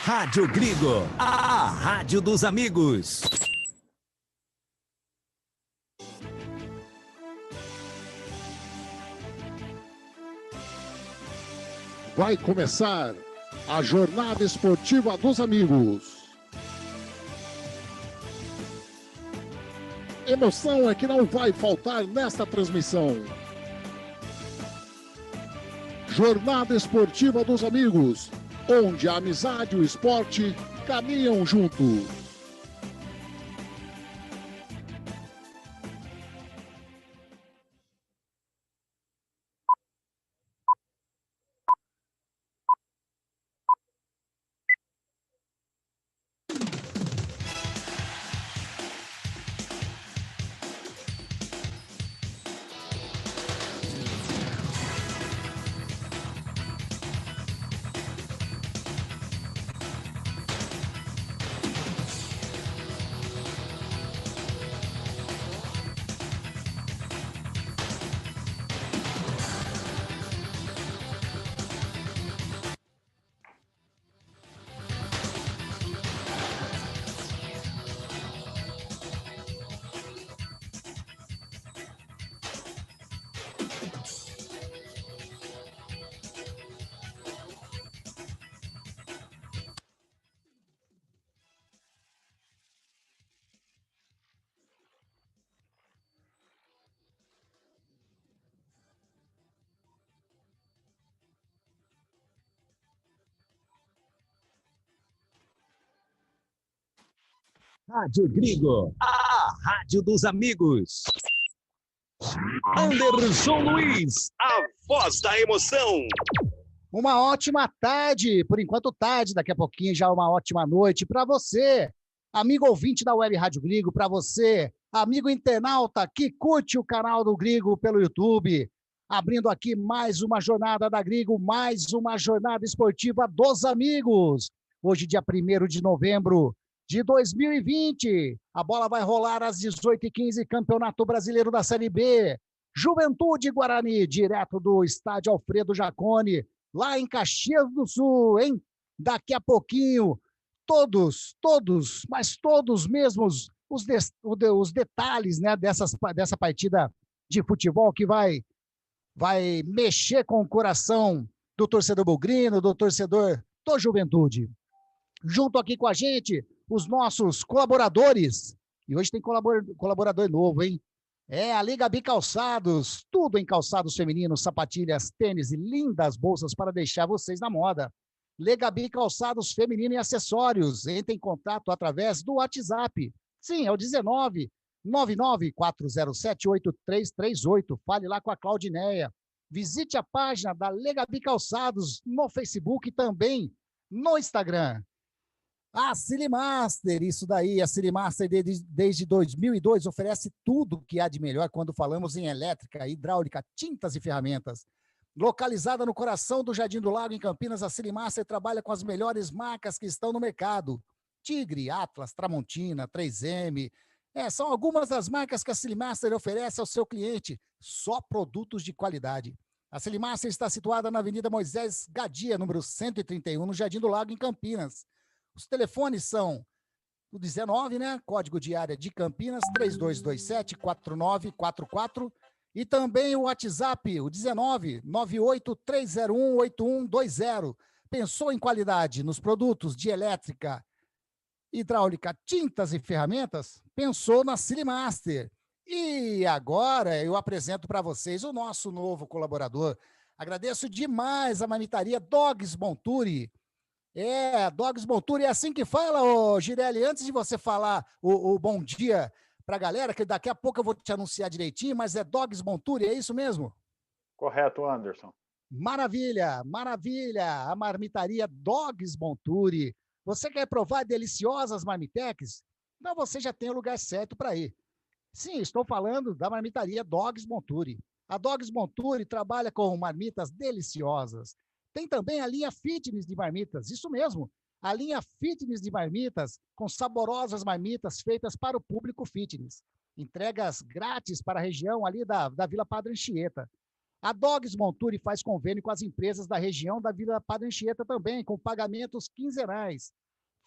Rádio Grigo, a rádio dos amigos. Vai começar a Jornada Esportiva dos Amigos. Emoção é que não vai faltar nesta transmissão. Jornada Esportiva dos Amigos, onde a amizade e o esporte caminham juntos. Rádio Grigo, a rádio dos amigos. Anderson Luiz, a voz da emoção. Uma ótima tarde, por enquanto tarde, daqui a pouquinho já uma ótima noite para você, amigo ouvinte da Web Rádio Grigo, para você, amigo internauta que curte o canal do Grigo pelo YouTube, abrindo aqui mais uma jornada da Grigo, mais uma jornada esportiva dos amigos. Hoje, dia 1º de novembro de 2020, a bola vai rolar às 18h15, Campeonato Brasileiro da Série B, Juventude Guarani, direto do estádio Alfredo Jaconi, lá em Caxias do Sul, hein? Daqui a pouquinho, todos mesmos, os detalhes, né, dessa partida de futebol que vai mexer com o coração do torcedor bugrino, do torcedor do Juventude. Junto aqui com a gente, os nossos colaboradores, e hoje tem colaborador novo, hein? É a Liga Bi Calçados, tudo em calçados femininos, sapatilhas, tênis e lindas bolsas para deixar vocês na moda. Liga Bi Calçados Feminino e Acessórios, entre em contato através do WhatsApp. Sim, é o 19 994078338. Fale lá com a Claudineia. Visite a página da Liga Bi Calçados no Facebook e também no Instagram. A Silimaster, isso daí, a Silimaster desde 2002 oferece tudo que há de melhor quando falamos em elétrica, hidráulica, tintas e ferramentas. Localizada no coração do Jardim do Lago, em Campinas, a Silimaster trabalha com as melhores marcas que estão no mercado. Tigre, Atlas, Tramontina, 3M. São algumas das marcas que a Silimaster oferece ao seu cliente. Só produtos de qualidade. A Silimaster está situada na Avenida Moisés Gadia, número 131, no Jardim do Lago, em Campinas. Os telefones são o 19, né? Código de área de Campinas, 3227-4944. E também o WhatsApp, o 19-98301-8120. Pensou em qualidade nos produtos de elétrica, hidráulica, tintas e ferramentas? Pensou na Silimaster. E agora eu apresento para vocês o nosso novo colaborador. Agradeço demais a marmitaria Dogs Monturi. Dogs Monturi, é assim que fala, ô Girelli, antes de você falar o bom dia para a galera, que daqui a pouco eu vou te anunciar direitinho, mas é Dogs Monturi, é isso mesmo? Correto, Anderson. Maravilha, maravilha, a marmitaria Dogs Monturi. Você quer provar deliciosas marmitex? Então você já tem o lugar certo para ir. Sim, estou falando da marmitaria Dogs Monturi. A Dogs Monturi trabalha com marmitas deliciosas. Tem também a linha fitness de marmitas, isso mesmo, a linha fitness de marmitas, com saborosas marmitas feitas para o público fitness. Entregas grátis para a região ali da Vila Padre Anchieta. A Dogs Monturi faz convênio com as empresas da região da Vila Padre Anchieta também, com pagamentos quinzenais.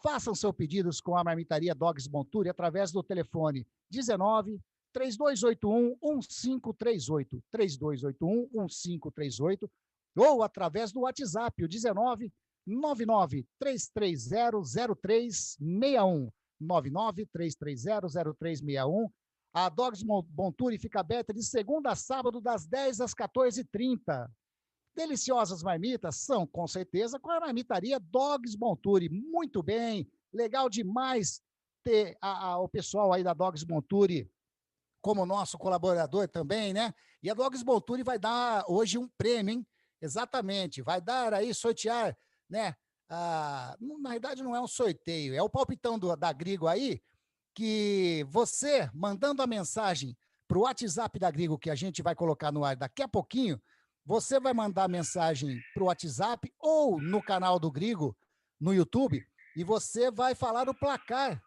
Façam seus pedidos com a Marmitaria Dogs Monturi através do telefone 19 3281 1538, 3281 1538, ou através do WhatsApp, o 19 99 330 0361, 99 330 0361. A Dogs Monturi fica aberta de segunda a sábado, das 10 às 14h30. Deliciosas marmitas são, com certeza, com a marmitaria Dogs Monturi. Muito bem, legal demais ter o pessoal aí da Dogs Monturi como nosso colaborador também, né? E a Dogs Monturi vai dar hoje um prêmio, hein? Exatamente, vai dar aí, sortear, né? Na verdade, não é um sorteio, é o palpitão da Grigo aí, que você, mandando a mensagem para o WhatsApp da Grigo, que a gente vai colocar no ar daqui a pouquinho, você vai mandar a mensagem para o WhatsApp ou no canal do Grigo, no YouTube, e você vai falar o placar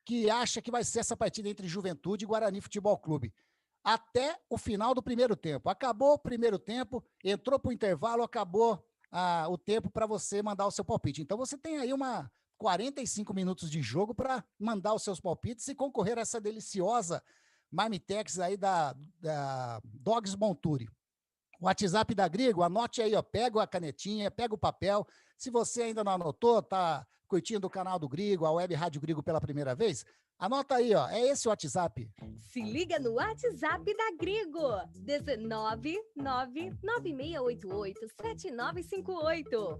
que acha que vai ser essa partida entre Juventude e Guarani Futebol Clube. Até o final do primeiro tempo. Acabou o primeiro tempo, entrou para o intervalo, acabou o tempo para você mandar o seu palpite. Então você tem aí 45 minutos de jogo para mandar os seus palpites e concorrer a essa deliciosa Marmitex aí da Dogs Monturi. O WhatsApp da Grigo, anote aí, ó, pega a canetinha, pega o papel. Se você ainda não anotou, tá curtindo o canal do Grigo, a Web Rádio Grigo pela primeira vez, anota aí, ó, é esse o WhatsApp. Se liga no WhatsApp da Grigo, 19996887958,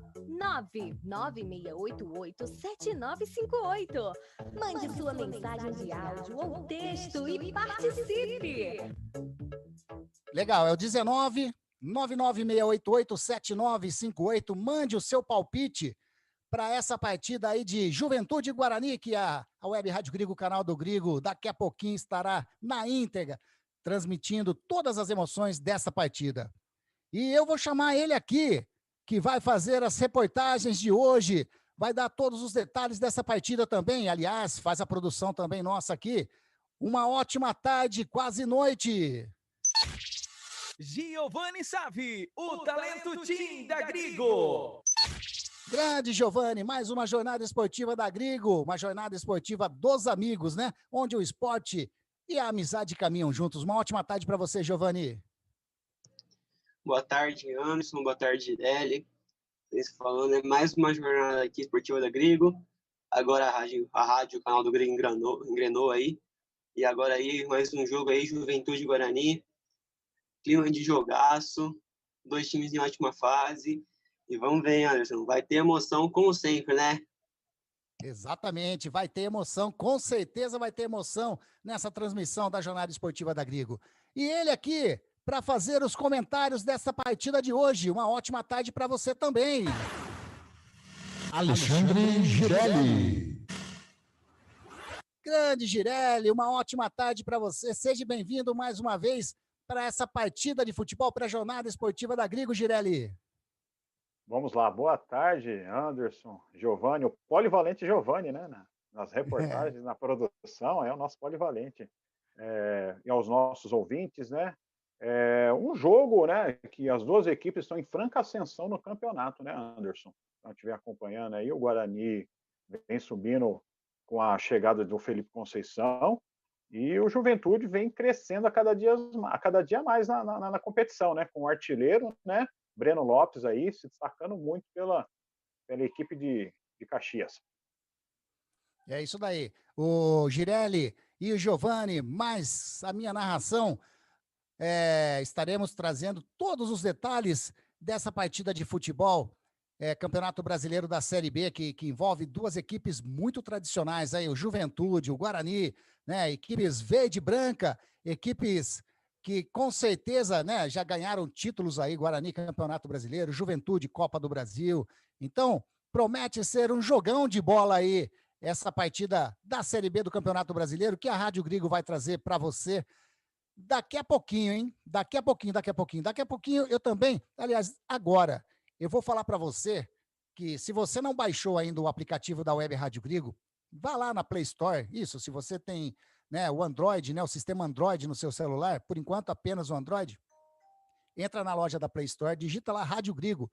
996887958. Mande sua mensagem de áudio ou texto e participe. Legal, é o 996887958. Mande o seu palpite para essa partida aí de Juventude e Guarani, que a Web Rádio Grigo, o canal do Grigo, daqui a pouquinho estará na íntegra, transmitindo todas as emoções dessa partida. E eu vou chamar ele aqui, que vai fazer as reportagens de hoje, vai dar todos os detalhes dessa partida também, aliás, faz a produção também nossa aqui. Uma ótima tarde, quase noite. Giovanni Savi, o talento Team da Grigo. Grande Giovanni, mais uma jornada esportiva da Grigo, uma jornada esportiva dos amigos, né? Onde o esporte e a amizade caminham juntos. Uma ótima tarde para você, Giovanni. Boa tarde, Anderson. Boa tarde, Girelli. Falando, é mais uma jornada aqui esportiva da Grigo. Agora a rádio, o canal do Grigo engrenou aí. E agora aí, mais um jogo aí, Juventude e Guarani. Clima de jogaço, dois times em ótima fase. E vamos ver, Anderson, vai ter emoção como sempre, né? Exatamente, vai ter emoção, com certeza vai ter emoção nessa transmissão da jornada esportiva da Grigo. E ele aqui, para fazer os comentários dessa partida de hoje. Uma ótima tarde para você também. Alexandre Girelli. Grande Girelli, uma ótima tarde para você. Seja bem-vindo mais uma vez para essa partida de futebol, para a jornada esportiva da Grigo, Girelli. Vamos lá, boa tarde, Anderson, Giovanni, o polivalente Giovanni, né? Nas reportagens, na produção, é o nosso polivalente. E aos nossos ouvintes, né? Um jogo, né? Que as duas equipes estão em franca ascensão no campeonato, né, Anderson? Então, estiver acompanhando aí, o Guarani vem subindo com a chegada do Felipe Conceição e o Juventude vem crescendo a cada dia mais na competição, né? Com o artilheiro, né? Breno Lopes aí se destacando muito pela equipe de Caxias. É isso daí. O Girelli e o Giovanni, mais a minha narração, estaremos trazendo todos os detalhes dessa partida de futebol, Campeonato Brasileiro da Série B, que envolve duas equipes muito tradicionais, aí, o Juventude, o Guarani, né, equipes verde e branca, equipes que com certeza, né, já ganharam títulos aí, Guarani Campeonato Brasileiro, Juventude Copa do Brasil. Então, promete ser um jogão de bola aí, essa partida da Série B do Campeonato Brasileiro, que a Rádio Grigo vai trazer para você daqui a pouquinho, hein? Daqui a pouquinho eu também, aliás, agora, eu vou falar para você que se você não baixou ainda o aplicativo da Web Rádio Grigo, vá lá na Play Store, isso, se você tem, né, o Android, né, o sistema Android no seu celular, por enquanto apenas o Android, entra na loja da Play Store, digita lá Rádio Grigo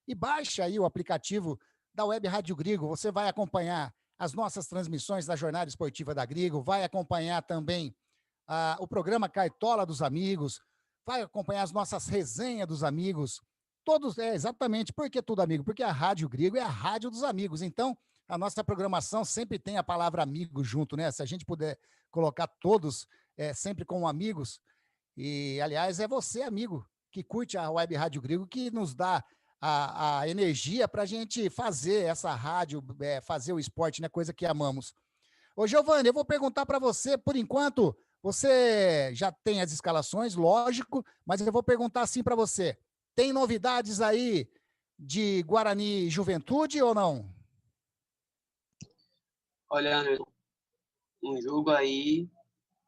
e baixa aí o aplicativo da Web Rádio Grigo. Você vai acompanhar as nossas transmissões da Jornada Esportiva da Grigo, vai acompanhar também o programa Cartola dos Amigos, vai acompanhar as nossas resenhas dos amigos, todos, exatamente, por que tudo amigo? Porque a Rádio Grigo é a rádio dos amigos, então a nossa programação sempre tem a palavra amigo junto, né? Se a gente puder colocar todos sempre como amigos, e aliás é você, amigo, que curte a Web Rádio Grigo, que nos dá a energia para a gente fazer essa rádio, fazer o esporte, né? Coisa que amamos. Ô, Giovanni, eu vou perguntar para você, por enquanto, você já tem as escalações, lógico, mas eu vou perguntar assim para você. Tem novidades aí de Guarani e Juventude ou não? Olha, um jogo aí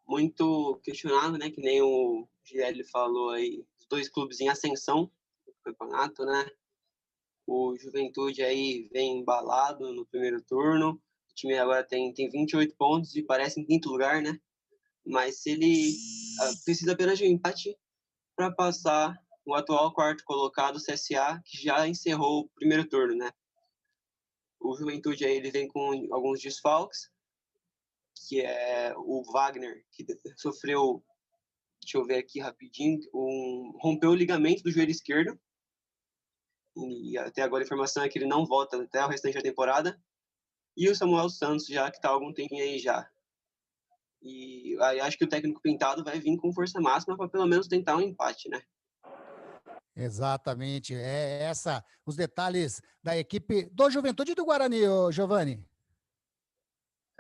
muito questionado, né? Que nem o Girelli falou aí, os dois clubes em ascensão do campeonato, né? O Juventude aí vem embalado no primeiro turno. O time agora tem 28 pontos e parece em quinto lugar, né? Mas se ele precisa apenas de um empate para passar o atual quarto colocado, o CSA, que já encerrou o primeiro turno, né? O Juventude aí ele vem com alguns desfalques, que é o Wagner, que sofreu, deixa eu ver aqui rapidinho, rompeu o ligamento do joelho esquerdo, e até agora a informação é que ele não volta até o restante da temporada, e o Samuel Santos, já que está há algum tempinho aí já. E aí acho que o técnico Pintado vai vir com força máxima para pelo menos tentar um empate, né? Exatamente, os detalhes da equipe do Juventude e do Guarani, ô Giovanni.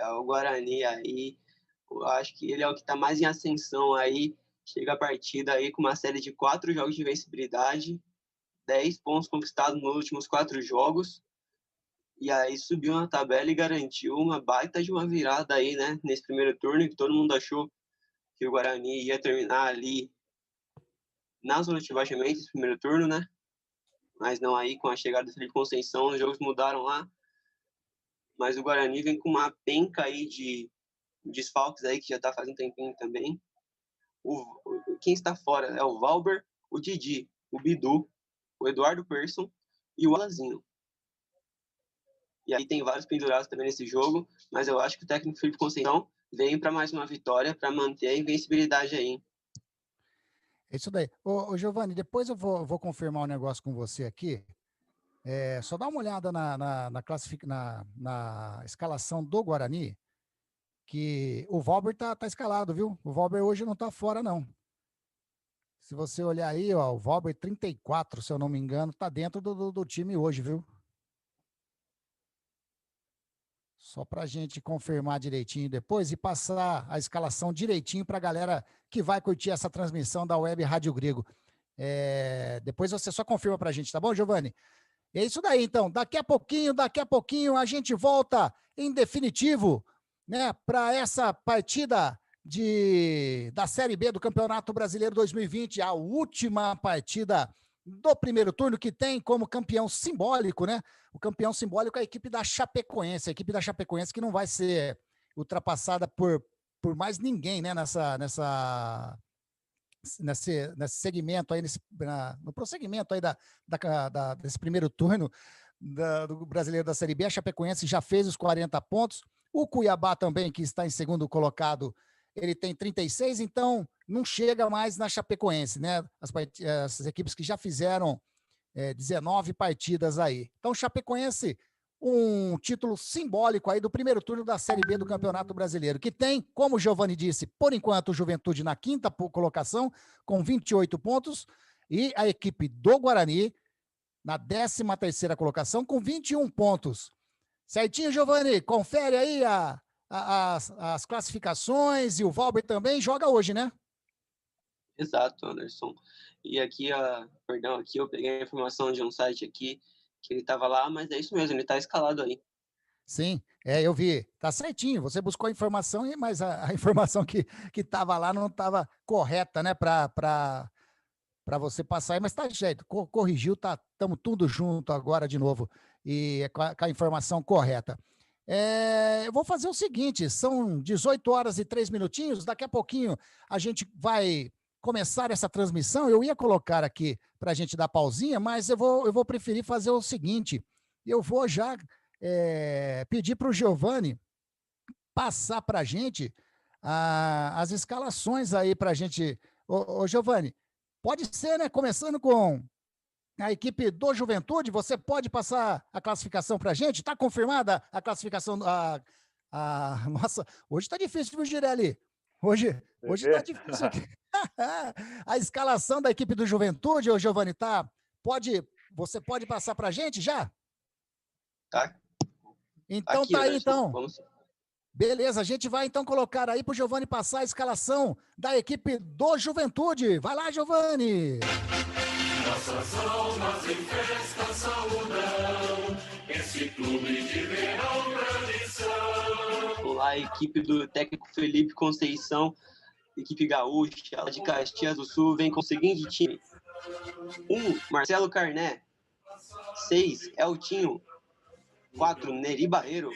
O Guarani aí, eu acho que ele é o que está mais em ascensão aí, chega a partida aí com uma série de 4 jogos de vencibilidade, 10 pontos conquistados nos últimos 4 jogos, e aí subiu na tabela e garantiu uma baita de uma virada aí, né, nesse primeiro turno, que todo mundo achou que o Guarani ia terminar ali na zona de rebaixamento, esse primeiro turno, né, mas não, aí com a chegada do Felipe Conceição, os jogos mudaram lá, mas o Guarani vem com uma penca aí de desfalques aí, que já tá fazendo tempinho também. Quem está fora é o Valber, o Didi, o Bidu, o Eduardo Persson e o Alazinho. E aí tem vários pendurados também nesse jogo, mas eu acho que o técnico Felipe Conceição vem para mais uma vitória, para manter a invencibilidade aí. É isso daí. Ô Giovanni, depois eu vou confirmar um negócio com você aqui. Só dá uma olhada na escalação do Guarani, que o Valber tá escalado, viu? O Valber hoje não tá fora, não. Se você olhar aí, ó, o Valber 34, se eu não me engano, tá dentro do time hoje, viu? Só pra gente confirmar direitinho depois e passar a escalação direitinho pra galera que vai curtir essa transmissão da Web Rádio Grigo. Depois você só confirma pra gente, tá bom, Giovanni? É isso daí, então. Daqui a pouquinho a gente volta em definitivo, né, para essa partida da Série B do Campeonato Brasileiro 2020, a última partida do primeiro turno, que tem como campeão simbólico, né? O campeão simbólico é a equipe da Chapecoense, que não vai ser ultrapassada por mais ninguém, né, nesse segmento aí, no prosseguimento aí desse primeiro turno do Brasileiro da Série B. A Chapecoense já fez os 40 pontos. O Cuiabá também, que está em segundo colocado, ele tem 36, então não chega mais na Chapecoense, né? As equipes que já fizeram 19 partidas aí. Então, Chapecoense, um título simbólico aí do primeiro turno da Série B do Campeonato Brasileiro, que tem, como o Giovanni disse, por enquanto o Juventude na quinta colocação, com 28 pontos, e a equipe do Guarani na 13ª colocação, com 21 pontos. Certinho, Giovanni? Confere aí as classificações, e o Valber também joga hoje, né? Exato, Anderson. E aqui, aqui eu peguei a informação de um site aqui, que ele estava lá, mas é isso mesmo, ele está escalado aí. Sim, eu vi. Tá certinho, você buscou a informação, mas a informação que estava lá não estava correta, né, para você passar aí, mas tá jeito, corrigiu, estamos tudo junto agora de novo, e com a informação correta. Eu vou fazer o seguinte, são 18 horas e 3 minutinhos, daqui a pouquinho a gente vai começar essa transmissão, eu ia colocar aqui para a gente dar pausinha, mas eu vou preferir fazer o seguinte, eu vou já pedir para o Giovani passar para a gente as escalações aí para a gente. Ô, Giovani, pode ser, né? Começando com a equipe do Juventude, você pode passar a classificação para a gente? Está confirmada a classificação? Nossa, hoje está difícil, viu, Girelli? Hoje está difícil aqui. A escalação da equipe do Juventude, ô Giovani, você pode passar para a gente já? Tá. Então Aqui, tá aí, Anderson, então. vamos... Beleza, a gente vai então colocar aí para o Giovani passar a escalação da equipe do Juventude. Vai lá, Giovani! Nossas almas em festa saudam esse clube de verão tradição. Olá, a equipe do técnico Felipe Conceição, equipe gaúcha, ela de Caxias do Sul, vem com o seguinte time: 1, Marcelo Carné. 6, Eltinho. 4, Neri Barreiro.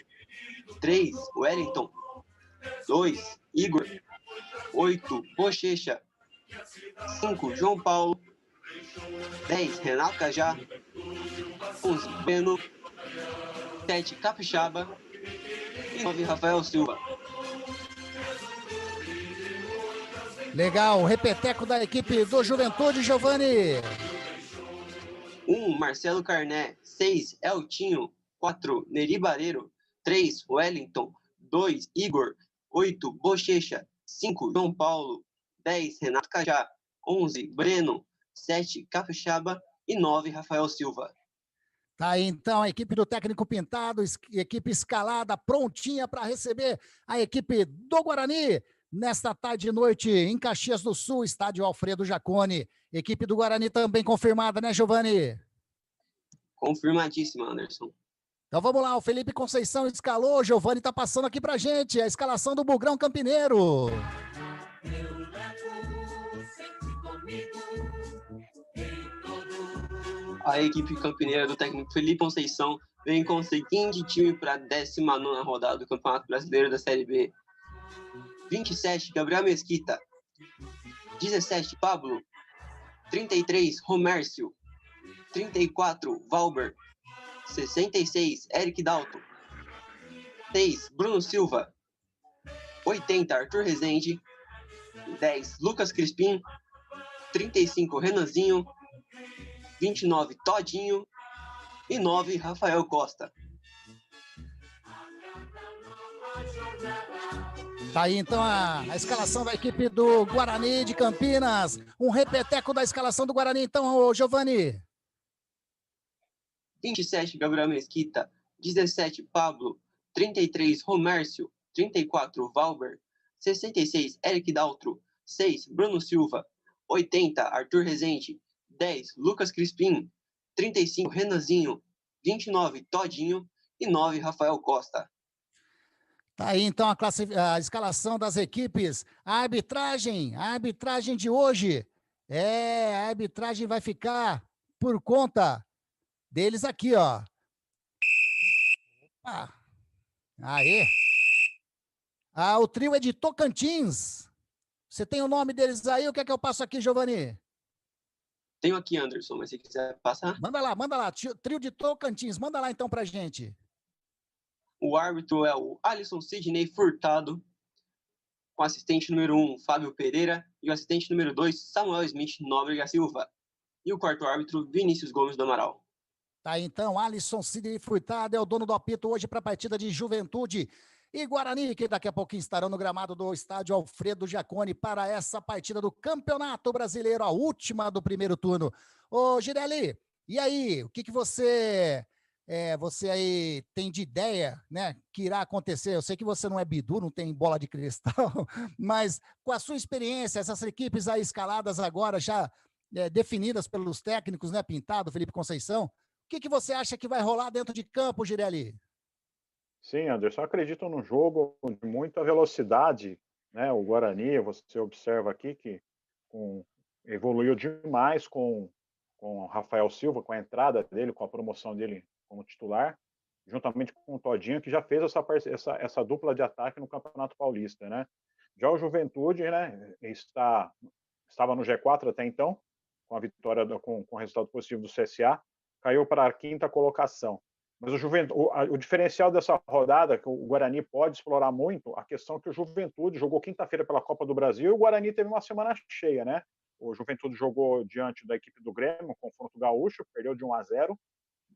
3, Wellington. 2, Igor. 8, Bochecha. 5, João Paulo. 10, Renato Cajá. 11, Beno. 7, Capixaba. E 9, Rafael Silva. Legal, repeteco da equipe do Juventude, Giovani. 1, Marcelo Carné. 6, Eltinho. 4, Neri Barreiro. 3, Wellington. 2, Igor. 8, Bochecha. 5, João Paulo. 10, Renato Cajá. 11, Breno. 7, Capixaba. E 9, Rafael Silva. Tá aí, então, a equipe do técnico Pintado, equipe escalada, prontinha para receber a equipe do Guarani nesta tarde e noite em Caxias do Sul, estádio Alfredo Jaconi. Equipe do Guarani também confirmada, né, Giovani? Confirmadíssima, Anderson. Então vamos lá, o Felipe Conceição escalou, o Giovani está passando aqui pra gente a escalação do Bugrão Campineiro. A equipe campineira do técnico Felipe Conceição vem com o seguinte time para a 19ª rodada do Campeonato Brasileiro da Série B. 27, Gabriel Mesquita. 17, Pablo. 33, Romércio. 34, Valber. 66, Eric Dalton. 6, Bruno Silva. 80, Arthur Rezende. 10, Lucas Crispim. 35, Renanzinho. 29, Todinho. E 9, Rafael Costa. Tá aí então a escalação da equipe do Guarani de Campinas. Um repeteco da escalação do Guarani, então, ô Giovani. 27, Gabriel Mesquita. 17, Pablo. 33, Romércio. 34, Valber. 66, Eric Daltro. 6, Bruno Silva. 80, Arthur Rezende. 10, Lucas Crispim. 35, Renanzinho. 29, Todinho. E 9, Rafael Costa. Tá aí então a escalação das equipes. A arbitragem de hoje. A arbitragem vai ficar por conta deles aqui, ó. Aê. O trio é de Tocantins. Você tem o nome deles aí? O que é que eu passo aqui, Giovani? Tenho aqui, Anderson, mas se quiser passar. Manda lá. Trio de Tocantins. Manda lá então pra gente. O árbitro é o Alisson Sidney Furtado, com o assistente número 1, Fábio Pereira, e o assistente número 2, Samuel Smith Nóbrega Silva. E o quarto árbitro, Vinícius Gomes do Amaral. Tá, então, Alisson Sidney Furtado é o dono do apito hoje para a partida de Juventude e Guarani, que daqui a pouquinho estarão no gramado do estádio Alfredo Jaconi para essa partida do Campeonato Brasileiro, a última do primeiro turno. Ô, Girelli, e aí, o que você aí tem de ideia, né, que irá acontecer? Eu sei que você não é bidu, não tem bola de cristal, mas com a sua experiência, essas equipes aí escaladas agora, já definidas pelos técnicos, né, Pintado, Felipe Conceição, o que você acha que vai rolar dentro de campo, Girelli? Sim, Anderson, eu acredito num jogo de muita velocidade, né? O Guarani, você observa aqui que evoluiu demais com o Rafael Silva, com a entrada dele, com a promoção dele como titular, juntamente com o Todinho, que já fez essa dupla de ataque no Campeonato Paulista, né? Já o Juventude, né, está estava no G4 até então, com a vitória, com o resultado positivo do CSA, caiu para a 5ª colocação. Mas o diferencial dessa rodada, que o Guarani pode explorar muito, a questão que o Juventude jogou quinta-feira pela Copa do Brasil e o Guarani teve uma semana cheia, né? O Juventude jogou diante da equipe do Grêmio, um confronto gaúcho, perdeu de 1-0,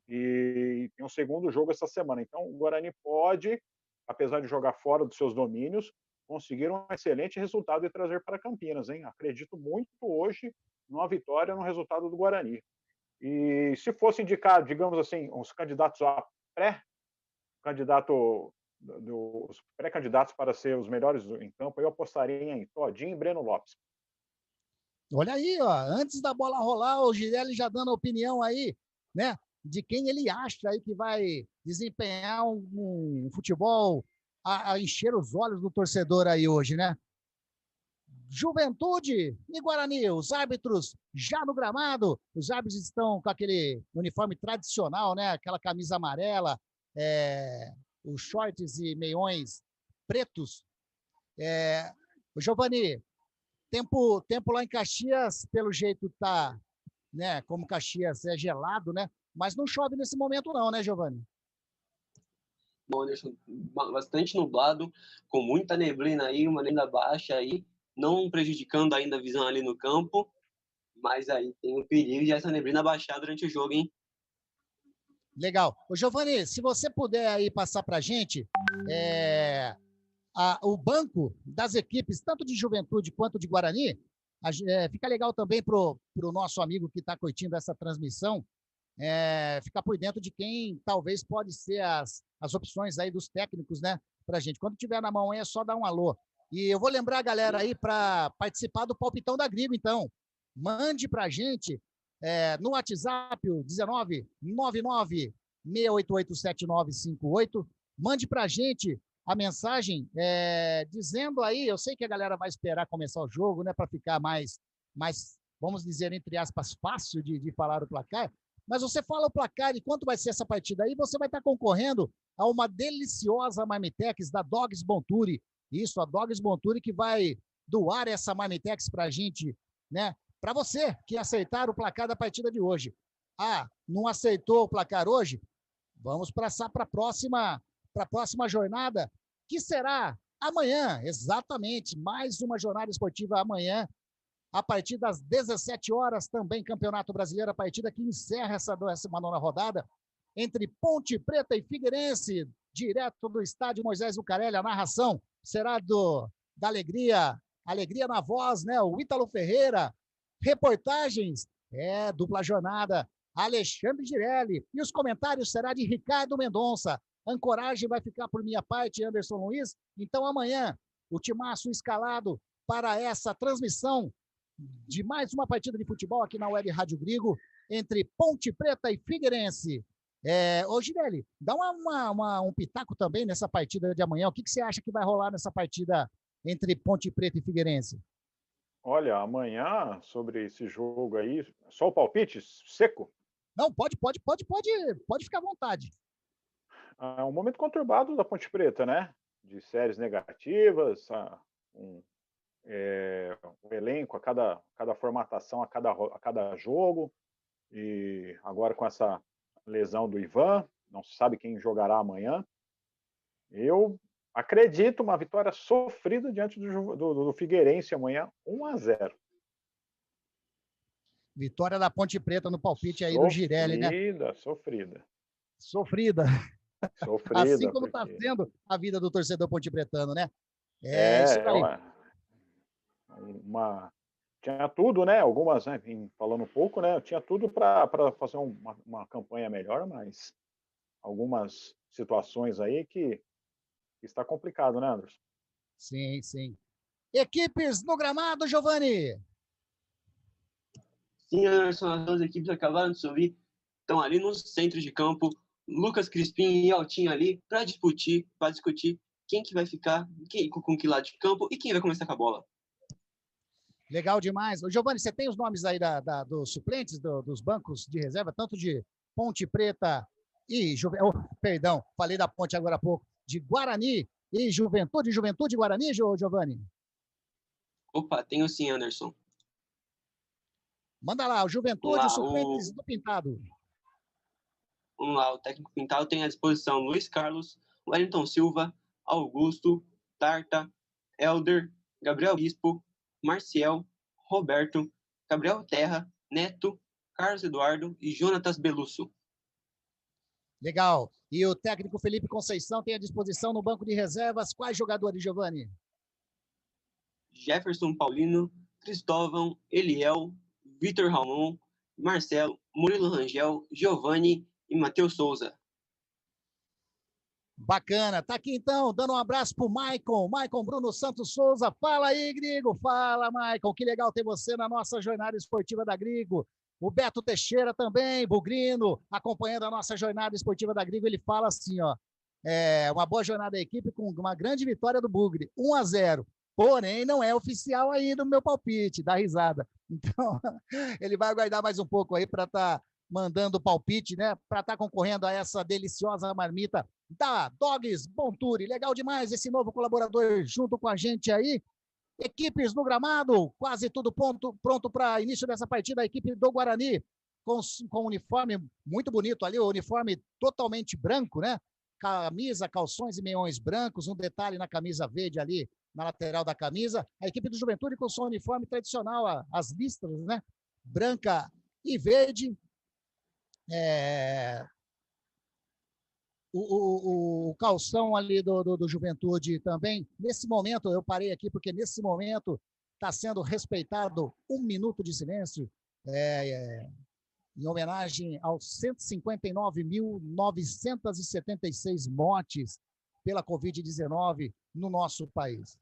e tem um segundo jogo essa semana. Então, o Guarani pode, apesar de jogar fora dos seus domínios, conseguir um excelente resultado e trazer para Campinas, hein? Acredito muito hoje numa vitória no resultado do Guarani. E se fosse indicar, digamos assim, os candidatos a os pré-candidatos para ser os melhores em campo, eu apostaria em Todinho e Breno Lopes. Olha aí, ó, antes da bola rolar, o Girelli já dando a opinião aí, né, de quem ele acha aí que vai desempenhar um futebol a encher os olhos do torcedor aí hoje, né? Juventude e Guarani, os árbitros já no gramado, os árbitros estão com aquele uniforme tradicional, né? Aquela camisa amarela, os shorts e meiões pretos. Giovani, tempo lá em Caxias, pelo jeito tá, né? Como Caxias é gelado, né? Mas não chove nesse momento não, né, Giovani? Bom, bastante nublado, com muita neblina aí, uma neblina baixa aí, não prejudicando ainda a visão ali no campo, mas aí tem o perigo de essa neblina baixar durante o jogo, hein? Legal. Ô, Giovani, se você puder aí passar para a gente o banco das equipes, tanto de Juventude quanto de Guarani, fica legal também para o nosso amigo que está curtindo essa transmissão, ficar por dentro de quem talvez pode ser as opções aí dos técnicos, né, para a gente. Quando tiver na mão aí, é só dar um alô. E eu vou lembrar a galera aí para participar do Palpitão da Grigo, então. Mande para a gente no WhatsApp, o 1999-688-7958. Mande para a gente a mensagem dizendo aí, eu sei que a galera vai esperar começar o jogo, né, para ficar mais, vamos dizer, entre aspas, fácil de falar o placar, mas você fala o placar e quanto vai ser essa partida aí, você vai estar concorrendo a uma deliciosa Marmitex da Dogs Bonturi. Isso, a Dogs Bonturi que vai doar essa Marmitex para a gente, né? Para você que aceitar o placar da partida de hoje. Não aceitou o placar hoje? Vamos passar para a próxima jornada, que será amanhã, exatamente, mais uma jornada esportiva amanhã, a partir das 17 horas, também Campeonato Brasileiro, a partida que encerra essa 19ª rodada, entre Ponte Preta e Figueirense, direto do estádio Moisés Lucarelli. A narração será da Alegria na voz, né? O Ítalo Ferreira. Reportagens, dupla jornada, Alexandre Girelli. E os comentários será de Ricardo Mendonça. Ancoragem vai ficar por minha parte, Anderson Luiz. Então, amanhã, o timaço escalado para essa transmissão de mais uma partida de futebol aqui na Web Rádio Grigo, entre Ponte Preta e Figueirense. Ô, Girelli, dá um pitaco também nessa partida de amanhã. O que você acha que vai rolar nessa partida entre Ponte Preta e Figueirense? Olha, amanhã, sobre esse jogo aí, só o palpite seco? Não, pode ficar à vontade. É um momento conturbado da Ponte Preta, né? De séries negativas, um elenco a cada formatação, a cada jogo, e agora com essa lesão do Ivan, não se sabe quem jogará amanhã. Eu acredito uma vitória sofrida diante do Figueirense amanhã, 1-0. Vitória da Ponte Preta no palpite aí do Girelli, né? Sofrida. Assim como está sendo a vida do torcedor pontepretano, né? Isso aí. Tinha tudo, né? Algumas, né? Falando um pouco, né? Tinha tudo para fazer uma campanha melhor, mas algumas situações aí que está complicado, né, Anderson? Sim, sim. Equipes no gramado, Giovani? Sim, Anderson, as duas equipes acabaram de subir, estão ali no centro de campo, Lucas Crispim e Altinho ali para discutir quem que vai ficar, com que lado de campo e quem vai começar com a bola. Legal demais. Ô, Giovani, você tem os nomes aí dos suplentes, dos bancos de reserva, tanto de Ponte Preta e perdão, falei da Ponte agora há pouco, de Guarani e Juventude e Guarani, Giovani? Opa, tenho sim, Anderson. Manda lá, o Juventude, Lá, os suplentes do Pintado. Vamos lá, o técnico Pintado tem à disposição Luiz Carlos, Wellington Silva, Augusto, Tarta, Elder, Gabriel Bispo, Marcial, Roberto, Gabriel Terra, Neto, Carlos Eduardo e Jonatas Belusso. Legal. E o técnico Felipe Conceição tem à disposição no banco de reservas quais jogadores, Giovanni? Jefferson Paulino, Cristóvão, Eliel, Vitor Ramon, Marcelo, Murilo Rangel, Giovanni e Matheus Souza. Bacana. Tá aqui então, dando um abraço pro Maicon Bruno Santos Souza. Fala aí, Grigo. Fala, Maicon. Que legal ter você na nossa jornada esportiva da Grigo. O Beto Teixeira também, bugrino, acompanhando a nossa jornada esportiva da Grigo. Ele fala assim, ó, uma boa jornada da equipe com uma grande vitória do Bugre, 1-0. Porém, não é oficial ainda o meu palpite, dá risada. Então, ele vai aguardar mais um pouco aí para estar mandando o palpite, né? Para estar concorrendo a essa deliciosa marmita da Dogs Bonturi. Legal demais esse novo colaborador junto com a gente aí. Equipes no gramado, quase tudo pronto para início dessa partida. A equipe do Guarani com uniforme muito bonito ali, o uniforme totalmente branco, né? Camisa, calções e meiões brancos, um detalhe na camisa verde ali, na lateral da camisa. A equipe do Juventude com seu uniforme tradicional, as listras, né? Branca e verde. O calção ali do Juventude também. Nesse momento, eu parei aqui porque nesse momento está sendo respeitado 1 minuto de silêncio em homenagem aos 159.976 mortes pela Covid-19 no nosso país.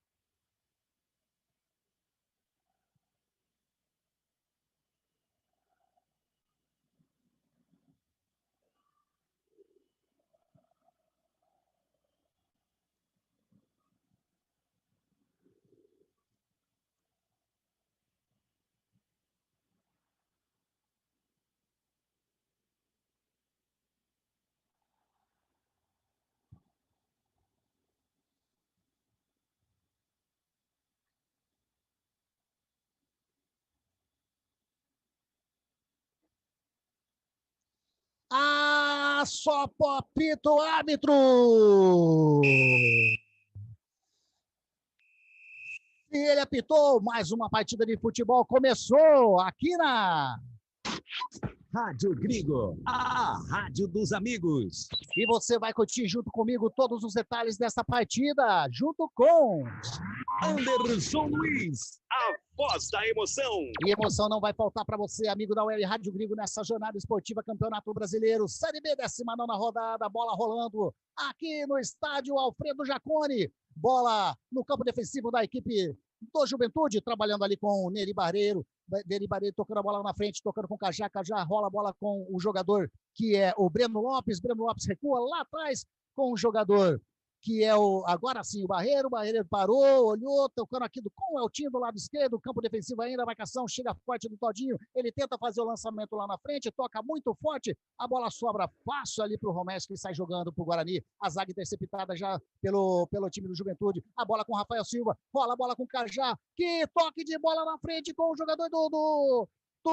Só palpito árbitro! E ele apitou, mais uma partida de futebol começou aqui na Rádio Grigo, a rádio dos amigos. E você vai curtir junto comigo todos os detalhes dessa partida, junto com Anderson Luiz, a voz da emoção. E emoção não vai faltar para você, amigo da Web Rádio Grigo, nessa jornada esportiva Campeonato Brasileiro, Série B, 19ª rodada, bola rolando aqui no estádio Alfredo Jaconi. Bola no campo defensivo da equipe do Juventude, trabalhando ali com o Neri Barreiro. Neri Barreiro tocando a bola na frente, tocando com o Cajá. Cajá rola a bola com o jogador que é o Breno Lopes. Breno Lopes recua lá atrás com o jogador que é agora sim, o Barreiro. O Barreiro parou, olhou, tocando aqui com o Eltinho do lado esquerdo, campo defensivo ainda, a marcação chega forte do Todinho, ele tenta fazer o lançamento lá na frente, toca muito forte, a bola sobra fácil ali pro Romés, que sai jogando pro Guarani, a zaga interceptada já pelo time do Juventude, a bola com o Rafael Silva, rola a bola com o Cajá, que toque de bola na frente com o jogador do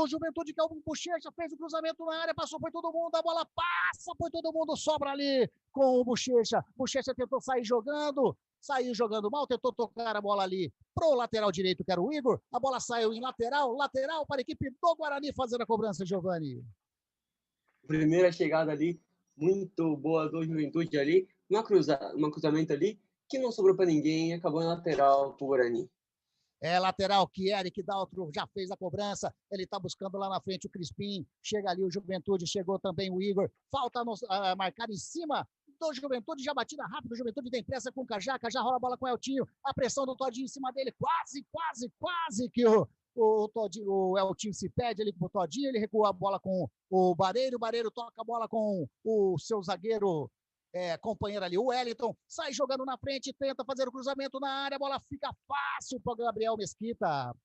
Juventude, que é o Bochecha, fez o cruzamento na área, passou por todo mundo, a bola passa por todo mundo, sobra ali com o Bochecha. Bochecha tentou saiu jogando mal, tentou tocar a bola ali pro lateral direito, que era o Igor, a bola saiu em lateral para a equipe do Guarani fazendo a cobrança, Giovanni. Primeira chegada ali, muito boa do Juventude ali, um cruzamento ali, que não sobrou para ninguém, acabou na lateral pro Guarani. Lateral que Eric Daltro já fez a cobrança, ele tá buscando lá na frente o Crispim, chega ali o Juventude, chegou também o Igor, falta marcar em cima do Juventude, já batida rápido, o Juventude tem pressa com o Cajá, Cajá rola a bola com o Eltinho, a pressão do Todinho em cima dele, quase que o Eltinho se pede ali pro Todinho, ele recua a bola com o Barreiro toca a bola com o seu zagueiro companheiro ali, o Wellington, sai jogando na frente, tenta fazer o cruzamento na área, a bola fica fácil para o Gabriel Mesquita,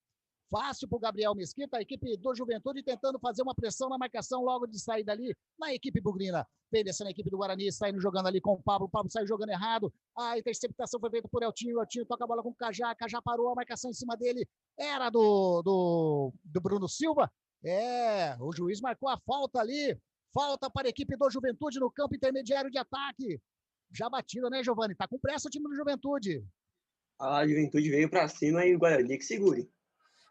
a equipe do Juventude tentando fazer uma pressão na marcação logo de saída ali, na equipe bugrina, vem descendo a equipe do Guarani, saindo jogando ali com o Pablo saiu jogando errado, a interceptação foi feita por Eltinho toca a bola com o Cajá parou, a marcação em cima dele era do Bruno Silva, O juiz marcou a falta ali. Falta para a equipe do Juventude no campo intermediário de ataque. Já batida, né, Giovani? Tá com pressa o time do Juventude. A Juventude veio para cima e o Guarani que segure.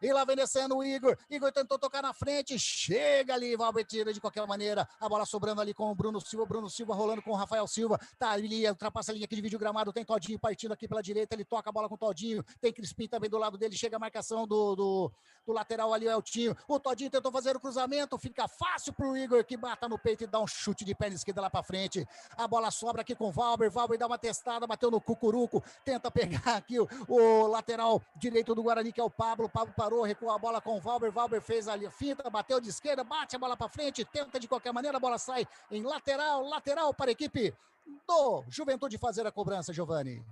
E lá vem descendo o Igor. Igor tentou tocar na frente. Chega ali, Valber tira de qualquer maneira. A bola sobrando ali com o Bruno Silva. Bruno Silva rolando com o Rafael Silva. Tá ali, ultrapassa a linha que divide o gramado. Tem Todinho partindo aqui pela direita. Ele toca a bola com o Todinho. Tem Crispim também do lado dele. Chega a marcação do lateral ali, o Eltinho. O Todinho tentou fazer o cruzamento. Fica fácil pro Igor que bata no peito e dá um chute de perna esquerda lá pra frente. A bola sobra aqui com o Valber. Valber dá uma testada, bateu no Cucuruco. Tenta pegar aqui o lateral direito do Guarani, que é o Pablo. Pablo parou, recuou a bola com o Valber. Valber fez ali a finta, bateu de esquerda, bate a bola para frente, tenta de qualquer maneira, a bola sai em lateral para a equipe do Juventude fazer a cobrança, Giovani.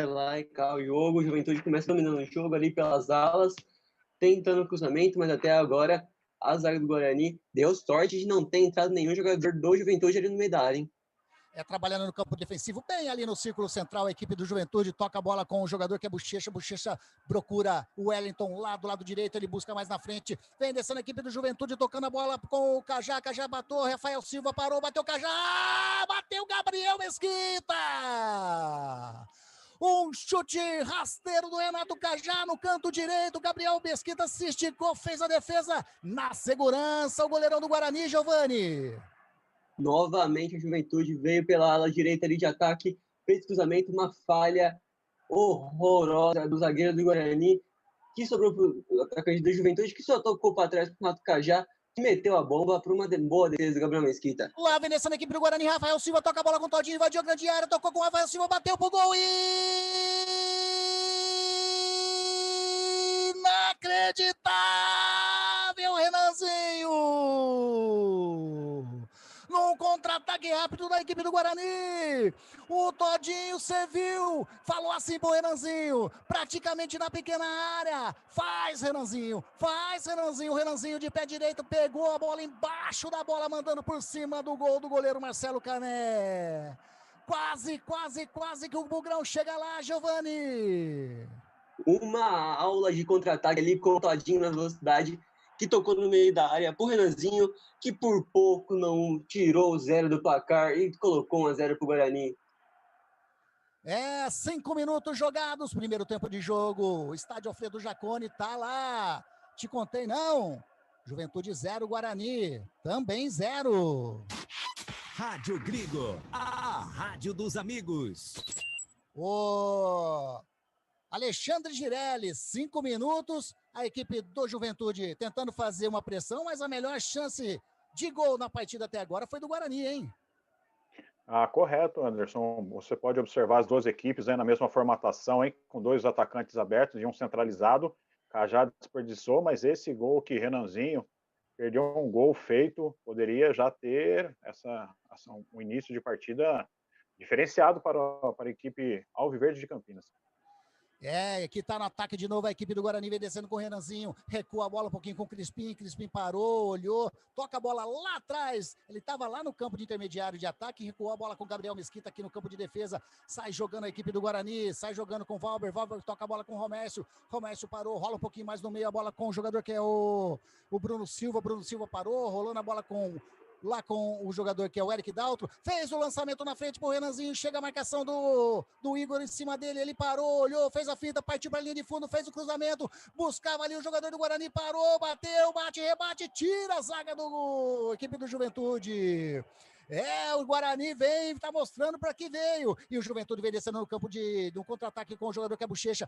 Lá cá o jogo, o Juventude começa dominando o jogo ali pelas alas, tentando o cruzamento, mas até agora a zaga do Guarani deu sorte de não ter entrado nenhum jogador do Juventude ali no meio da área, hein? Trabalhando no campo defensivo, bem ali no círculo central, a equipe do Juventude toca a bola com o jogador que é Bochecha. Bochecha procura o Wellington lá do lado direito, ele busca mais na frente, vem descendo a equipe do Juventude, tocando a bola com o Cajá. Cajá bateu, Rafael Silva parou, bateu o Cajá, bateu Gabriel Mesquita! Um chute rasteiro do Renato Cajá no canto direito. Gabriel Mesquita se esticou, fez a defesa na segurança. O goleirão do Guarani, Giovani. Novamente a Juventude veio pela ala direita ali de ataque, fez cruzamento, uma falha horrorosa do zagueiro do Guarani, que sobrou para o atacante da Juventude, que só tocou para trás para o Renato Cajá, que meteu a bomba para uma boa defesa do Gabriel Mesquita. Lá vem descendo a equipe do Guarani, Rafael Silva toca a bola com o Todinho, invadiu a grande área, tocou com o Rafael Silva, bateu pro gol e... Inacreditável, Renanzinho! Num contra-ataque rápido da equipe do Guarani, o Todinho serviu, falou assim pro Renanzinho, praticamente na pequena área, faz Renanzinho, o Renanzinho de pé direito, pegou a bola embaixo da bola, mandando por cima do gol do goleiro Marcelo Cané, quase que o Bugrão chega lá, Giovani. Uma aula de contra-ataque ali com o Todinho na velocidade, que tocou no meio da área pro Renanzinho, que por pouco não tirou o 0 do placar e colocou 1-0 pro Guarani. 5 minutos jogados, primeiro tempo de jogo, o estádio Alfredo Jaconi tá lá, te contei não, Juventude 0, Guarani também 0. Rádio Grigo, a rádio dos amigos. O Alexandre Girelli, 5 minutos, a equipe do Juventude tentando fazer uma pressão, mas a melhor chance de gol na partida até agora foi do Guarani, hein? Correto, Anderson. Você pode observar as duas equipes na mesma formatação, hein, com dois atacantes abertos e um centralizado. Cajá desperdiçou, mas esse gol que Renanzinho perdeu, um gol feito, poderia já ter um início de partida diferenciado para a equipe Alviverde de Campinas. Aqui tá no ataque de novo a equipe do Guarani, vem descendo com o Renanzinho, recua a bola um pouquinho com o Crispim parou, olhou, toca a bola lá atrás, ele tava lá no campo de intermediário de ataque, recuou a bola com o Gabriel Mesquita aqui no campo de defesa, sai jogando a equipe do Guarani, sai jogando com o Valber toca a bola com o Romércio parou, rola um pouquinho mais no meio a bola com o jogador que é o Bruno Silva parou, rolando a bola com o jogador que é o Eric Daltro, fez o lançamento na frente pro Renanzinho, chega a marcação do Igor em cima dele, ele parou, olhou, fez a finta, partiu para a linha de fundo, fez o cruzamento, buscava ali o jogador do Guarani, parou, bateu, rebate, tira a zaga do equipe do Juventude. O Guarani tá mostrando para que veio, e o Juventude vem descendo no campo de um contra-ataque com o jogador que é Bochecha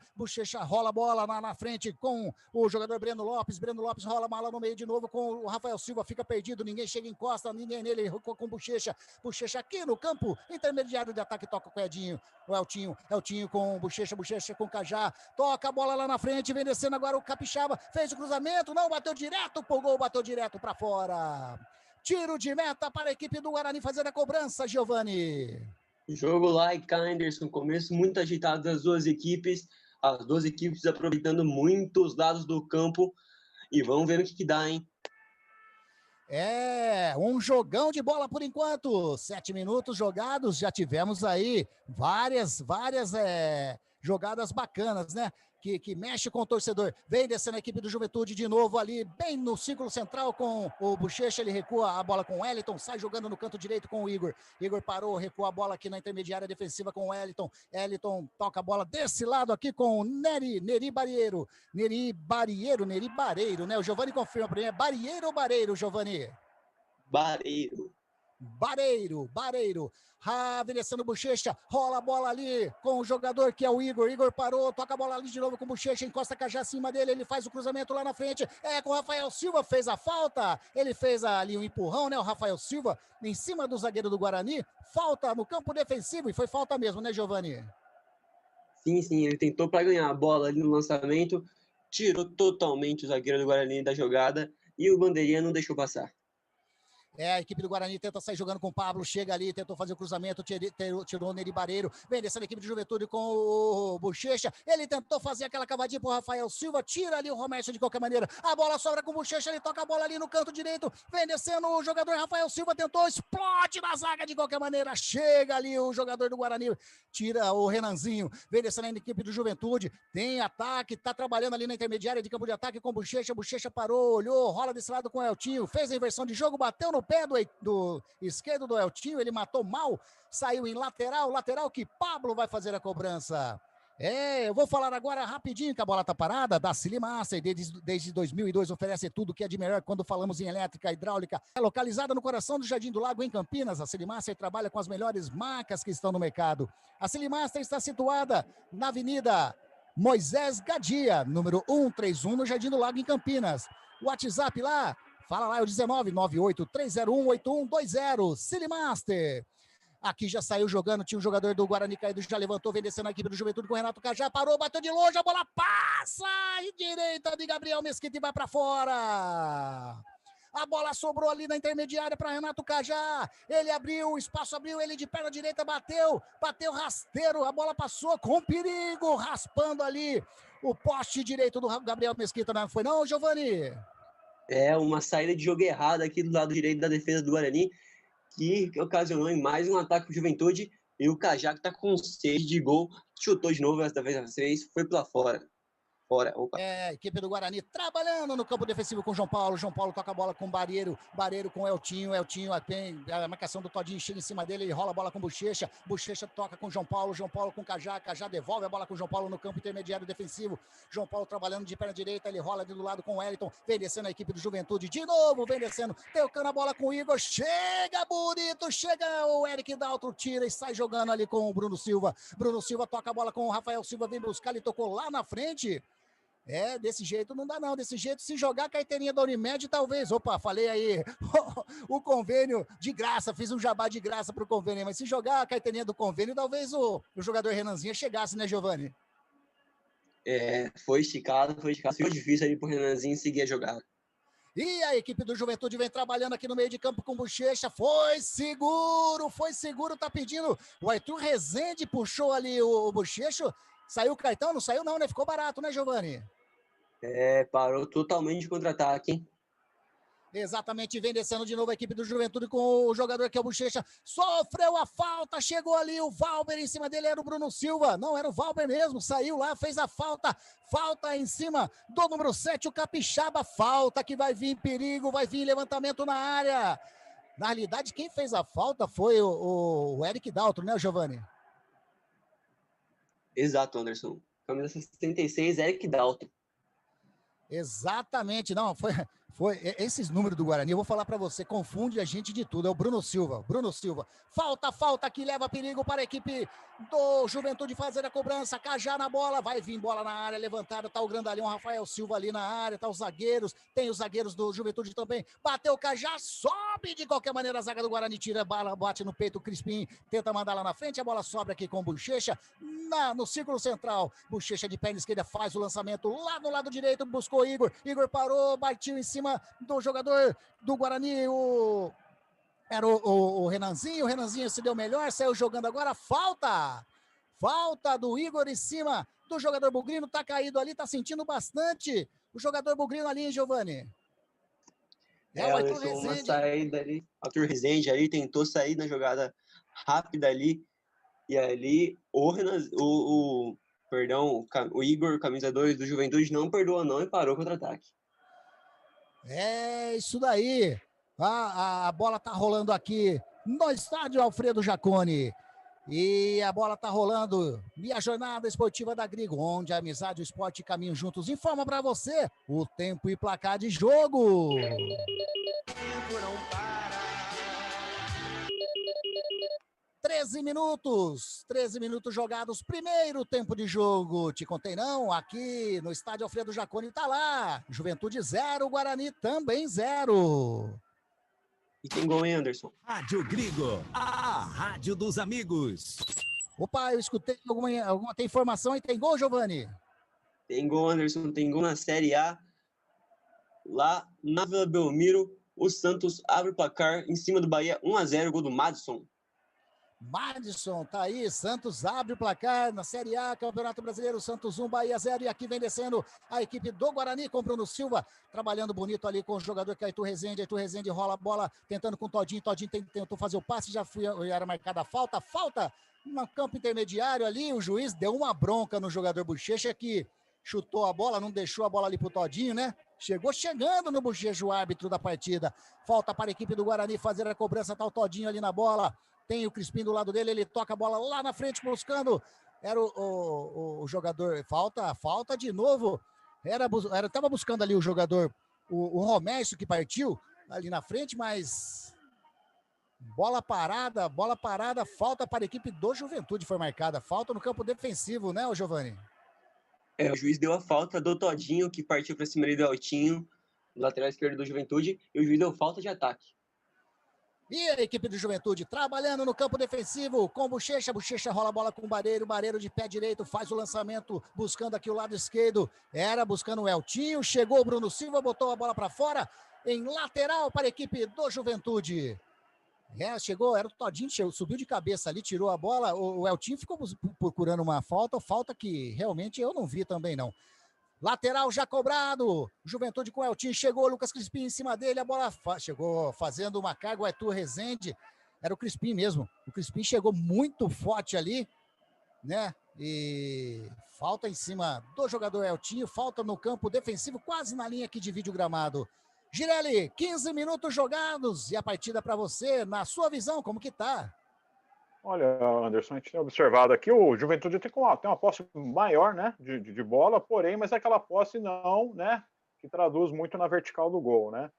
rola a bola na frente com o jogador Breno Lopes rola a bola no meio de novo com o Rafael Silva, fica perdido, ninguém chega, encosta, ninguém nele, com o Bochecha aqui no campo intermediário de ataque, toca com o Edinho, o Eltinho com o Bochecha com o Cajá, toca a bola lá na frente, vem descendo agora o Capixaba, fez o cruzamento, não, bateu direto pro gol, bateu direto para fora. Tiro de meta para a equipe do Guarani fazer a cobrança, Giovani. Jogo lá e cá, Anderson, começo muito agitado das duas equipes, as duas equipes aproveitando muito os lados do campo, e vamos ver o que dá, hein? Um jogão de bola por enquanto, 7 minutos jogados, já tivemos aí várias Jogadas bacanas, né? Que mexe com o torcedor. Vem descendo a equipe do Juventude de novo ali, bem no círculo central com o Bochecha, ele recua a bola com o Wellington, sai jogando no canto direito com o Igor. Igor parou, recua a bola aqui na intermediária defensiva com o Wellington. Wellington toca a bola desse lado aqui com o Neri Barreiro, né? O Giovani confirma para mim, é Barreiro ou Bareiro, Giovani? Bareiro. Descendo o Bochecha, rola a bola ali com o jogador que é o Igor. Igor parou, toca a bola ali de novo com o Bochecha, encosta a Cajá acima dele, ele faz o cruzamento lá na frente. Com o Rafael Silva, fez a falta. Ele fez ali um empurrão, né? O Rafael Silva em cima do zagueiro do Guarani. Falta no campo defensivo e foi falta mesmo, né, Giovani? Sim, ele tentou para ganhar a bola ali no lançamento, tirou totalmente o zagueiro do Guarani da jogada e o bandeirinha não deixou passar. A equipe do Guarani tenta sair jogando com o Pablo, chega ali, tentou fazer o cruzamento, tirou o Neri Barreiro, vem descendo a equipe de Juventude com o Bochecha, ele tentou fazer aquela cavadinha pro Rafael Silva, tira ali o Romércio de qualquer maneira, a bola sobra com o Bochecha, ele toca a bola ali no canto direito, vem descendo o jogador Rafael Silva, tentou, explode na zaga de qualquer maneira, chega ali o jogador do Guarani, tira o Renanzinho, vem descendo a equipe do Juventude, tem ataque, tá trabalhando ali na intermediária de campo de ataque com o Bochecha parou, olhou, rola desse lado com o Eltinho, fez a inversão de jogo, bateu no pé do esquerdo do Eltinho, ele matou mal, saiu em lateral que Pablo vai fazer a cobrança. Eu vou falar agora rapidinho que a bola tá parada, da Silimaster, desde 2002 oferece tudo que é de melhor quando falamos em elétrica, hidráulica. É localizada no coração do Jardim do Lago, em Campinas. A Silimaster trabalha com as melhores marcas que estão no mercado. A Silimaster está situada na Avenida Moisés Gadia, número 131, no Jardim do Lago, em Campinas. O WhatsApp lá, fala lá, é o 1998-301-8120, Silimaster. Aqui já saiu jogando, tinha um jogador do Guarani caído, já levantou, vem descendo a equipe do Juventude com o Renato Cajá, parou, bateu de longe, a bola passa, e direita de Gabriel Mesquita e vai para fora. A bola sobrou ali na intermediária para Renato Cajá, ele abriu, o espaço abriu, ele de perna direita bateu rasteiro, a bola passou com perigo, raspando ali o poste direito do Gabriel Mesquita, não foi não, Giovani? Uma saída de jogo errada aqui do lado direito da defesa do Guarani, que ocasionou em mais um ataque do Juventude, e o Cajá, que está com sede de gol, chutou de novo dessa vez, foi para fora. Opa. A equipe do Guarani trabalhando no campo defensivo com o João Paulo toca a bola com o Barreiro com o Eltinho, a marcação do Todinho chega em cima dele, ele rola a bola com o Bochecha toca com o João Paulo com o Cajá devolve a bola com o João Paulo no campo intermediário defensivo, João Paulo trabalhando de perna direita, ele rola ali do lado com o Wellington, vem descendo a equipe do Juventude, de novo vem descendo, tocando a bola com o Igor, chega bonito, chega o Eric Daltro, tira e sai jogando ali com o Bruno Silva toca a bola com o Rafael Silva, vem buscar, ele tocou lá na frente. Desse jeito não dá não, desse jeito se jogar a carteirinha da Unimed, talvez, falei aí, o convênio de graça, fiz um jabá de graça pro convênio, mas se jogar a carteirinha do convênio, talvez o jogador Renanzinho chegasse, né, Giovani? Foi esticado, ficou difícil aí pro Renanzinho seguir a jogada. E a equipe do Juventude vem trabalhando aqui no meio de campo com o Bochecha, foi seguro, tá pedindo, o Arthur Rezende puxou ali o Bochecha, saiu o cartão, não saiu não, né, ficou barato, né, Giovani? Parou totalmente de contra-ataque, hein? Exatamente, vem descendo de novo a equipe do Juventude com o jogador que é o Bochecha, sofreu a falta, chegou ali o Valber, em cima dele era o Bruno Silva, não, era o Valber mesmo, saiu lá, fez a falta em cima do número 7, o Capixaba, falta que vai vir perigo, vai vir levantamento na área. Na realidade, quem fez a falta foi o Eric Daltro, né, Giovani? Exato, Anderson. Camisa 76, Eric Daltro. Exatamente, não, foi esses números do Guarani, eu vou falar para você, confunde a gente de tudo, é o Bruno Silva, falta que leva perigo para a equipe do Juventude fazer a cobrança, Cajá na bola, vai vir bola na área, levantada, tá o grandalhão Rafael Silva ali na área, tá os zagueiros, tem os zagueiros do Juventude também, bateu o Cajá, sobe de qualquer maneira a zaga do Guarani, tira a bala, bate no peito o Crispim, tenta mandar lá na frente, a bola sobra aqui com o Bochecha, no círculo central, Bochecha de perna esquerda faz o lançamento lá no lado direito, buscou Igor parou, batiu em cima do jogador do Guarani, era o Renanzinho, o Renanzinho se deu melhor, saiu jogando agora, falta do Igor em cima do jogador Bugrino, tá caído ali, tá sentindo bastante o jogador Bugrino ali, hein, Giovani? O Arthur Rezende. Uma saída ali, o Arthur Rezende ali tentou sair na jogada rápida ali, e ali o Perdão, o Igor, camisa 2 do Juventude, não perdoa não e parou o contra-ataque. É isso daí. A bola tá rolando aqui no estádio Alfredo Jaconi. E a bola tá rolando. E a jornada esportiva da Grigo, onde a amizade e o esporte caminham juntos. Informa para você o tempo e placar de jogo. 13 minutos jogados, primeiro tempo de jogo. Te contei não? Aqui no estádio Alfredo Jaconi tá lá. Juventude 0, Guarani também 0. E tem gol, hein, Anderson? Rádio Grigo, a rádio dos amigos. Opa, eu escutei alguma tem informação aí, tem gol, Giovani? Tem gol, Anderson, tem gol na Série A. Lá na Vila Belmiro, o Santos abre o placar em cima do Bahia, 1-0, gol do Madison. Madison, tá aí, Santos abre o placar na Série A, Campeonato Brasileiro, Santos 1, Bahia 0, e aqui vem descendo a equipe do Guarani com Bruno Silva, trabalhando bonito ali com o jogador que é Arthur Rezende rola a bola, tentando com o Todinho tentou fazer o passe, já era marcada a falta no campo intermediário ali, o juiz deu uma bronca no jogador Bochecha que chutou a bola, não deixou a bola ali pro Todinho, né? Chegando no Bochecha o árbitro da partida, falta para a equipe do Guarani fazer a cobrança, tá o Todinho ali na bola, tem o Crispim do lado dele, ele toca a bola lá na frente buscando, era o jogador, falta de novo, tava buscando ali o jogador, o Romércio que partiu ali na frente, mas bola parada, falta para a equipe do Juventude foi marcada, falta no campo defensivo, né, Giovani? O juiz deu a falta do Todinho, que partiu para cima ali do Altinho, lateral esquerdo do Juventude, e o juiz deu falta de ataque. E a equipe do Juventude trabalhando no campo defensivo com Bochecha rola a bola com o Bareiro de pé direito faz o lançamento buscando aqui o lado esquerdo, buscando o Eltinho, chegou o Bruno Silva, botou a bola para fora, em lateral para a equipe do Juventude. Chegou, era o Todinho, subiu de cabeça ali, tirou a bola, o Eltinho ficou procurando uma falta que realmente eu não vi também não. Lateral já cobrado, Juventude com o Eltinho, chegou o Lucas Crispim em cima dele, a bola chegou fazendo uma carga, o Arthur Rezende, era o Crispim mesmo, o Crispim chegou muito forte ali, né, e falta em cima do jogador Eltinho, falta no campo defensivo, quase na linha que divide o gramado. Girelli, 15 minutos jogados, e a partida para você, na sua visão, como que tá? Olha, Anderson, a gente tem observado aqui, o Juventude tem uma posse maior, né, de bola, porém, mas é aquela posse não, né, que traduz muito na vertical do gol, né,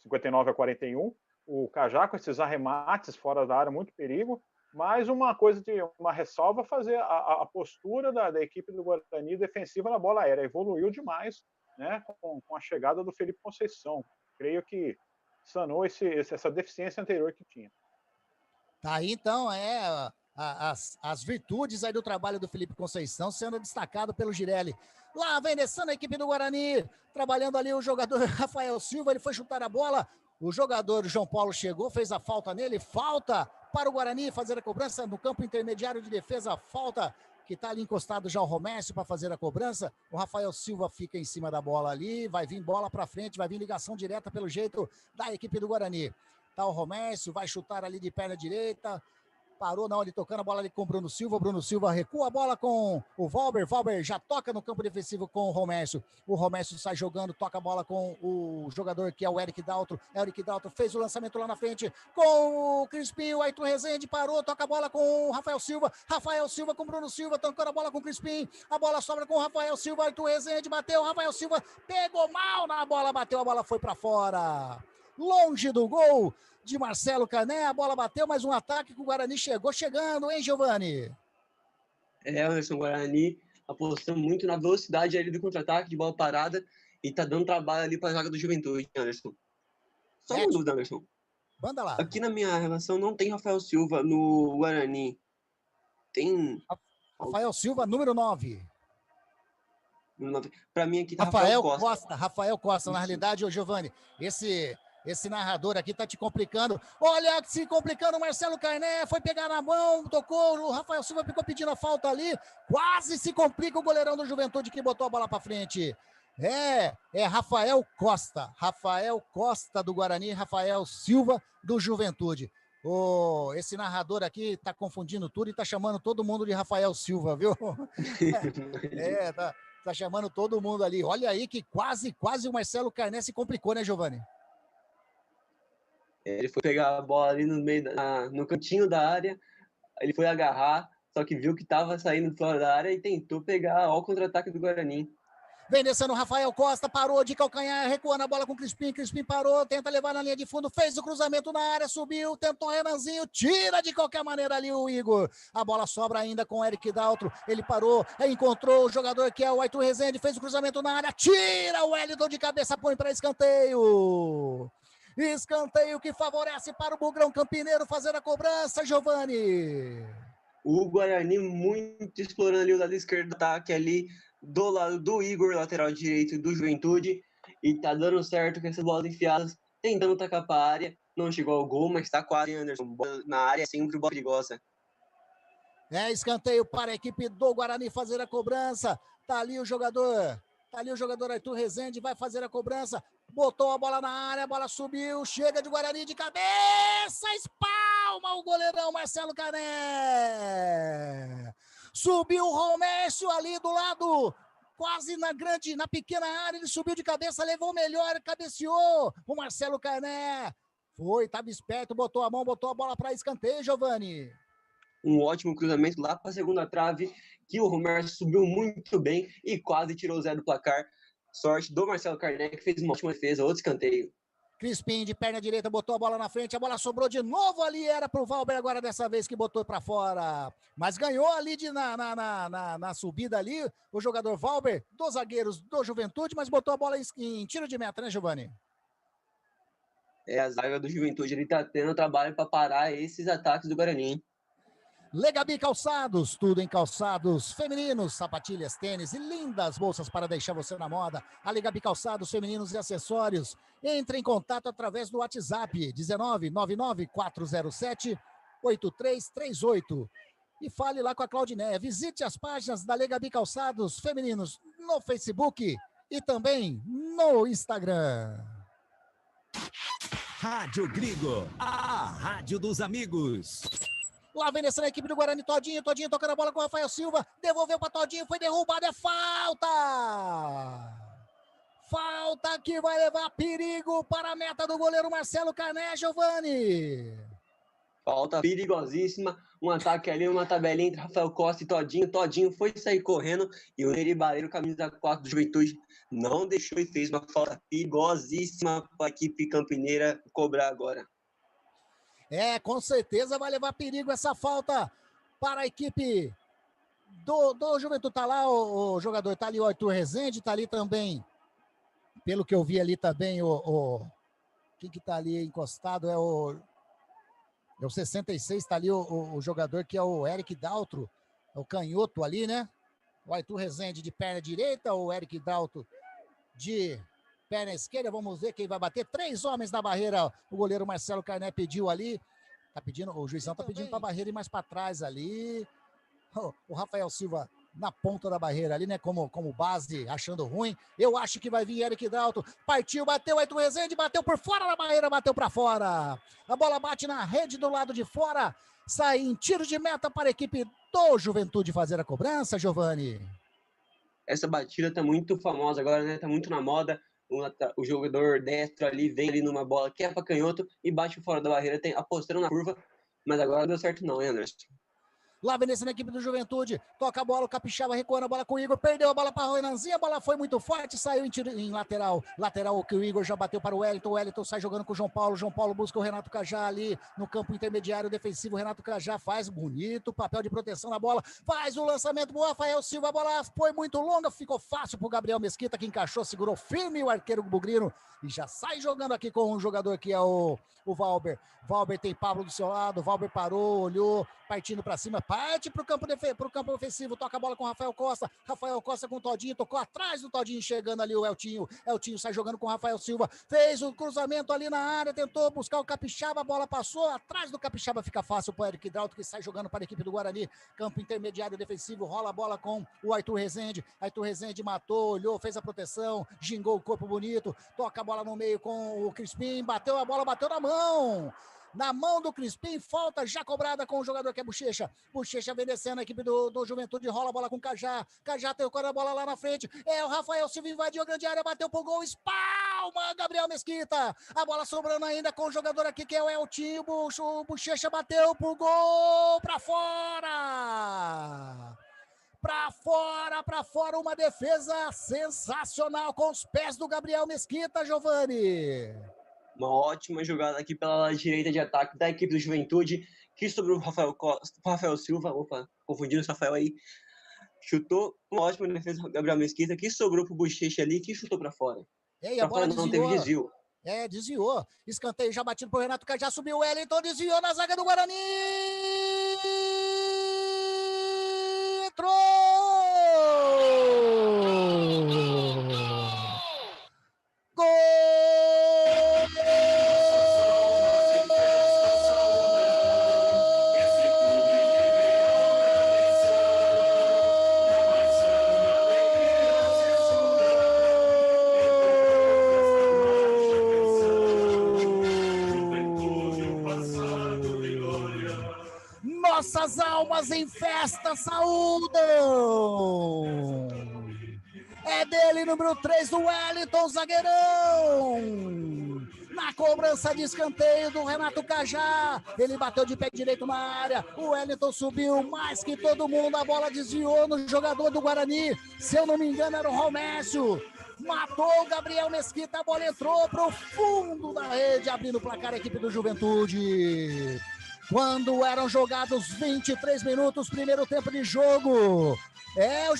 59-41, o Cajá com esses arremates fora da área, muito perigo, mas uma ressalva fazer a postura da equipe do Guarani defensiva na bola aérea, evoluiu demais, né, com a chegada do Felipe Conceição, creio que sanou essa deficiência anterior que tinha. Tá aí, então, as virtudes aí do trabalho do Felipe Conceição sendo destacado pelo Girelli. Lá vem descendo a equipe do Guarani, trabalhando ali o jogador Rafael Silva, ele foi chutar a bola, o jogador João Paulo chegou, fez a falta nele, falta para o Guarani fazer a cobrança no campo intermediário de defesa, falta que está ali encostado já o Romércio para fazer a cobrança, o Rafael Silva fica em cima da bola ali, vai vir bola para frente, vai vir ligação direta pelo jeito da equipe do Guarani. Tá o Romércio, vai chutar ali de perna direita, parou não, ele tocando a bola ali com o Bruno Silva recua a bola com o Valber já toca no campo defensivo com o Romércio sai jogando, toca a bola com o jogador que é o Eric Daltro fez o lançamento lá na frente com o Crispim, o Arthur Rezende parou, toca a bola com o Rafael Silva com o Bruno Silva, tocando a bola com o Crispim, a bola sobra com o Rafael Silva, Arthur Rezende bateu, Rafael Silva pegou mal na bola, bateu, a bola foi para fora, longe do gol de Marcelo Cané, a bola bateu, mas um ataque que o Guarani chegando, hein, Giovani? Anderson, o Guarani apostando muito na velocidade ali do contra-ataque, de bola parada, e tá dando trabalho ali pra zaga do Juventude, Anderson. Só uma dúvida, Anderson. Manda lá. Aqui na minha relação não tem Rafael Silva no Guarani. Tem... Rafael Silva, número 9. Pra mim aqui tá Rafael Costa, na realidade, ô Giovani, esse narrador aqui tá te complicando. Olha, se complicando, o Marcelo Carné foi pegar na mão, tocou, o Rafael Silva ficou pedindo a falta ali, quase se complica o goleirão do Juventude que botou a bola para frente. Rafael Costa do Guarani, Rafael Silva do Juventude. Esse narrador aqui tá confundindo tudo e tá chamando todo mundo de Rafael Silva, viu? Tá chamando todo mundo ali. Olha aí que quase o Marcelo Carné se complicou, né, Giovani? Ele foi pegar a bola ali no meio, no cantinho da área, ele foi agarrar, só que viu que estava saindo fora da área e tentou pegar o contra-ataque do Guarani. Vem descendo o Rafael Costa, parou de calcanhar, recuando a bola com o Crispim parou, tenta levar na linha de fundo, fez o cruzamento na área, subiu, tentou Renanzinho, tira de qualquer maneira ali o Igor. A bola sobra ainda com o Eric Daltro, ele parou, encontrou o jogador que é o Arthur Rezende, fez o cruzamento na área, tira o Wellington de cabeça, põe para escanteio. Escanteio que favorece para o Bugrão Campineiro fazer a cobrança, Giovani. O Guarani muito explorando ali o lado esquerdo do ataque ali, do lado do Igor, lateral direito do Juventude, e tá dando certo com essas bolas enfiadas, tentando tacar para a área, não chegou ao gol, mas tá quase, Anderson, bola na área é sempre bola perigosa. Escanteio para a equipe do Guarani fazer a cobrança, tá ali o jogador Arthur Rezende, vai fazer a cobrança, botou a bola na área, a bola subiu, chega de Guarani de cabeça, espalma o goleirão Marcelo Cané. Subiu o Romércio ali do lado, quase na pequena área, ele subiu de cabeça, levou melhor, cabeceou o Marcelo Cané. Estava esperto, botou a mão, botou a bola para escanteio, Giovani. Um ótimo cruzamento lá para a segunda trave, que o Romércio subiu muito bem e quase tirou o zero do placar. Sorte do Marcelo Carné, que fez uma ótima defesa, outro escanteio. Crispim de perna direita, botou a bola na frente, a bola sobrou de novo ali, era pro Valber agora dessa vez que botou para fora. Mas ganhou ali na subida ali, o jogador Valber, dos zagueiros do Juventude, mas botou a bola em tiro de meta, né, Giovani? A zaga do Juventude, ele tá tendo trabalho para parar esses ataques do Guarani. Legabi Calçados, tudo em calçados femininos, sapatilhas, tênis e lindas bolsas para deixar você na moda. A Legabi Calçados femininos e acessórios. Entre em contato através do WhatsApp 19-99407-8338 e fale lá com a Claudinéia. Visite as páginas da Legabi Calçados femininos no Facebook e também no Instagram. Rádio Grigo, a rádio dos amigos. Lá vem descendo a equipe do Guarani, Todinho tocando a bola com o Rafael Silva, devolveu para Todinho, foi derrubado, é falta! Falta que vai levar perigo para a meta do goleiro Marcelo Carné, Giovani. Falta perigosíssima, um ataque ali, uma tabelinha entre Rafael Costa e Todinho. Todinho foi sair correndo e o Neri Barreiro, camisa 4 do Juventude, não deixou e fez uma falta perigosíssima para a equipe campineira cobrar agora. Com certeza vai levar perigo essa falta para a equipe do Juventude. Tá lá o jogador, tá ali o Arthur Rezende, tá ali também, pelo que eu vi ali também, quem que tá ali encostado é o 66, tá ali o jogador que é o Eric Daltro, é o canhoto ali, né? O Arthur Rezende de perna direita, o Eric Daltro de perna esquerda, vamos ver quem vai bater. 3 homens na barreira, o goleiro Marcelo Carné pediu ali, o juizão tá pedindo para a barreira ir mais para trás ali. O Rafael Silva na ponta da barreira ali, né, como base, achando ruim. Eu acho que vai vir Eric Dalton, partiu, bateu, Arthur Rezende, bateu por fora da barreira, bateu para fora. A bola bate na rede do lado de fora, sai em tiro de meta para a equipe do Juventude fazer a cobrança, Giovani. Essa batida tá muito famosa agora, né, tá muito na moda. O jogador destro ali vem ali numa bola que é para canhoto e bate fora da barreira, apostando na curva, mas agora não deu certo não, hein, Anderson? Lá vem na equipe do Juventude, toca a bola, o Capixaba recuando a bola com o Igor, perdeu a bola para o Renanzinho, a bola foi muito forte, saiu em lateral que o Igor já bateu para o Wellington sai jogando com o João Paulo busca o Renato Cajá ali no campo intermediário defensivo, o Renato Cajá faz bonito papel de proteção na bola, faz o lançamento pro Rafael Silva, a bola foi muito longa, ficou fácil pro Gabriel Mesquita, que encaixou, segurou firme o arqueiro bugrino e já sai jogando aqui com um jogador que é o Valber. Valber tem Pablo do seu lado, Valber parou, olhou, partindo para cima, parte pro campo ofensivo, toca a bola com o Rafael Costa com o Todinho, tocou atrás do Todinho, chegando ali o Eltinho sai jogando com o Rafael Silva, fez o cruzamento ali na área, tentou buscar o Capixaba, a bola passou, atrás do Capixaba fica fácil para o Eric Dalton, que sai jogando para a equipe do Guarani, campo intermediário defensivo, rola a bola com o Arthur Rezende matou, olhou, fez a proteção, gingou o corpo bonito, toca a bola no meio com o Crispim, bateu a bola, bateu na mão, na mão do Crispim, falta já cobrada com o jogador que é Bochecha. Bochecha vem descendo a equipe do Juventude, rola a bola com o Cajá. Cajá tem a bola lá na frente. É o Rafael Silva, invadiu a grande área, bateu pro gol, espalma Gabriel Mesquita. A bola sobrando ainda com o jogador aqui que é o Eltinho. O Bochecha bateu pro gol, pra fora. Pra fora, uma defesa sensacional com os pés do Gabriel Mesquita, Giovani. Uma ótima jogada aqui pela direita de ataque da equipe do Juventude, que sobrou o Rafael Silva, opa, confundindo o Rafael aí, chutou, uma ótima defesa do Gabriel Mesquita, que sobrou pro Bochecha ali, que chutou pra fora. E a bola não teve desvio. Desviou. Escanteio já batido pro Renato Cajá, subiu o Wellington, desviou na zaga do Guarani. Entrou! Gol! Nossas almas em festa saúdam. É dele, número 3, do Wellington, zagueirão. Na cobrança de escanteio do Renato Cajá. Ele bateu de pé direito na área. O Wellington subiu mais que todo mundo. A bola desviou no jogador do Guarani. Se eu não me engano, era o Romércio. Matou o Gabriel Mesquita. A bola entrou pro fundo da rede, abrindo o placar a equipe do Juventude. Quando eram jogados 23 minutos, primeiro tempo de jogo. É o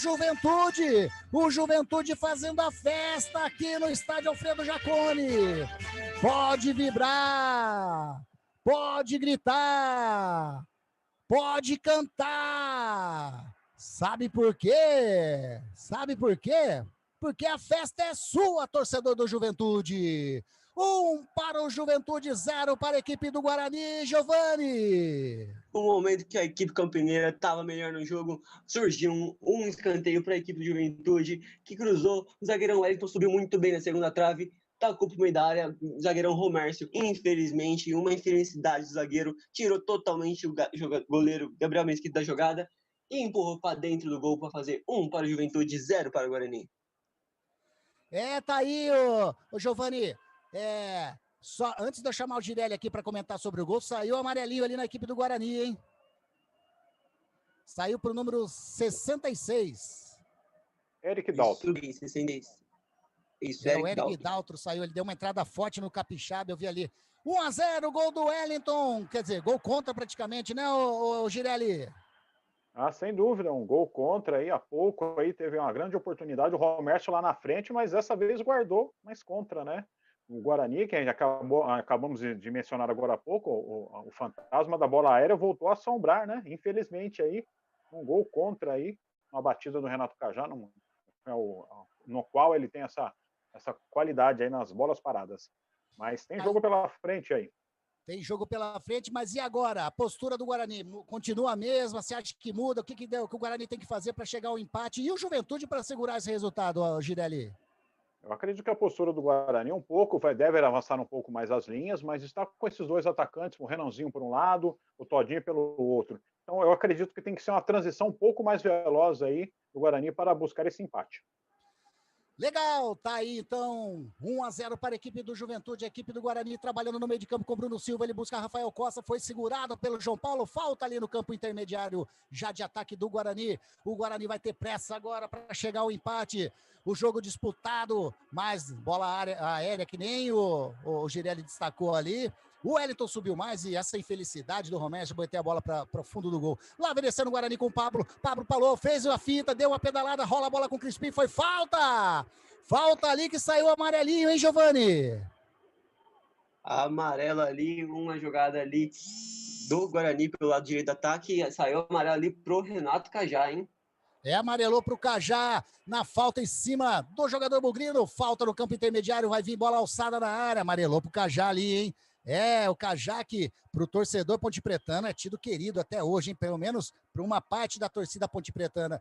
Juventude fazendo a festa aqui no estádio Alfredo Jaconi. Pode vibrar, pode gritar, pode cantar. Sabe por quê? Porque a festa é sua, torcedor do Juventude. 1 para o Juventude, 0 para a equipe do Guarani, Giovani. No momento que a equipe campineira estava melhor no jogo, surgiu um escanteio para a equipe do Juventude, que cruzou, o zagueirão Wellington subiu muito bem na segunda trave, tacou para o meio da área, o zagueirão Romércio, infelizmente, uma infelicidade do zagueiro, tirou totalmente o goleiro Gabriel Mesquita da jogada e empurrou para dentro do gol para fazer 1 para o Juventude, 0 para o Guarani. Tá aí, o Giovani. Só antes de eu chamar o Girelli aqui para comentar sobre o gol, saiu o amarelinho ali na equipe do Guarani, hein? Saiu pro número 66. Eric Daltro. Isso, o Eric Daltro saiu, ele deu uma entrada forte no Capixaba, eu vi ali. 1-0, gol do Wellington, quer dizer, gol contra praticamente, né, o Girelli? Sem dúvida, um gol contra aí, há pouco aí teve uma grande oportunidade, o Romércio lá na frente, mas dessa vez guardou, mas contra, né? O Guarani, que a gente acabamos de mencionar agora há pouco, o fantasma da bola aérea voltou a assombrar, né? Infelizmente aí, um gol contra aí, uma batida do Renato Cajá, no qual ele tem essa qualidade aí nas bolas paradas. Mas tem jogo pela frente aí. Tem jogo pela frente, mas e agora? A postura do Guarani continua a mesma? Você acha que muda? O que o Guarani tem que fazer para chegar ao empate? E o Juventude para segurar esse resultado, Girelli? Eu acredito que a postura do Guarani deve avançar um pouco mais as linhas, mas está com esses dois atacantes, o Renanzinho por um lado, o Todinho pelo outro. Então eu acredito que tem que ser uma transição um pouco mais veloz aí do Guarani para buscar esse empate. Legal, tá aí então, 1-0 para a equipe do Juventude, a equipe do Guarani trabalhando no meio de campo com Bruno Silva, ele busca Rafael Costa, foi segurado pelo João Paulo, falta ali no campo intermediário, já de ataque do Guarani, o Guarani vai ter pressa agora para chegar ao empate, o jogo disputado, mas bola aérea que nem o Girelli destacou ali, o Wellington subiu mais e essa infelicidade do Romércio bater a bola para o fundo do gol. Lá vem descendo o Guarani com o Pablo falou, fez a fita, deu uma pedalada, rola a bola com o Crispim, foi falta! Falta ali que saiu amarelinho, hein, Giovani? Amarelo ali, uma jogada ali do Guarani pelo lado direito do ataque, saiu amarelo ali pro Renato Cajá, hein? Amarelou pro Cajá, na falta em cima do jogador bugrino, falta no campo intermediário, vai vir bola alçada na área, amarelou pro Cajá ali, hein? O Cajá que pro torcedor pontepretano é tido querido até hoje, hein? Pelo menos para uma parte da torcida pontepretana.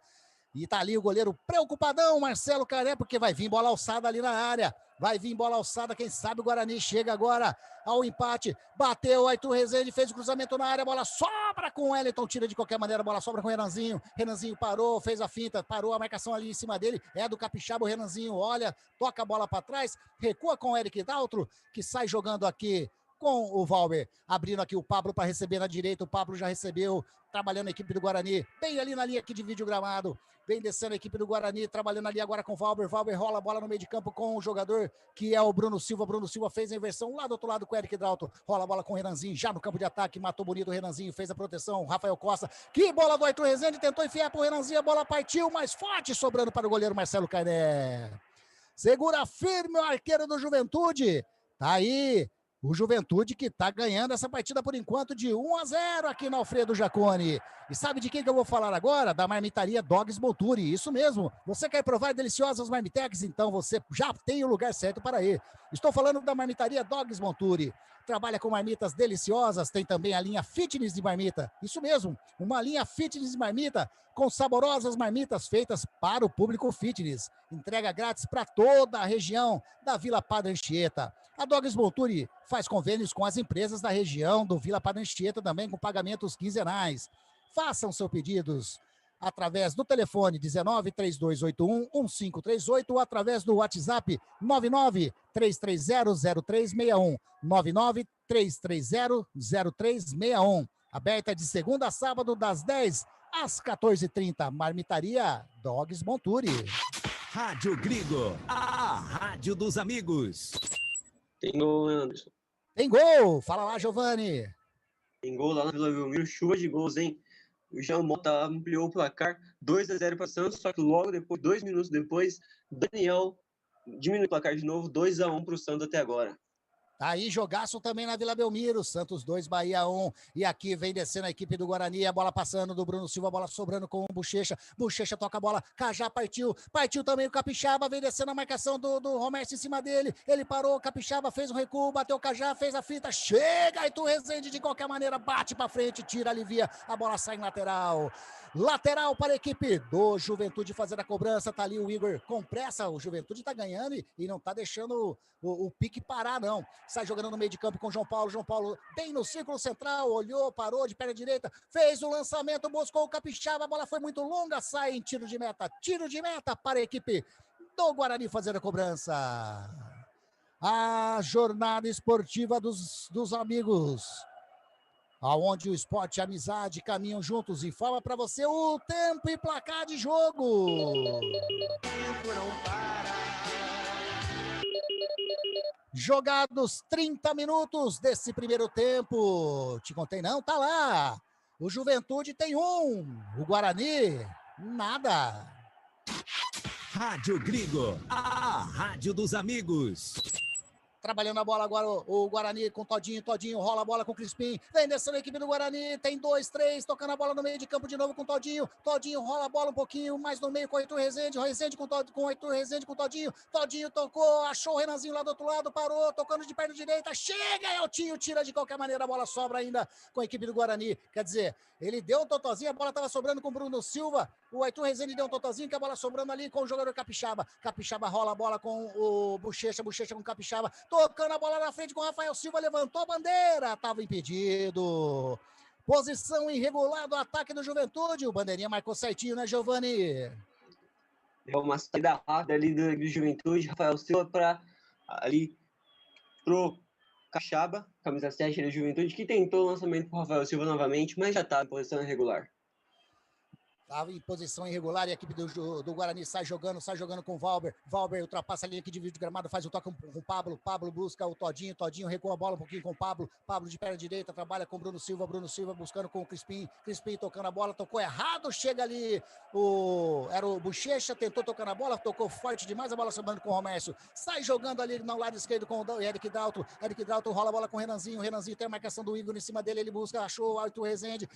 E tá ali o goleiro preocupadão, Marcelo Caré, porque vai vir bola alçada ali na área. Vai vir bola alçada, quem sabe o Guarani chega agora ao empate. Bateu, o Arthur Rezende fez o cruzamento na área, a bola sobra com o Wellington, tira de qualquer maneira, a bola sobra com o Renanzinho. Renanzinho parou, fez a finta, parou a marcação ali em cima dele. É do Capixaba, o Renanzinho olha, toca a bola para trás, recua com o Eric Daltro, que sai jogando aqui com o Valber, abrindo aqui o Pablo para receber na direita, o Pablo já recebeu, trabalhando a equipe do Guarani, bem ali na linha que divide o gramado, vem descendo a equipe do Guarani, trabalhando ali agora com o Valber, Valber rola a bola no meio de campo com o jogador que é o Bruno Silva fez a inversão lá do outro lado com o Eric Dalton, rola a bola com o Renanzinho, já no campo de ataque, matou bonito o Renanzinho, fez a proteção, o Rafael Costa, que bola do Arthur Rezende, tentou enfiar pro Renanzinho, a bola partiu, mais forte, sobrando para o goleiro Marcelo Carné. Segura firme o arqueiro do Juventude, tá aí, o Juventude que tá ganhando essa partida por enquanto de 1-0 aqui no Alfredo Jaconi. E sabe de quem que eu vou falar agora? Da marmitaria Dogs Monturi. Isso mesmo. Você quer provar deliciosas marmitex? Então você já tem o lugar certo para ir. Estou falando da marmitaria Dogs Monturi. Trabalha com marmitas deliciosas, tem também a linha fitness de marmita. Isso mesmo, uma linha fitness de marmita com saborosas marmitas feitas para o público fitness. Entrega grátis para toda a região da Vila Padre Anchieta. A Dogs Monturi faz convênios com as empresas da região do Vila Padre Anchieta também com pagamentos quinzenais. Façam seus pedidos através do telefone 19-3281-1538 ou através do WhatsApp 99-330-0361. 99-330-0361. Aberta de segunda a sábado, das 10 às 14h30. Marmitaria Dogs Monturi. Rádio Grigo, a rádio dos amigos. Tem gol, né, Anderson? Tem gol! Fala lá, Giovani. Tem gol lá na Vila Belmiro, chuva de gols, hein? O Jean Mota ampliou o placar 2-0 para Santos, só que logo depois, 2 minutos depois, Daniel diminui o placar de novo, 2-1 para o Santos até agora. Tá aí, jogaço também na Vila Belmiro, Santos 2, Bahia 1, e aqui vem descendo a equipe do Guarani, a bola passando do Bruno Silva, a bola sobrando com o Bochecha toca a bola, Cajá partiu também o Capixaba, vem descendo a marcação do Romércio em cima dele, ele parou, o Capixaba fez um recuo, bateu o Cajá, fez a fita, chega, Arthur Rezende de qualquer maneira, bate pra frente, tira, alivia, a bola sai em lateral para a equipe do Juventude fazer a cobrança, tá ali o Igor com pressa, o Juventude tá ganhando e não tá deixando o pique parar não, sai jogando no meio de campo com o João Paulo bem no círculo central, olhou, parou de perna direita, fez o lançamento, buscou o Capixaba, a bola foi muito longa, sai em tiro de meta para a equipe do Guarani fazer a cobrança. A jornada esportiva dos amigos, aonde o esporte e a amizade caminham juntos, e fala para você o tempo e placar de jogo. Jogados 30 minutos desse primeiro tempo. Te contei não? Tá lá. O Juventude tem 1, o Guarani nada. Rádio Grigo, a rádio dos amigos. Trabalhando a bola agora o Guarani com Todinho, rola a bola com o Crispim, vem descendo a equipe do Guarani, tem 2, 3, tocando a bola no meio de campo de novo com Todinho, rola a bola um pouquinho mais no meio com o Arthur Rezende, com o Arthur Rezende com Todinho tocou, achou o Renanzinho lá do outro lado, parou, tocando de perna direita, chega, Eltinho, tira de qualquer maneira, a bola sobra ainda com a equipe do Guarani, quer dizer, ele deu um totozinho, a bola estava sobrando com o Bruno Silva, o Arthur Rezende deu um totozinho, que a bola sobrando ali com o jogador Capixaba rola a bola com o Bochecha com o Capixaba, tocando a bola na frente com o Rafael Silva, levantou a bandeira, estava impedido. Posição irregular do ataque do Juventude, o bandeirinha marcou certinho, né, Giovani? É uma saída rápida ali do Juventude, Rafael Silva para ali pro Capixaba, camisa 7 do Juventude, que tentou o lançamento pro Rafael Silva novamente, mas já está em posição irregular. Estava em posição irregular e a equipe do Guarani sai jogando com o Valber ultrapassa a linha que divide o gramado, faz o toque com o Pablo busca o Todinho recua a bola um pouquinho com o Pablo de perna direita, trabalha com o Bruno Silva buscando com o Crispim tocando a bola, tocou errado, chega ali, era o Bochecha, tentou tocar na bola, tocou forte demais, a bola sobrando com o Romércio, sai jogando ali no lado esquerdo com o Eric Daltro rola a bola com o Renanzinho tem a marcação do Igor em cima dele, ele busca, achou o Arthur Rezende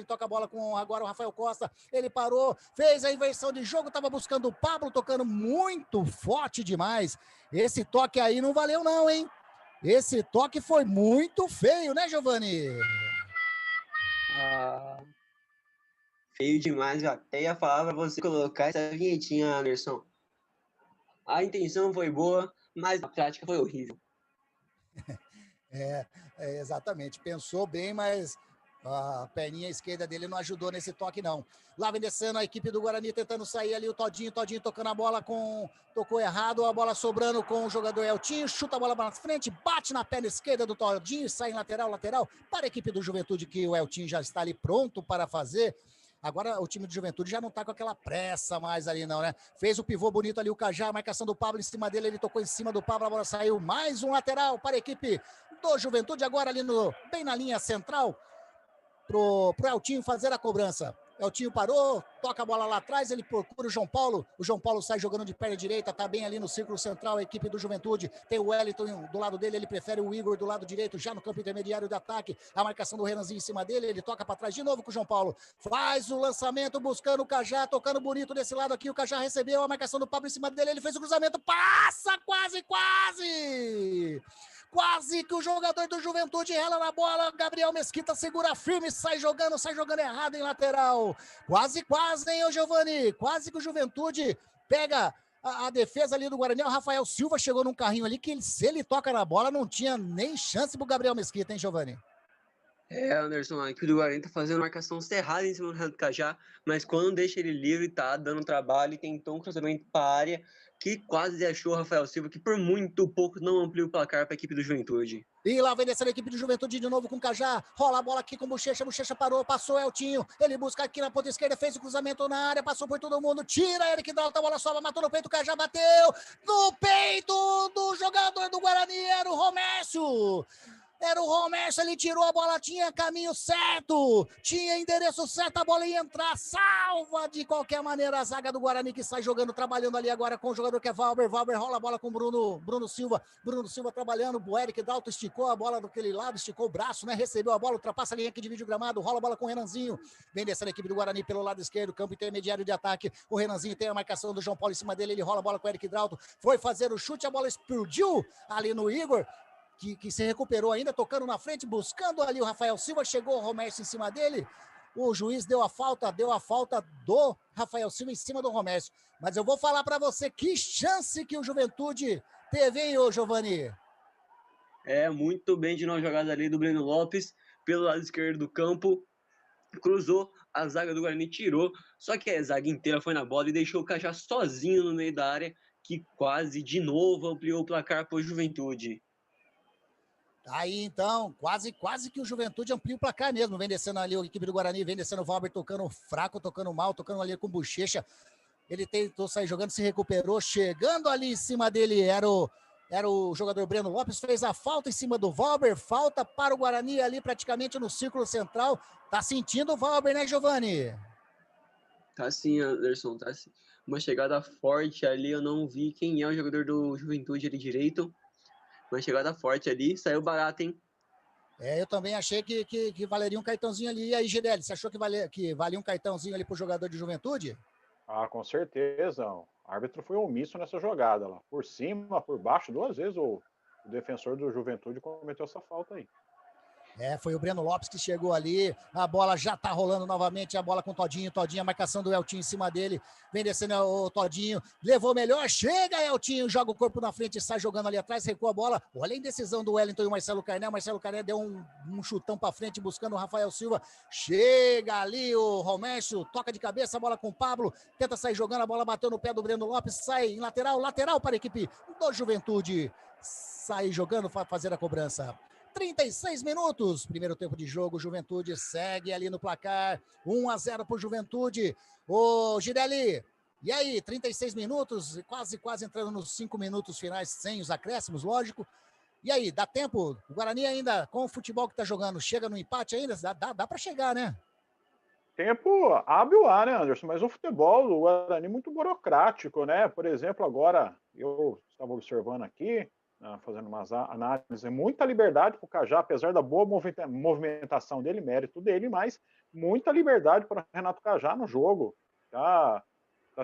toca a bola com agora o Rafael Costa, ele parou, fez a inversão de jogo, estava buscando o Pablo, tocando muito forte demais. Esse toque aí não valeu não, hein? Esse toque foi muito feio, né, Giovani? Feio demais, eu até ia falar para você colocar essa vinhetinha, Anderson. A intenção foi boa, mas na prática foi horrível. Exatamente. Pensou bem, mas a perninha esquerda dele não ajudou nesse toque, não. Lá vem descendo a equipe do Guarani, tentando sair ali o Todinho tocando a bola tocou errado, a bola sobrando com o jogador Eltinho, chuta a bola para frente, bate na perna esquerda do Todinho, sai em lateral para a equipe do Juventude, que o Eltinho já está ali pronto para fazer. Agora o time do Juventude já não tá com aquela pressa mais ali não, né? Fez o pivô bonito ali, o Cajá, a marcação do Pablo em cima dele, ele tocou em cima do Pablo, a bola saiu, mais um lateral para a equipe do Juventude, agora ali bem na linha central, pro Eltinho fazer a cobrança. Eltinho parou, toca a bola lá atrás, ele procura o João Paulo sai jogando de perna direita, tá bem ali no círculo central, a equipe do Juventude, tem o Wellington do lado dele, ele prefere o Igor do lado direito, já no campo intermediário de ataque, a marcação do Renanzinho em cima dele, ele toca para trás de novo com o João Paulo, faz o lançamento buscando o Cajá, tocando bonito desse lado aqui, o Cajá recebeu a marcação do Pablo em cima dele, ele fez o cruzamento, passa quase que o jogador do Juventude rela na bola, Gabriel Mesquita segura firme, sai jogando errado em lateral. Quase, hein, ô Giovani? Quase que o Juventude pega a defesa ali do Guarani. O Rafael Silva chegou num carrinho ali que se ele toca na bola não tinha nem chance pro Gabriel Mesquita, hein, Giovani? Anderson, a equipe do Guarani tá fazendo marcação cerrada em cima do Renato Cajá, mas quando deixa ele livre, tá dando trabalho e tentou um cruzamento para a área, que quase achou o Rafael Silva, que por muito pouco não ampliou o placar para a equipe do Juventude. E lá vem descendo a equipe do Juventude de novo com o Cajá, rola a bola aqui com o Bochecha parou, passou Eltinho, ele busca aqui na ponta esquerda, fez o cruzamento na área, passou por todo mundo, tira Eric Dalton, a bola sobra, matou no peito, o Cajá bateu no peito do jogador do Guarani, era o Romércio, ele tirou a bola, tinha caminho certo, tinha endereço certo, a bola ia entrar, salva de qualquer maneira a zaga do Guarani que sai jogando, trabalhando ali agora com o jogador que é Valber rola a bola com o Bruno Silva trabalhando, o Eric Dalton esticou a bola daquele lado, esticou o braço, né, recebeu a bola, ultrapassa a linha que divide o gramado, rola a bola com o Renanzinho, vem descendo a equipe do Guarani pelo lado esquerdo, campo intermediário de ataque, o Renanzinho tem a marcação do João Paulo em cima dele, ele rola a bola com o Eric Dalton, foi fazer o chute, a bola explodiu ali no Igor, que se recuperou ainda, tocando na frente, buscando ali o Rafael Silva, chegou o Romércio em cima dele, o juiz deu a falta do Rafael Silva em cima do Romércio, mas eu vou falar para você, que chance que o Juventude teve, hein, ô Giovani? Muito bem de uma jogada ali do Breno Lopes, pelo lado esquerdo do campo, cruzou, a zaga do Guarani tirou, só que a zaga inteira foi na bola e deixou o Cajá sozinho no meio da área, que quase de novo ampliou o placar para o Juventude. Aí então, quase que o Juventude amplia o placar mesmo, vem descendo ali a equipe do Guarani, vem descendo o Valber tocando fraco, tocando mal, tocando ali com Bochecha, ele tentou sair jogando, se recuperou, chegando ali em cima dele, era o jogador Breno Lopes, fez a falta em cima do Valber, falta para o Guarani ali praticamente no círculo central, tá sentindo o Valber, né, Giovani? Tá sim, Anderson, tá sim. Uma chegada forte ali, eu não vi quem é o jogador do Juventude ali direito, uma chegada forte ali, saiu barato, hein? Eu também achei que valeria um cartãozinho ali. E aí, Gidelli, você achou que valia um cartãozinho ali pro jogador de Juventude? Ah, com certeza. O árbitro foi omisso nessa jogada lá. Por cima, por baixo, 2 vezes o defensor do Juventude cometeu essa falta aí. Foi o Breno Lopes que chegou ali, a bola já tá rolando novamente, a bola com o Todinho, a marcação do Eltinho em cima dele, vem descendo o Todinho, levou melhor, chega Eltinho, joga o corpo na frente, sai jogando ali atrás, recua a bola, olha a indecisão do Wellington e o Marcelo Carné deu um chutão pra frente, buscando o Rafael Silva, chega ali o Romércio, toca de cabeça, a bola com o Pablo, tenta sair jogando, a bola bateu no pé do Breno Lopes, sai em lateral para a equipe do Juventude, sai jogando para fazer a cobrança. 36 minutos, primeiro tempo de jogo, Juventude segue ali no placar, 1-0 pro Juventude. Ô, Gidelli, e aí, 36 minutos, quase entrando nos 5 minutos finais, sem os acréscimos, lógico. E aí, dá tempo? O Guarani ainda, com o futebol que tá jogando, chega no empate ainda? Dá para chegar, né? Tempo hábil lá, né, Anderson? Mas o futebol do Guarani é muito burocrático, né? Por exemplo, agora, eu estava observando aqui, fazendo umas análises, muita liberdade para o Cajá, apesar da boa movimentação dele, mérito dele, mas muita liberdade para o Renato Cajá no jogo. Tá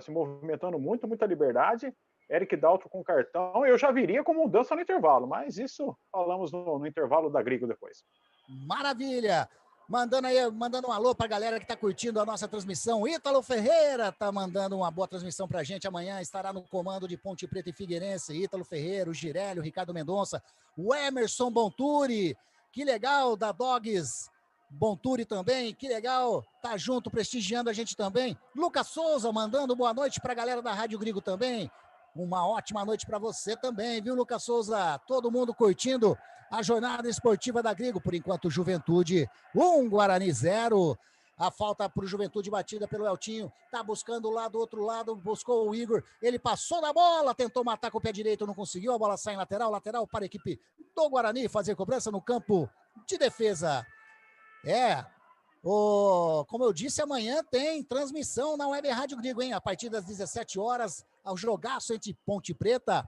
se movimentando muita liberdade. Eric Dalton com cartão, eu já viria com mudança no intervalo, mas isso falamos no intervalo da Grigo depois. Maravilha! Mandando um alô pra galera que tá curtindo a nossa transmissão. Ítalo Ferreira tá mandando uma boa transmissão pra gente. Amanhã estará no comando de Ponte Preta e Figueirense. Ítalo Ferreira, o Girélio, o Ricardo Mendonça, o Emerson Bonturi. Que legal, da Dogs Bonturi também. Que legal, tá junto, prestigiando a gente também. Lucas Souza mandando boa noite pra galera da Rádio Grigo também. Uma ótima noite para você também, viu, Lucas Souza? Todo mundo curtindo a jornada esportiva da Grigo. Por enquanto, Juventude 1, Guarani 0. A falta para o Juventude batida pelo Eltinho. Tá buscando lá do outro lado, buscou o Igor. Ele passou na bola, tentou matar com o pé direito, não conseguiu. A bola sai em lateral, lateral para a equipe do Guarani fazer cobrança no campo de defesa. Como eu disse, amanhã tem transmissão na Web Rádio Grigo, hein? A partir das 17 horas, ao jogaço entre Ponte Preta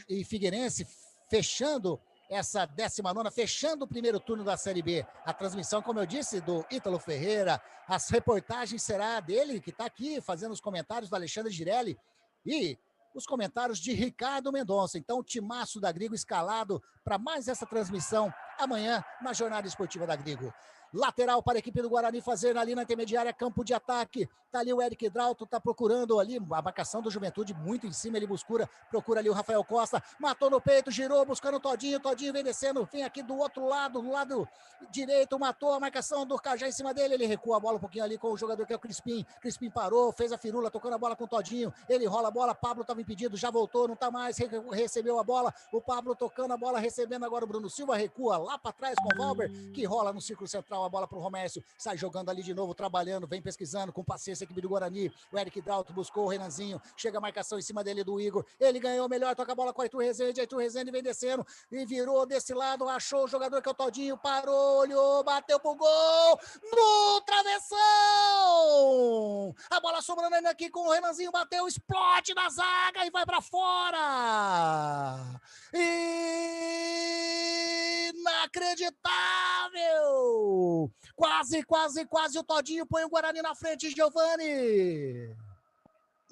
e Figueirense, fechando essa 19ª, fechando o primeiro turno da Série B. A transmissão, como eu disse, do Ítalo Ferreira, as reportagens será dele, que está aqui fazendo os comentários do Alexandre Girelli e os comentários de Ricardo Mendonça. Então, o timaço da Grigo escalado para mais essa transmissão amanhã na Jornada Esportiva da Grigo. Lateral para a equipe do Guarani fazer ali na intermediária, campo de ataque. Tá ali o Eric Drauto, tá procurando ali a marcação do Juventude muito em cima, ele procura ali o Rafael Costa, matou no peito, girou, buscando o Todinho vem descendo, vem aqui do outro lado, do lado direito, matou a marcação do Cajá em cima dele, ele recua a bola um pouquinho ali com o jogador que é o Crispim parou, fez a firula, tocando a bola com o Todinho, ele rola a bola, Pablo estava impedido, já voltou, não tá mais, recebeu a bola, o Pablo tocando a bola, recebendo agora o Bruno Silva, recua lá para trás com o Valber, que rola no círculo central, a bola para o Romércio, sai jogando ali de novo, trabalhando, vem pesquisando, com paciência a equipe do Guarani, o Eric Drauto buscou o Renanzinho, chega a marcação em cima dele do Igor, ele ganhou melhor, toca a bola com o Arthur Rezende vem descendo, e virou desse lado, achou o jogador que é o Todinho, parou, olhou, bateu pro gol, no travessão! A bola sobrando ainda aqui com o Renanzinho, bateu, explode na zaga e vai para fora! Inacreditável! Quase o Todinho põe o Guarani na frente, Giovani!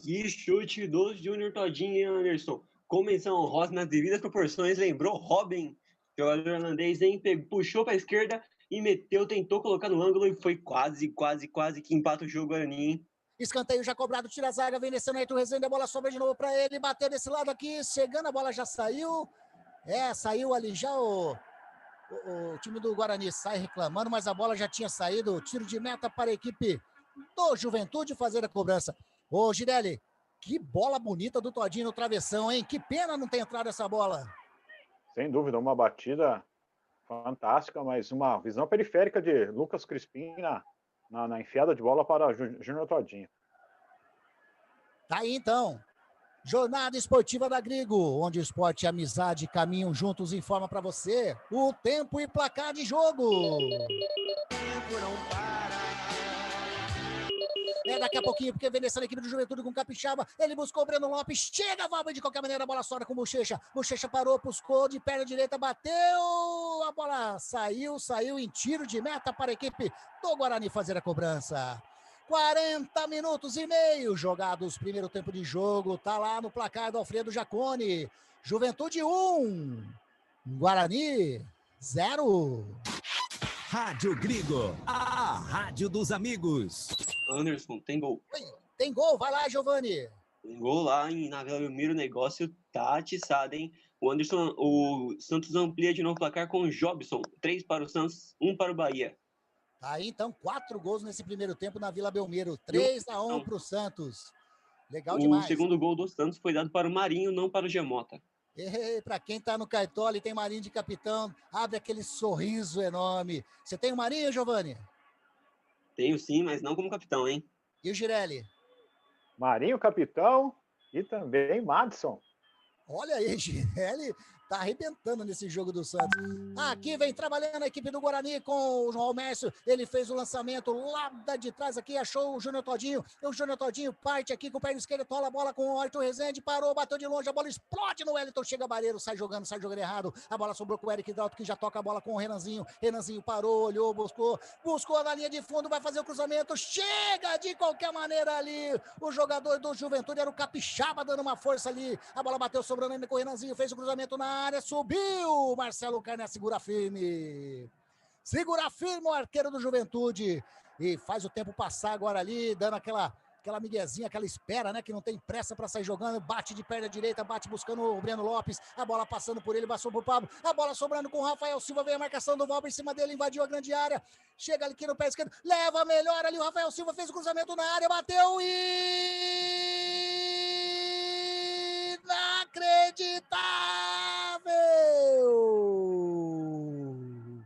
Que chute do Júnior Todinho, hein, Anderson? Com menção honrosa nas devidas proporções, lembrou Robin, jogador holandês, hein? Puxou para a esquerda e tentou colocar no ângulo e foi quase que empata o jogo Guarani, hein? Escanteio já cobrado, tira a zaga, vem descendo aí o Rezende, a bola sobra de novo para ele, bateu desse lado aqui, chegando, a bola já saiu. Saiu ali já o time do Guarani sai reclamando, mas a bola já tinha saído, tiro de meta para a equipe do Juventude fazer a cobrança. Ô, Girelli, que bola bonita do Todinho no travessão, hein? Que pena não ter entrado essa bola. Sem dúvida, uma batida fantástica, mas uma visão periférica de Lucas Crispim na enfiada de bola para Júnior Todinho. Tá aí, então. Jornada Esportiva da Grigo, onde o esporte e a amizade caminham juntos, informa para você o tempo e placar de jogo. Daqui a pouquinho, porque vem nessa equipe do Juventude com Capixaba, ele buscou o Breno Lopes, chega, Valber, de qualquer maneira, a bola sobra com o Bochecha parou, buscou de perna direita, bateu, a bola saiu em tiro de meta para a equipe do Guarani fazer a cobrança. 40 minutos e meio jogados, primeiro tempo de jogo, tá lá no placar do Alfredo Jaconi. Juventude 1, Guarani 0. Rádio Grigo, a rádio dos amigos. Anderson, tem gol. Tem gol, vai lá, Giovani. Tem gol lá na Vila Belmiro, o negócio tá atiçado, hein? O Santos amplia de novo o placar com o Jobson. 3 para o Santos, 1 para o Bahia. Aí, então, 4 gols nesse primeiro tempo na Vila Belmiro. 3-1 para o Santos. Legal demais. O segundo gol do Santos foi dado para o Marinho, não para o Gemota. Para quem tá no Cartola e tem Marinho de capitão, abre aquele sorriso enorme. Você tem o Marinho, Giovani? Tenho sim, mas não como capitão, hein? E o Girelli? Marinho, capitão, e também Madison. Olha aí, Girelli tá arrebentando nesse jogo do Santos. Aqui vem trabalhando a equipe do Guarani com o João Mércio. Ele fez o lançamento lá de trás aqui, achou o Júnior Todinho. O Júnior Todinho parte aqui com o pé esquerdo, tola a bola com o Arthur Rezende, parou, bateu de longe, a bola explode no Wellington, chega Bareiro, sai jogando errado. A bola sobrou com o Eric Dalton, que já toca a bola com o Renanzinho. Renanzinho parou, olhou, buscou na linha de fundo, vai fazer o cruzamento, chega de qualquer maneira ali. O jogador do Juventude era o Capixaba dando uma força ali. A bola bateu sobrando ainda com o Renanzinho, fez o cruzamento na área, subiu, Marcelo Carné segura firme. Segura firme o arqueiro do Juventude. E faz o tempo passar agora ali, dando aquela miguezinha, aquela espera, né? Que não tem pressa para sair jogando. Bate de perna direita, bate buscando o Breno Lopes. A bola passando por ele, passou pro Pablo. A bola sobrando com o Rafael Silva. Vem a marcação do Valber em cima dele, invadiu a grande área. Chega aqui no pé esquerdo, leva melhor ali. O Rafael Silva fez o cruzamento na área, bateu e... Inacreditável!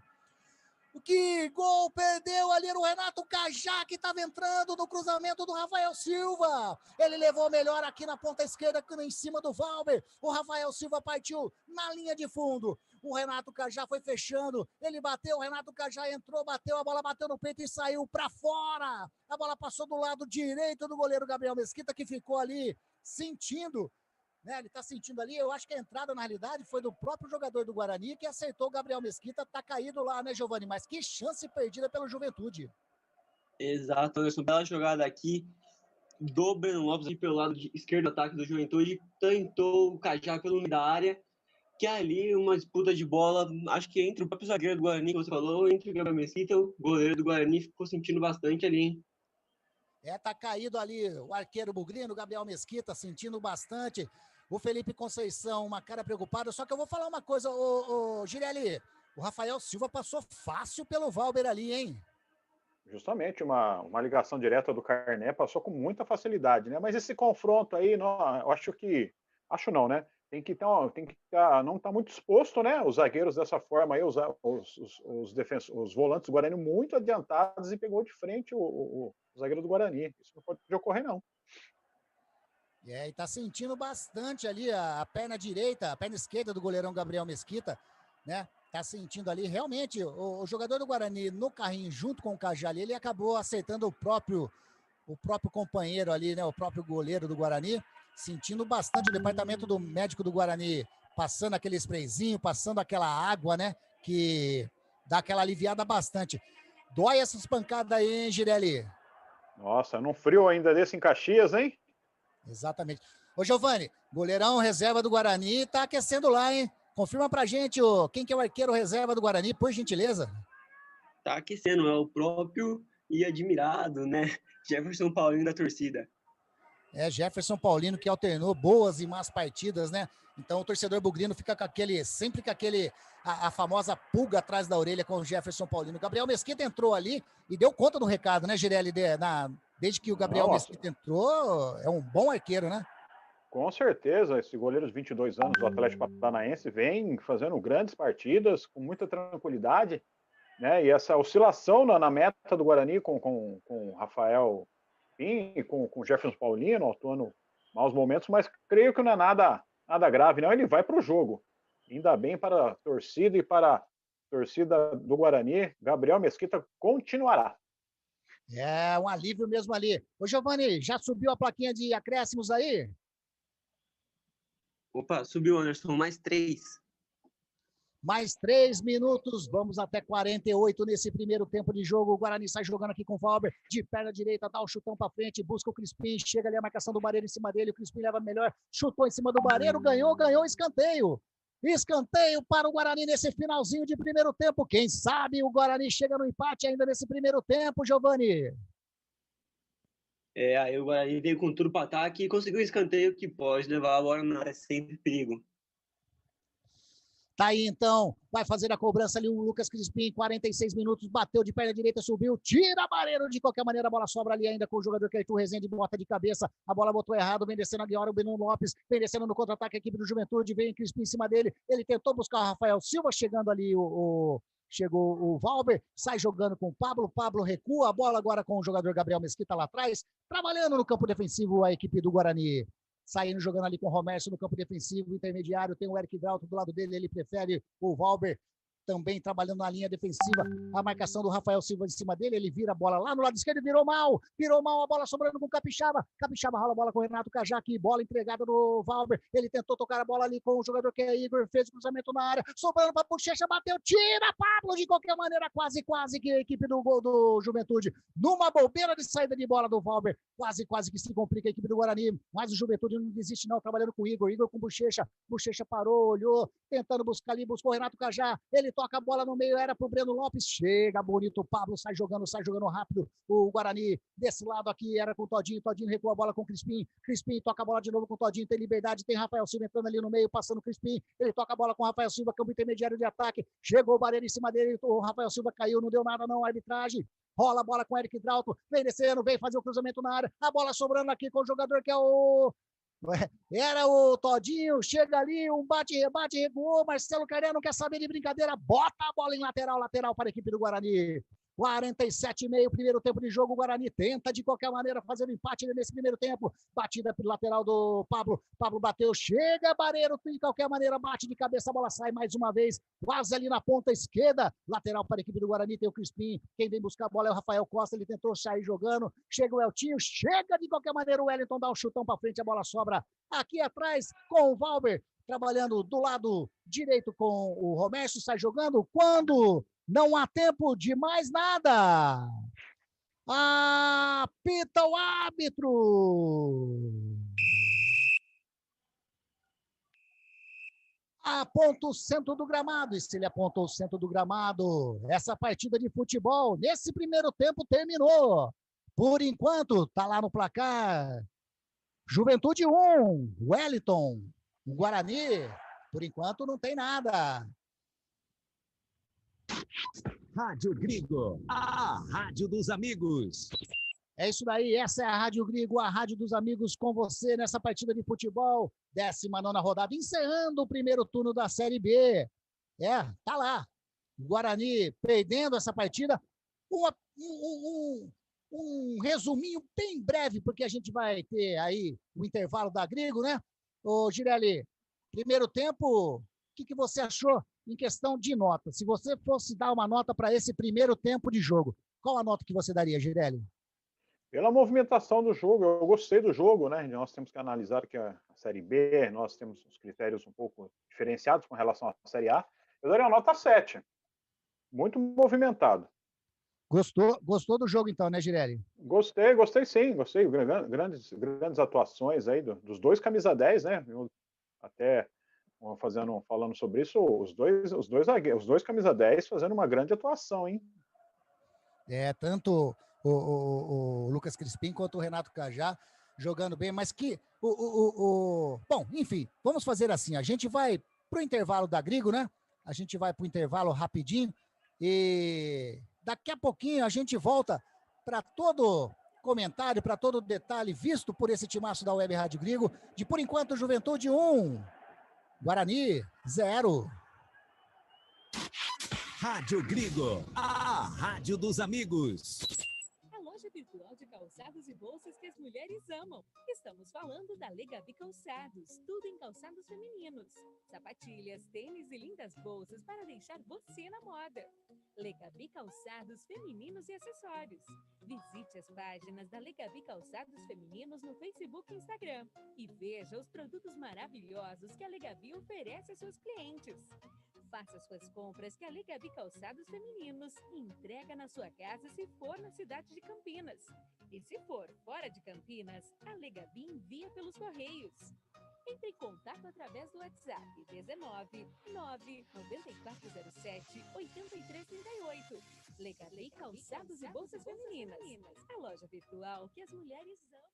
Que gol perdeu ali no Renato Cajá, que estava entrando no cruzamento do Rafael Silva. Ele levou melhor aqui na ponta esquerda, em cima do Valber. O Rafael Silva partiu na linha de fundo. O Renato Cajá foi fechando. Ele bateu, o Renato Cajá entrou, bateu, a bola bateu no peito e saiu para fora. A bola passou do lado direito do goleiro Gabriel Mesquita, que ficou ali sentindo. Né, ele está sentindo ali, eu acho que a entrada, na realidade, foi do próprio jogador do Guarani, que acertou o Gabriel Mesquita, tá caído lá, né, Giovani? Mas que chance perdida pelo Juventude. Exato, Anderson, bela jogada aqui do Breno Lopes, aqui pelo lado esquerdo do ataque do Juventude, tentou o Cajá pelo meio da área, que ali uma disputa de bola, acho que entre o próprio zagueiro do Guarani, que você falou, entre o Gabriel Mesquita, o goleiro do Guarani ficou sentindo bastante ali, hein? Tá caído ali o arqueiro bugrino, o Gabriel Mesquita, sentindo bastante. O Felipe Conceição, uma cara preocupada. Só que eu vou falar uma coisa, o Girelli. O Rafael Silva passou fácil pelo Valber ali, hein? Justamente, uma ligação direta do Carné passou com muita facilidade, né? Mas esse confronto aí, não, eu acho que... Acho não, né? Não tá muito exposto, né? Os zagueiros dessa forma aí, os volantes do Guarani muito adiantados e pegou de frente o zagueiro do Guarani. Isso não pode ocorrer, não. E tá sentindo bastante ali a perna direita, a perna esquerda do goleirão Gabriel Mesquita, né? Tá sentindo ali, realmente, o jogador do Guarani no carrinho, junto com o Cajá ali, ele acabou acertando o próprio companheiro ali, né? O próprio goleiro do Guarani, sentindo bastante o departamento do médico do Guarani, passando aquele sprayzinho, passando aquela água, né? Que dá aquela aliviada bastante. Dói essas pancadas aí, hein, Girelli? Nossa, num frio ainda desse em Caxias, hein? Exatamente. Ô, Giovani, goleirão reserva do Guarani tá aquecendo lá, hein? Confirma pra gente quem que é o arqueiro reserva do Guarani, por gentileza. Tá aquecendo, é o próprio e admirado, né? Jefferson Paulino da torcida. Jefferson Paulino, que alternou boas e más partidas, né? Então o torcedor bugrino fica sempre com a famosa pulga atrás da orelha com o Jefferson Paulino. Gabriel Mesquita entrou ali e deu conta do recado, né, Girelli? Desde que o Gabriel Mesquita entrou, é um bom arqueiro, né? Com certeza, esse goleiro de 22 anos do Atlético Paranaense vem fazendo grandes partidas, com muita tranquilidade, né? E essa oscilação na meta do Guarani com o Rafael Pim e com o Jefferson Paulino, atuando maus momentos, mas creio que não é nada grave, não. Ele vai para o jogo. Ainda bem para a torcida e para a torcida do Guarani, Gabriel Mesquita continuará. É um alívio mesmo ali. Ô, Giovani, já subiu a plaquinha de acréscimos aí? Opa, subiu, Anderson, mais 3. Mais 3 minutos, vamos até 48 nesse primeiro tempo de jogo. O Guarani sai jogando aqui com o Valber, de perna direita, dá o chutão para frente, busca o Crispim, chega ali a marcação do Barreiro em cima dele, o Crispim leva melhor, chutou em cima do Barreiro, ganhou escanteio. Escanteio para o Guarani nesse finalzinho de primeiro tempo. Quem sabe o Guarani chega no empate ainda nesse primeiro tempo, Giovani? Aí o Guarani veio com tudo para ataque e conseguiu um escanteio que pode levar a bola na área sem perigo. Tá aí então, vai fazer a cobrança ali o Lucas Crispim, 46 minutos, bateu de perna direita, subiu, tira Barreiro, de qualquer maneira a bola sobra ali ainda com o jogador que é o Rezende, bota de cabeça, a bola botou errado, vem descendo agora o Breno Lopes, vem descendo no contra-ataque a equipe do Juventude, vem Crispim em cima dele, ele tentou buscar o Rafael Silva, chegando ali chegou o Valber, sai jogando com o Pablo recua, a bola agora com o jogador Gabriel Mesquita lá atrás, trabalhando no campo defensivo a equipe do Guarani. Saindo, jogando ali com o Romércio no campo defensivo, intermediário, tem o Eric Dalton do lado dele, ele prefere o Valber, também trabalhando na linha defensiva, a marcação do Rafael Silva em cima dele, ele vira a bola lá no lado esquerdo, virou mal, a bola sobrando com o Capixaba rola a bola com o Renato Cajá, aqui, bola entregada no Valber, ele tentou tocar a bola ali com o jogador que é Igor, fez o cruzamento na área, sobrando para Bochecha, bateu, tira Pablo, de qualquer maneira, quase que a equipe do Juventude, numa bobeira de saída de bola do Valber, quase que se complica a equipe do Guarani, mas o Juventude não desiste não, trabalhando com o Igor com Bochecha parou, olhou, tentando buscar ali, buscou o Renato Cajá, ele toca a bola no meio, era pro Breno Lopes, chega bonito, o Pablo sai jogando rápido, o Guarani desse lado aqui era com o Todinho recua a bola com o Crispim toca a bola de novo com o Todinho, tem liberdade, tem Rafael Silva entrando ali no meio, passando o Crispim, ele toca a bola com o Rafael Silva, campo intermediário de ataque, chegou o Barreiro em cima dele, o Rafael Silva caiu, não deu nada não, arbitragem, rola a bola com o Eric Drauto, vem descendo, vem fazer o cruzamento na área, a bola sobrando aqui com o jogador que é era o Todinho, chega ali, um bate-rebate, recuou, Marcelo Carné não quer saber de brincadeira, bota a bola em lateral para a equipe do Guarani. 47,5, primeiro tempo de jogo, o Guarani tenta de qualquer maneira fazer o empate nesse primeiro tempo, batida pelo lateral do Pablo bateu, chega Barreiro, de qualquer maneira bate de cabeça, a bola sai mais uma vez, quase ali na ponta esquerda, lateral para a equipe do Guarani, tem o Crispim, quem vem buscar a bola é o Rafael Costa, ele tentou sair jogando, chega o Eltinho, chega de qualquer maneira o Wellington, dá um chutão para frente, a bola sobra aqui atrás com o Valber, trabalhando do lado direito com o Romércio, sai jogando, quando não há tempo de mais nada. Apita o árbitro. Aponta o centro do gramado. E se ele apontou o centro do gramado, essa partida de futebol, nesse primeiro tempo, terminou. Por enquanto, tá lá no placar. Juventude 1, Wellington, Guarani. Por enquanto, não tem nada. Rádio Gringo, a rádio dos amigos. É isso daí, essa é a Rádio Gringo, a rádio dos amigos com você nessa partida de futebol, 19ª rodada, encerrando o primeiro turno da Série B. Tá lá, Guarani perdendo essa partida. Um resuminho bem breve, porque a gente vai ter aí o intervalo da Gringo, né? Ô Girelli, primeiro tempo, o que você achou em questão de nota? Se você fosse dar uma nota para esse primeiro tempo de jogo, qual a nota que você daria, Girelli? Pela movimentação do jogo, eu gostei do jogo, né? Nós temos que analisar que a Série B, nós temos os critérios um pouco diferenciados com relação à Série A. Eu daria uma nota 7. Muito movimentado. Gostou do jogo então, né, Girelli? Gostei sim, gostei. Grandes atuações aí dos dois camisa 10, né? Eu até falando sobre isso, os dois camisa 10 fazendo uma grande atuação, hein? Tanto o Lucas Crispim quanto o Renato Cajá jogando bem, mas que bom, enfim, vamos fazer assim, a gente vai pro intervalo da Gringo, né? A gente vai pro intervalo rapidinho e daqui a pouquinho a gente volta para todo comentário, para todo detalhe visto por esse timaço da Web Rádio Gringo, de por enquanto Juventude 1, Guarani 0. Rádio Gringo, a rádio dos amigos. A loja virtual de calçados e bolsas que as mulheres amam. Estamos falando da Legabi Calçados, tudo em calçados femininos. Sapatilhas, tênis e lindas bolsas para deixar você na moda. Legabi Calçados femininos e acessórios. Visite as páginas da Legabi Calçados femininos no Facebook e Instagram e veja os produtos maravilhosos que a Legabi oferece a seus clientes. Faça suas compras que a Legabi Calçados Femininos entrega na sua casa se for na cidade de Campinas. E se for fora de Campinas, a Legabi envia pelos correios. Entre em contato através do WhatsApp 19 99407 8338. Legabi Calçados e Bolsas Femininas. A loja virtual que as mulheres amam.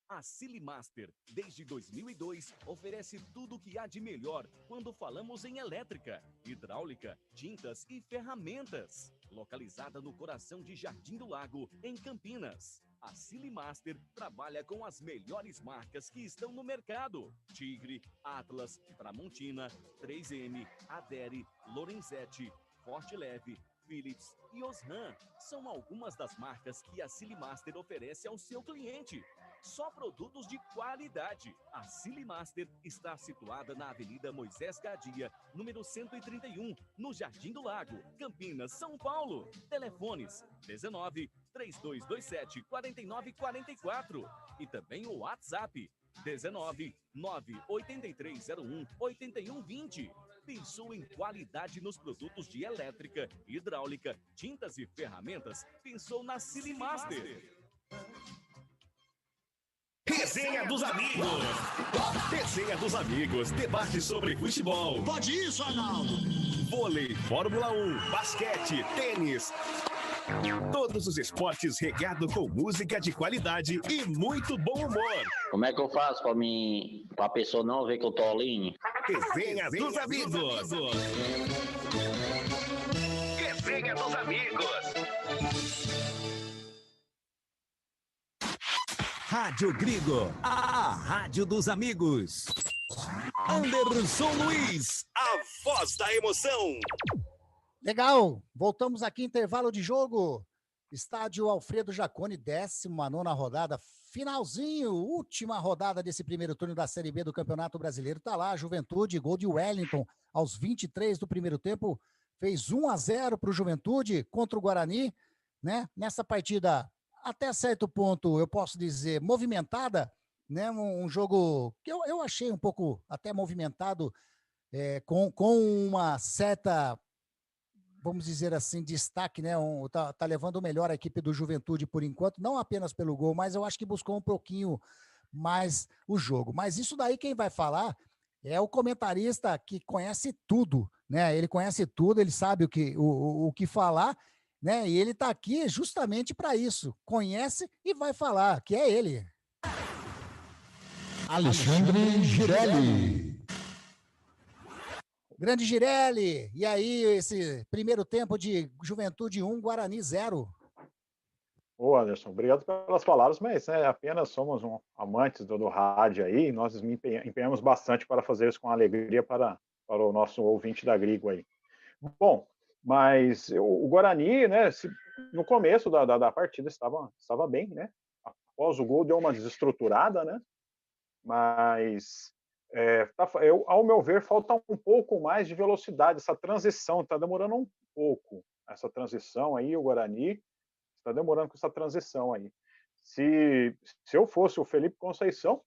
A Silimaster, desde 2002, oferece tudo o que há de melhor quando falamos em elétrica, hidráulica, tintas e ferramentas. Localizada no coração de Jardim do Lago, em Campinas. A Silimaster trabalha com as melhores marcas que estão no mercado. Tigre, Atlas, Tramontina, 3M, Adere, Lorenzetti, Forte Leve, Philips e Osram. São algumas das marcas que a Silimaster oferece ao seu cliente. Só produtos de qualidade. A Silimaster está situada na Avenida Moisés Gadia, número 131, no Jardim do Lago, Campinas, São Paulo. Telefones 19 3227 4944 e também o WhatsApp 19 98301 8120. Pensou em qualidade nos produtos de elétrica, hidráulica, tintas e ferramentas? Pensou na Silimaster. Resenha dos Amigos. Resenha dos Amigos, debate sobre futebol. Pode isso, Arnaldo. Vôlei, Fórmula 1, basquete, tênis. Todos os esportes regado com música de qualidade e muito bom humor. Como é que eu faço pra pessoa não ver que eu tô alinho? Resenha dos Amigos. Resenha dos Amigos. Rádio Grigo, a rádio dos amigos. Anderson Luiz, a voz da emoção. Legal, voltamos aqui, intervalo de jogo. Estádio Alfredo Jaconi, 19ª rodada, finalzinho, última rodada desse primeiro turno da Série B do Campeonato Brasileiro. Tá lá, Juventude, gol de Wellington, aos 23 do primeiro tempo, fez 1-0 para o Juventude contra o Guarani, né? Nessa partida, até certo ponto, eu posso dizer, movimentada, né? Um jogo que eu achei um pouco até movimentado, com uma certa, vamos dizer assim, destaque, né? Tá levando melhor a equipe do Juventude por enquanto, não apenas pelo gol, mas eu acho que buscou um pouquinho mais o jogo. Mas isso daí quem vai falar é o comentarista que conhece tudo, né? Ele conhece tudo, ele sabe o que falar, né? E ele tá aqui justamente para isso. Conhece e vai falar, que é ele. Alexandre Girelli. Grande Girelli, e aí esse primeiro tempo de Juventude 1, Guarani 0. Ô, Anderson, obrigado pelas palavras, mas apenas somos amantes do rádio aí, nós empenhamos bastante para fazer isso com alegria para o nosso ouvinte da Grigo aí. Bom, mas o Guarani, né, no começo da partida estava bem, né? Após o gol deu uma desestruturada, né? Mas ao meu ver, falta um pouco mais de velocidade, essa transição está demorando um pouco, essa transição aí, o Guarani está demorando com essa transição aí. Se eu fosse o Felipe Conceição,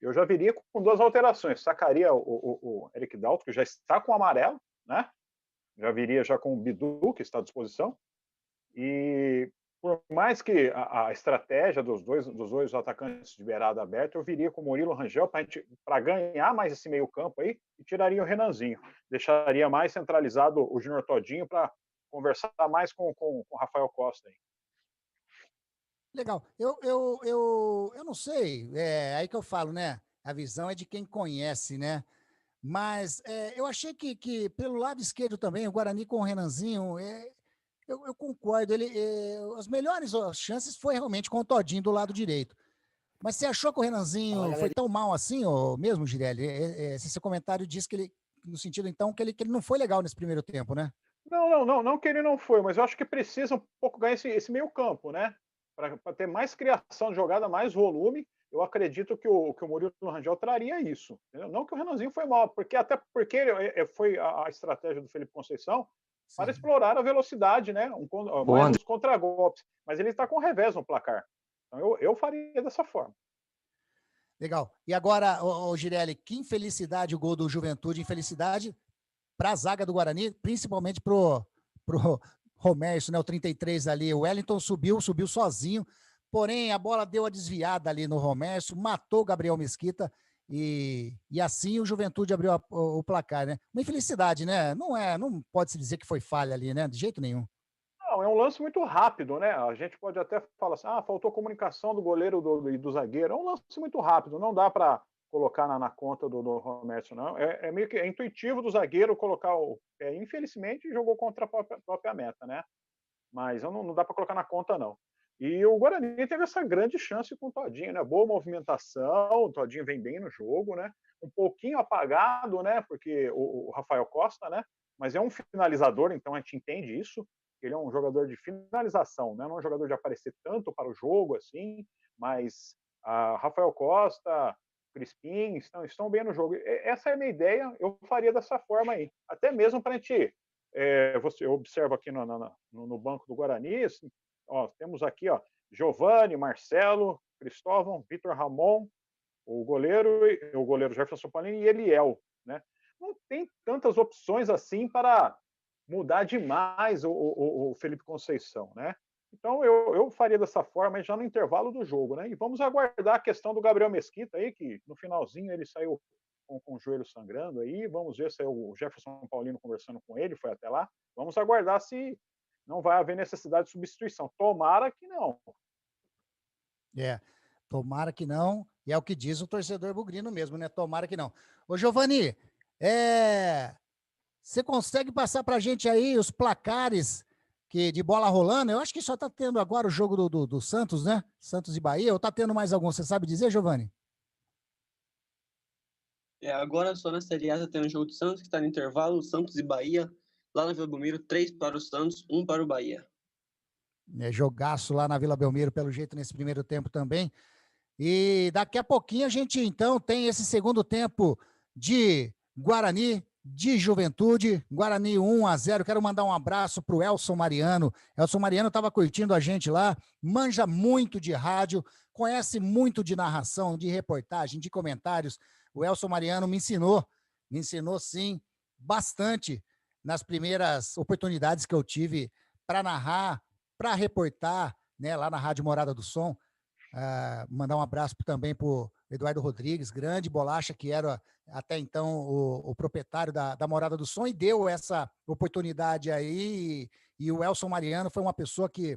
eu já viria com 2 alterações, sacaria o Eric Dalto, que já está com amarelo, né? Já viria já com o Bidu, que está à disposição, e por mais que a estratégia dos dois atacantes de beirada aberta, eu viria com o Murilo Rangel para ganhar mais esse meio campo aí e tiraria o Renanzinho. Deixaria mais centralizado o Júnior Todinho para conversar mais com o Rafael Costa aí. Legal. Eu não sei, aí que eu falo, né? A visão é de quem conhece, né? Mas eu achei que pelo lado esquerdo também, o Guarani com o Renanzinho, eu concordo. As melhores chances foi realmente com o Todinho do lado direito. Mas você achou que o Renanzinho foi tão mal assim, ou mesmo, Girelli? Esse seu comentário diz que ele, no sentido então, que ele não foi legal nesse primeiro tempo, né? Não que ele não foi, mas eu acho que precisa um pouco ganhar esse meio campo, né? Para ter mais criação de jogada, mais volume. Eu acredito que o Murilo Rangel traria isso. Entendeu? Não que o Renanzinho foi mal, até porque foi a estratégia do Felipe Conceição para explorar a velocidade, né? Mais os contragolpes. Mas ele está com revés no placar. Então eu faria dessa forma. Legal. E agora, Girelli, que infelicidade o gol do Juventude, infelicidade para a zaga do Guarani, principalmente pro Romércio, né? O 33 ali. O Wellington subiu sozinho. Porém, a bola deu a desviada ali no Romércio, matou o Gabriel Mesquita e assim o Juventude abriu o placar, né? Uma infelicidade, né? Não pode se dizer que foi falha ali, né? De jeito nenhum. Não, é um lance muito rápido, né? A gente pode até falar assim, faltou comunicação do goleiro e do zagueiro. É um lance muito rápido, não dá para colocar na conta do Romércio, não. É meio que intuitivo do zagueiro colocar o pé. Infelizmente, jogou contra a própria meta, né? Mas não dá para colocar na conta, não. E o Guarani teve essa grande chance com o Todinho, né? Boa movimentação, o Todinho vem bem no jogo, né? Um pouquinho apagado, né? Porque o Rafael Costa, né? Mas é um finalizador, então a gente entende isso. Ele é um jogador de finalização, né? Não é um jogador de aparecer tanto para o jogo assim, mas Rafael Costa, Crispim estão bem no jogo. Essa é a minha ideia, eu faria dessa forma aí. Até mesmo para a gente. Eu observo aqui no banco do Guarani, assim, temos aqui, Giovani, Marcelo, Cristóvão, Vitor Ramon, o goleiro Jefferson Panini e Eliel, né? Não tem tantas opções assim para mudar demais o Felipe Conceição, né? Então eu faria dessa forma já no intervalo do jogo, né? E vamos aguardar a questão do Gabriel Mesquita aí, que no finalzinho ele saiu com o joelho sangrando aí. Vamos ver se é o Jefferson Paulino conversando com ele, foi até lá. Vamos aguardar se não vai haver necessidade de substituição. Tomara que não. Tomara que não, e é o que diz o torcedor bugrino mesmo, né? Tomara que não. Ô, Giovani, você consegue passar pra gente aí os placares de bola rolando? Eu acho que só tá tendo agora o jogo do Santos, né? Santos e Bahia, ou tá tendo mais algum? Você sabe dizer, Giovani? Agora só na Série A tá tendo o jogo do Santos, que está no intervalo, Santos e Bahia, lá na Vila Belmiro, 3 para o Santos, 1 para o Bahia. Jogaço lá na Vila Belmiro, pelo jeito, nesse primeiro tempo também. E daqui a pouquinho a gente, então, tem esse segundo tempo de Guarani, de Juventude, Guarani 1-0. Quero mandar um abraço pro Elson Mariano. Elson Mariano estava curtindo a gente lá, manja muito de rádio, conhece muito de narração, de reportagem, de comentários. O Elson Mariano me ensinou sim, bastante nas primeiras oportunidades que eu tive para narrar, para reportar, né, lá na Rádio Morada do Som. Mandar um abraço também para o Eduardo Rodrigues, grande bolacha, que era até então o proprietário da Morada do Som, e deu essa oportunidade aí, e o Elson Mariano foi uma pessoa que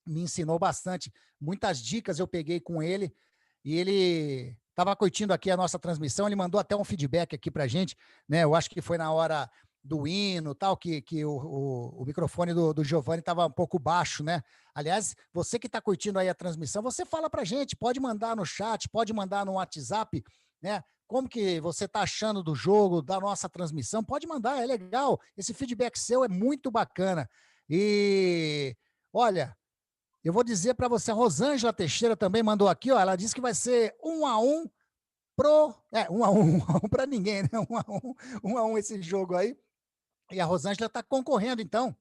me ensinou bastante, muitas dicas eu peguei com ele, e ele estava curtindo aqui a nossa transmissão, ele mandou até um feedback aqui pra gente, né, eu acho que foi na hora do hino, tal, que o microfone do Giovani estava um pouco baixo, né? Aliás, você que está curtindo aí a transmissão, você fala pra gente, pode mandar no chat, pode mandar no WhatsApp, né? Como que você está achando do jogo, da nossa transmissão? Pode mandar, é legal. Esse feedback seu é muito bacana. E, olha, eu vou dizer para você, a Rosângela Teixeira também mandou aqui, ó, ela disse que vai ser 1-1 1-1 para ninguém, né? 1-1 esse jogo aí. E a Rosângela está concorrendo, então,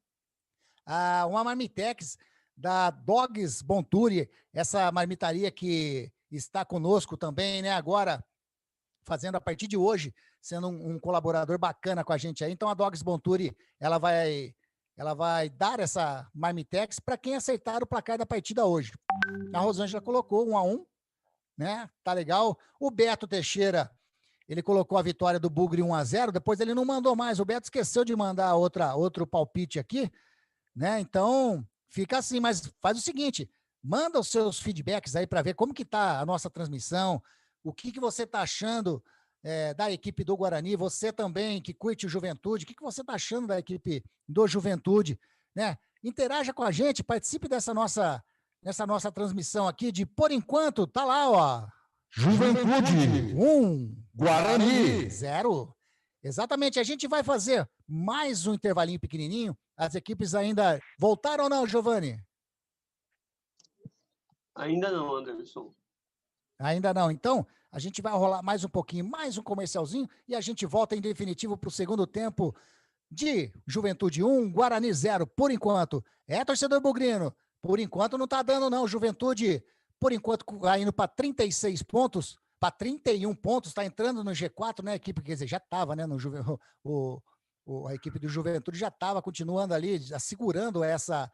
a uma marmitex da Dogs Bonturi, essa marmitaria que está conosco também, né? Agora, fazendo a partir de hoje, sendo um colaborador bacana com a gente aí. Então, a Dogs Bonturi, ela vai dar essa marmitex para quem acertar o placar da partida hoje. A Rosângela colocou 1-1, né? Tá legal. O Beto Teixeira, ele colocou a vitória do Bugre 1-0, depois ele não mandou mais, o Beto esqueceu de mandar outro palpite aqui, né? Então, fica assim, mas faz o seguinte, manda os seus feedbacks aí para ver como que tá a nossa transmissão, o que você tá achando da equipe do Guarani, você também que curte o Juventude, o que você tá achando da equipe do Juventude, né? Interaja com a gente, participe dessa nossa transmissão aqui de, por enquanto, tá lá, ó, Juventude 1, Guarani 0. Exatamente, a gente vai fazer mais um intervalinho pequenininho. As equipes ainda voltaram ou não, Giovani? Ainda não, Anderson. Ainda não. Então, a gente vai rolar mais um pouquinho, mais um comercialzinho, e a gente volta em definitivo para o segundo tempo de Juventude 1, Guarani 0, por enquanto. Torcedor bugrino, por enquanto não tá dando não, Juventude, por enquanto, indo para 36 pontos, para 31 pontos, está entrando no G4, né, equipe, quer dizer, já estava, né, a equipe do Juventude já estava continuando ali, já segurando essa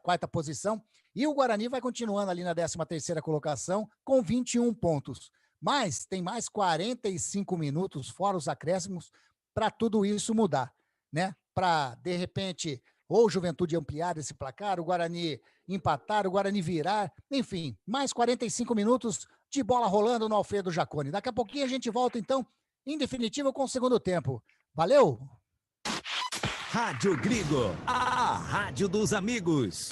quarta posição, e o Guarani vai continuando ali na 13ª colocação, com 21 pontos. Mas tem mais 45 minutos, fora os acréscimos, para tudo isso mudar, né, para, de repente, ou Juventude ampliar esse placar, o Guarani empatar, o Guarani virar, enfim, mais 45 minutos de bola rolando no Alfredo Jaconi. Daqui a pouquinho a gente volta, então, em definitivo, com o segundo tempo. Valeu! Rádio Grigo, a rádio dos amigos.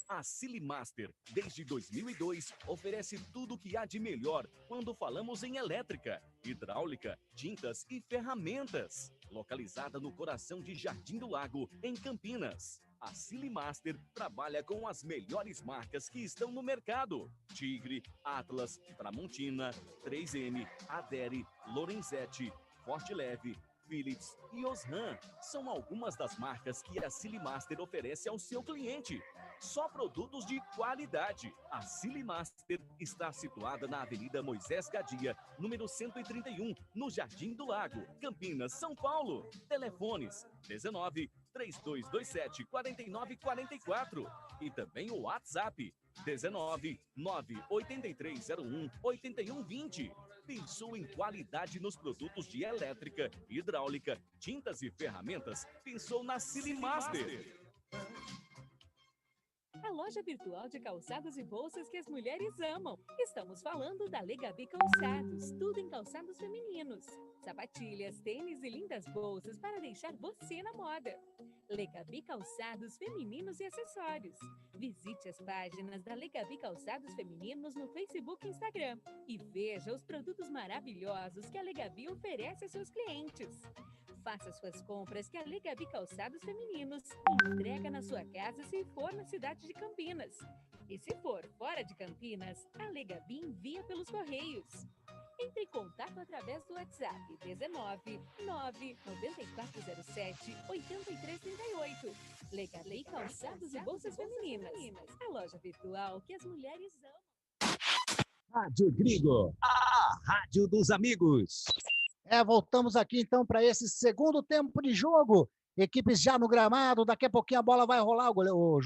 A Silimaster, desde 2002, oferece tudo o que há de melhor quando falamos em elétrica, hidráulica, tintas e ferramentas. Localizada no coração de Jardim do Lago, em Campinas. A Silimaster trabalha com as melhores marcas que estão no mercado. Tigre, Atlas, Tramontina, 3M, Adere, Lorenzetti, Forte Leve, Philips e Osram são algumas das marcas que a Silimaster oferece ao seu cliente. Só produtos de qualidade. A Silimaster está situada na Avenida Moisés Gadia, número 131, no Jardim do Lago, Campinas, São Paulo. Telefones 19 3227 4944 e também o WhatsApp 19 98301 8120. Pensou em qualidade nos produtos de elétrica, hidráulica, tintas e ferramentas? Pensou na Silimaster. A loja virtual de calçados e bolsas que as mulheres amam. Estamos falando da Legabi Calçados, tudo em calçados femininos. Sapatilhas, tênis e lindas bolsas para deixar você na moda. Legabi Calçados Femininos e Acessórios. Visite as páginas da Legabi Calçados Femininos no Facebook e Instagram e veja os produtos maravilhosos que a Legabi oferece a seus clientes. Faça suas compras que a Legabi Calçados Femininos entrega na sua casa se for na cidade de Campinas. E se for fora de Campinas, a Legabi envia pelos correios. Entre em contato através do WhatsApp 19 9 9407 8338. Legabi Calçados e Bolsas Femininas. A loja virtual que as mulheres amam. Rádio Gringo, a rádio dos amigos. Voltamos aqui então para esse segundo tempo de jogo. Equipes já no gramado, daqui a pouquinho a bola vai rolar. O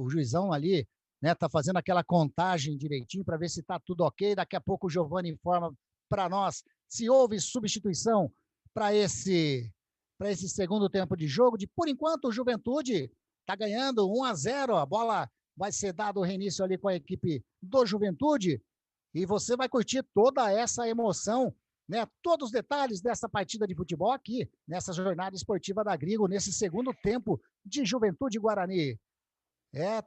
juizão ali, né, tá fazendo aquela contagem direitinho para ver se tá tudo ok. Daqui a pouco o Giovani informa para nós se houve substituição para esse segundo tempo de jogo. Por enquanto, o Juventude tá ganhando 1-0. A bola vai ser dado o reinício ali com a equipe do Juventude. E você vai curtir toda essa emoção, né, todos os detalhes dessa partida de futebol aqui, nessa jornada esportiva da Gringo, nesse segundo tempo de Juventude Guarani.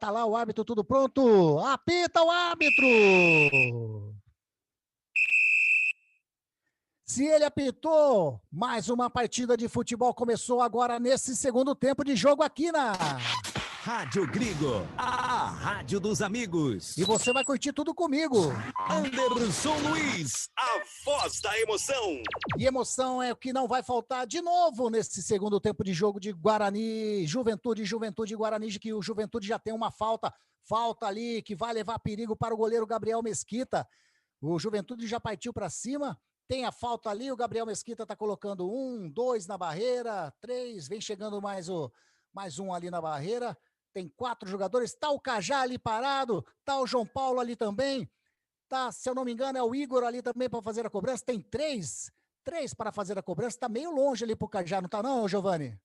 Tá lá o árbitro, tudo pronto. Apita o árbitro! Se ele apitou, mais uma partida de futebol começou agora nesse segundo tempo de jogo aqui na Rádio Gringo, a rádio dos amigos. E você vai curtir tudo comigo. Anderson Luiz, a voz da emoção. E emoção é o que não vai faltar de novo nesse segundo tempo de jogo de Guarani, Juventude e Guarani, que o Juventude já tem uma falta ali que vai levar perigo para o goleiro Gabriel Mesquita. O Juventude já partiu para cima, tem a falta ali, o Gabriel Mesquita está colocando 1, 2 na barreira, 3, vem chegando mais um ali na barreira. Tem 4 jogadores, tá o Cajá ali parado, tá o João Paulo ali também, tá, se eu não me engano, é o Igor ali também para fazer a cobrança, tem 3 para fazer a cobrança, tá meio longe ali pro Cajá, não tá não, Giovani?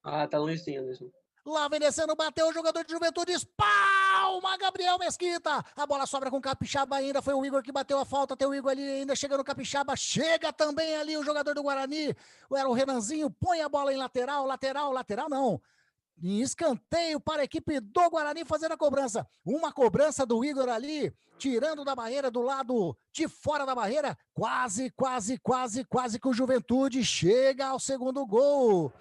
Tá longe sim, Anderson. Lá vem descendo, bateu o jogador de Juventude, palma, Gabriel Mesquita, a bola sobra com o Capixaba ainda, foi o Igor que bateu a falta, tem o Igor ali ainda chegando no Capixaba, chega também ali o jogador do Guarani, era o Renanzinho, põe a bola em lateral não, em escanteio para a equipe do Guarani fazer a cobrança. Uma cobrança do Igor ali, tirando da barreira, do lado de fora da barreira. Quase que o Juventude chega ao segundo gol.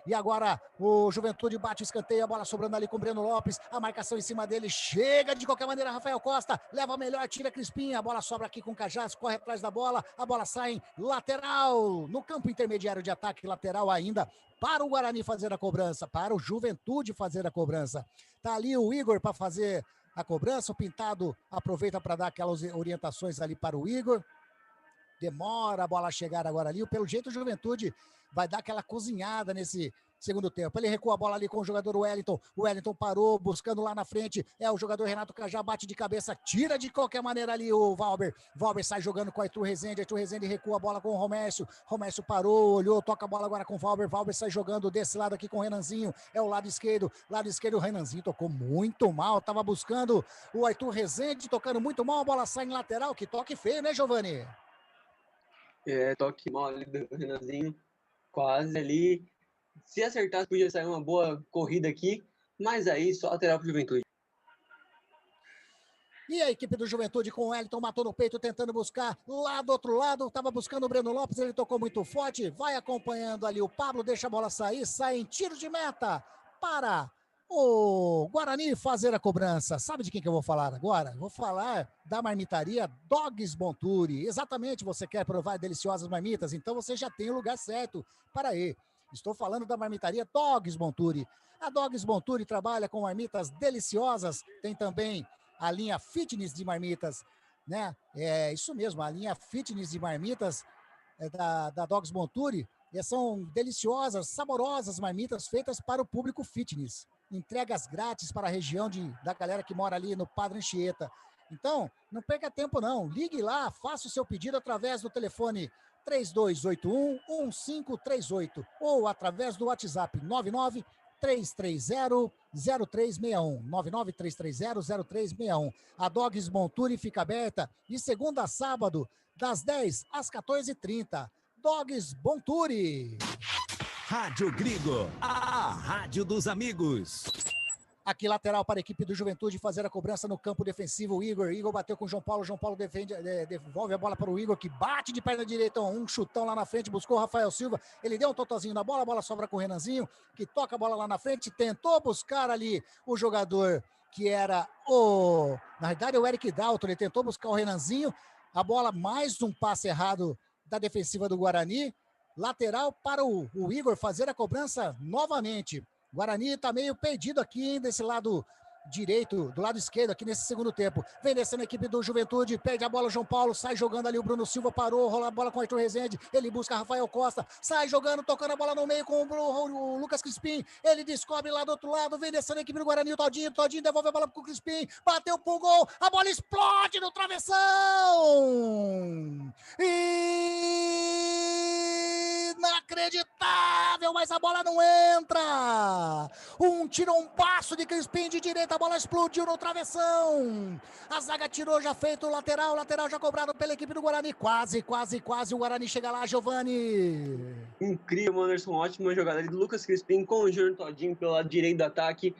E agora o Juventude bate o escanteio, a bola sobrando ali com o Breno Lopes, a marcação em cima dele, chega de qualquer maneira Rafael Costa, leva melhor, tira Crispim, a bola sobra aqui com o Cajás, corre atrás da bola, a bola sai em lateral, no campo intermediário de ataque, lateral ainda, para o Guarani fazer a cobrança, para o Juventude fazer a cobrança. Tá ali o Igor para fazer a cobrança, o Pintado aproveita para dar aquelas orientações ali para o Igor, demora a bola a chegar agora ali, pelo jeito o Juventude vai dar aquela cozinhada nesse segundo tempo. Ele recua a bola ali com o jogador Wellington. O Wellington parou, buscando lá na frente. É o jogador Renato Cajá, bate de cabeça, tira de qualquer maneira ali o Valber. Valber sai jogando com o Arthur Rezende. Arthur Rezende recua a bola com o Romércio. Romércio parou, olhou, toca a bola agora com o Valber. Valber sai jogando desse lado aqui com o Renanzinho. É o lado esquerdo. Lado esquerdo, o Renanzinho tocou muito mal. Tava buscando o Arthur Rezende, tocando muito mal. A bola sai em lateral. Que toque feio, né, Giovani? Toque mal ali do Renanzinho. Quase ali. Se acertasse, podia sair uma boa corrida aqui, mas aí só lateral pro Juventude. E a equipe do Juventude com o Wellington matou no peito, tentando buscar lá do outro lado, estava buscando o Breno Lopes, ele tocou muito forte, vai acompanhando ali o Pablo, deixa a bola sair, sai em tiro de meta para o Guarani fazer a cobrança. Sabe de quem que eu vou falar agora? Vou falar da marmitaria Dogs Bonturi. Exatamente, você quer provar deliciosas marmitas? Então você já tem o lugar certo para ir. Estou falando da marmitaria Dogs Bonturi. A Dogs Bonturi trabalha com marmitas deliciosas. Tem também a linha fitness de marmitas, né? É isso mesmo, a linha fitness de marmitas da Dogs Bonturi. E são deliciosas, saborosas marmitas feitas para o público fitness. Entregas grátis para a região da galera que mora ali no Padre Anchieta. Então, não perca tempo não. Ligue lá, faça o seu pedido através do telefone 3281-1538 ou através do WhatsApp 99-330-0361. 99-330-0361. A Dogs Bonturi fica aberta de segunda a sábado, das 10 às 14h30. Dogs Bonturi. Rádio Grigo, a rádio dos amigos. Aqui lateral para a equipe do Juventude fazer a cobrança no campo defensivo. O Igor bateu com o João Paulo devolve a bola para o Igor, que bate de perna direita, um chutão lá na frente, buscou o Rafael Silva, ele deu um totozinho na bola, a bola sobra com o Renanzinho, que toca a bola lá na frente, tentou buscar ali o jogador que era na verdade o Eric Dalton, ele tentou buscar o Renanzinho, a bola, mais um passe errado da defensiva do Guarani, lateral para o Igor fazer a cobrança novamente. Guarani está meio perdido aqui, hein, desse lado direito, do lado esquerdo, aqui nesse segundo tempo. Vem descendo a equipe do Juventude, perde a bola o João Paulo, sai jogando ali o Bruno Silva, parou, rola a bola com o Arthur Rezende, ele busca Rafael Costa, sai jogando, tocando a bola no meio com o Lucas Crispim, ele descobre lá do outro lado, vem descendo a equipe do Guarani, o Todinho devolve a bola pro Crispim, bateu pro gol, a bola explode no travessão! Inacreditável, mas a bola não entra! Tirou um passo de Crispim de direita, a bola explodiu no travessão. A zaga tirou, já feito o lateral já cobrado pela equipe do Guarani. Quase o Guarani chega lá, Giovani. Incrível, Anderson, ótima jogada ali do Lucas Crispim com o Júnior Todinho pelo lado direito do ataque.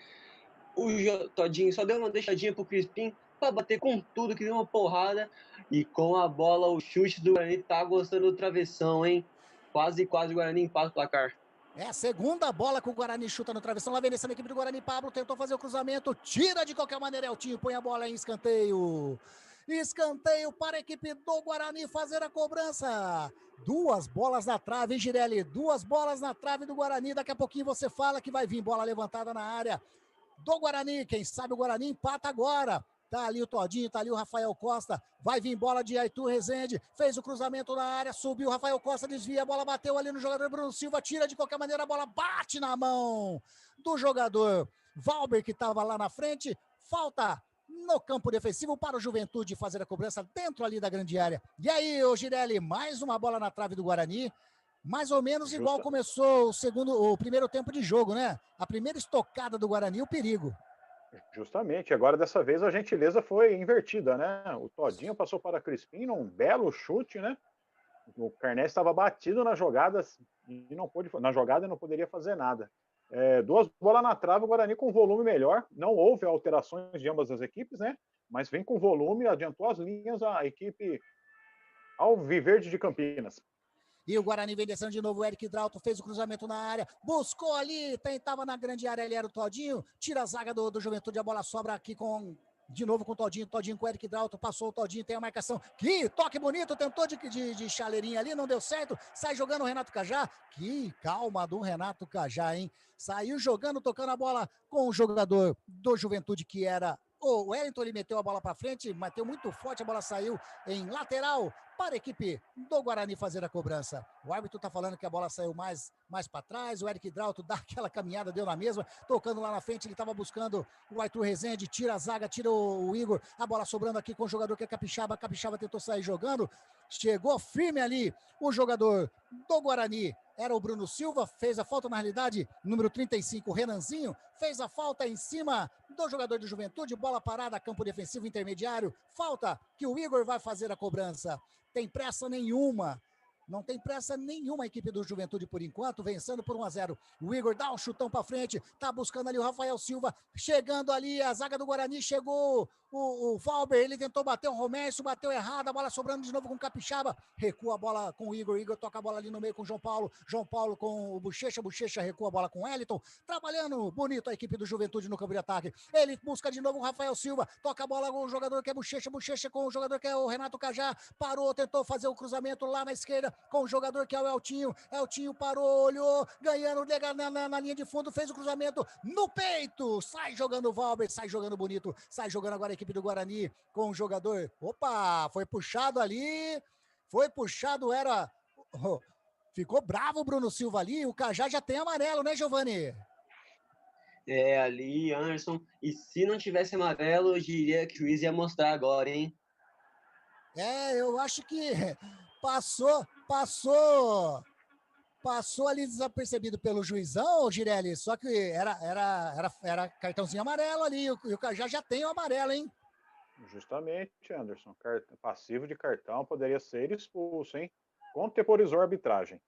O Todinho só deu uma deixadinha pro Crispim para bater com tudo, que deu uma porrada. E com a bola, o chute do Guarani tá gostando do travessão, hein? Quase o Guarani empata o placar. É a segunda bola que o Guarani chuta no travessão. Lá vem descendo a equipe do Guarani. Pablo tentou fazer o cruzamento. Tira de qualquer maneira. Eltinho põe a bola em escanteio. Escanteio para a equipe do Guarani fazer a cobrança. 2 bolas na trave, hein, Girelli? 2 bolas na trave do Guarani. Daqui a pouquinho você fala que vai vir bola levantada na área do Guarani. Quem sabe o Guarani empata agora. Tá ali o Todinho, tá ali o Rafael Costa, vai vir bola de Arthur Rezende, fez o cruzamento na área, subiu o Rafael Costa, desvia, a bola bateu ali no jogador Bruno Silva, tira de qualquer maneira, a bola bate na mão do jogador Valber, que estava lá na frente, falta no campo defensivo para o Juventude fazer a cobrança dentro ali da grande área. E aí, ô Girelli, mais uma bola na trave do Guarani, mais ou menos igual começou o primeiro tempo de jogo, né? A primeira estocada do Guarani, o perigo. Justamente, agora dessa vez a gentileza foi invertida, né? O Todinho passou para Crispim num belo chute, né? O Carné estava batido nas jogadas e não poderia fazer nada. 2 bolas na trave, o Guarani com volume melhor, não houve alterações de ambas as equipes, né? Mas vem com volume, adiantou as linhas a equipe Alviverde de Campinas. E o Guarani vem descendo de novo, o Eric Dalton fez o cruzamento na área, buscou ali, tentava na grande área, ele era o Todinho, tira a zaga do Juventude, a bola sobra aqui de novo com o Todinho com o Eric Dalton, passou o Todinho, tem a marcação, que toque bonito, tentou de chaleirinha ali, não deu certo, sai jogando o Renato Cajá, que calma do Renato Cajá, hein? Saiu jogando, tocando a bola com o jogador do Juventude, que era o Wellington, ele meteu a bola para frente, bateu muito forte, a bola saiu em lateral para a equipe do Guarani fazer a cobrança. O árbitro está falando que a bola saiu mais para trás, o Eric Dalton dá aquela caminhada, deu na mesma, tocando lá na frente, ele estava buscando o Arthur Rezende, tira a zaga, tira o Igor, a bola sobrando aqui com o jogador que é Capixaba tentou sair jogando, chegou firme ali o jogador do Guarani, era o Bruno Silva, fez a falta na realidade, número 35, Renanzinho, fez a falta em cima do jogador do Juventude, bola parada, campo defensivo intermediário, falta que o Igor vai fazer a cobrança. Tem pressa nenhuma, não tem pressa nenhuma a equipe do Juventude por enquanto, vencendo por 1-0. O Igor dá um chutão para frente, tá buscando ali o Rafael Silva, chegando ali a zaga do Guarani, chegou o Valber, ele tentou bater o Romércio, bateu errado, a bola sobrando de novo com o Capixaba, recua a bola com o Igor toca a bola ali no meio com o João Paulo com o Bochecha recua a bola com o Wellington, trabalhando bonito a equipe do Juventude no campo de ataque, ele busca de novo o Rafael Silva, toca a bola com o jogador que é Bochecha com o jogador que é o Renato Cajá, parou, tentou fazer o cruzamento lá na esquerda com o jogador que é o Eltinho parou, olhou, ganhando na linha de fundo, fez o cruzamento no peito, sai jogando o Valber, sai jogando bonito, sai jogando agora a equipe do Guarani com o jogador, foi puxado ali, ficou bravo o Bruno Silva ali, o Cajá já tem amarelo, né, Giovani? Ali, Anderson, e se não tivesse amarelo, eu diria que o juiz ia mostrar agora, hein? Eu acho que passou ali desapercebido pelo juizão, Girelli, só que era cartãozinho amarelo ali, e o Cajá já tem o amarelo, hein? Justamente, Anderson, passivo de cartão, poderia ser expulso, hein? Contemporizou a arbitragem.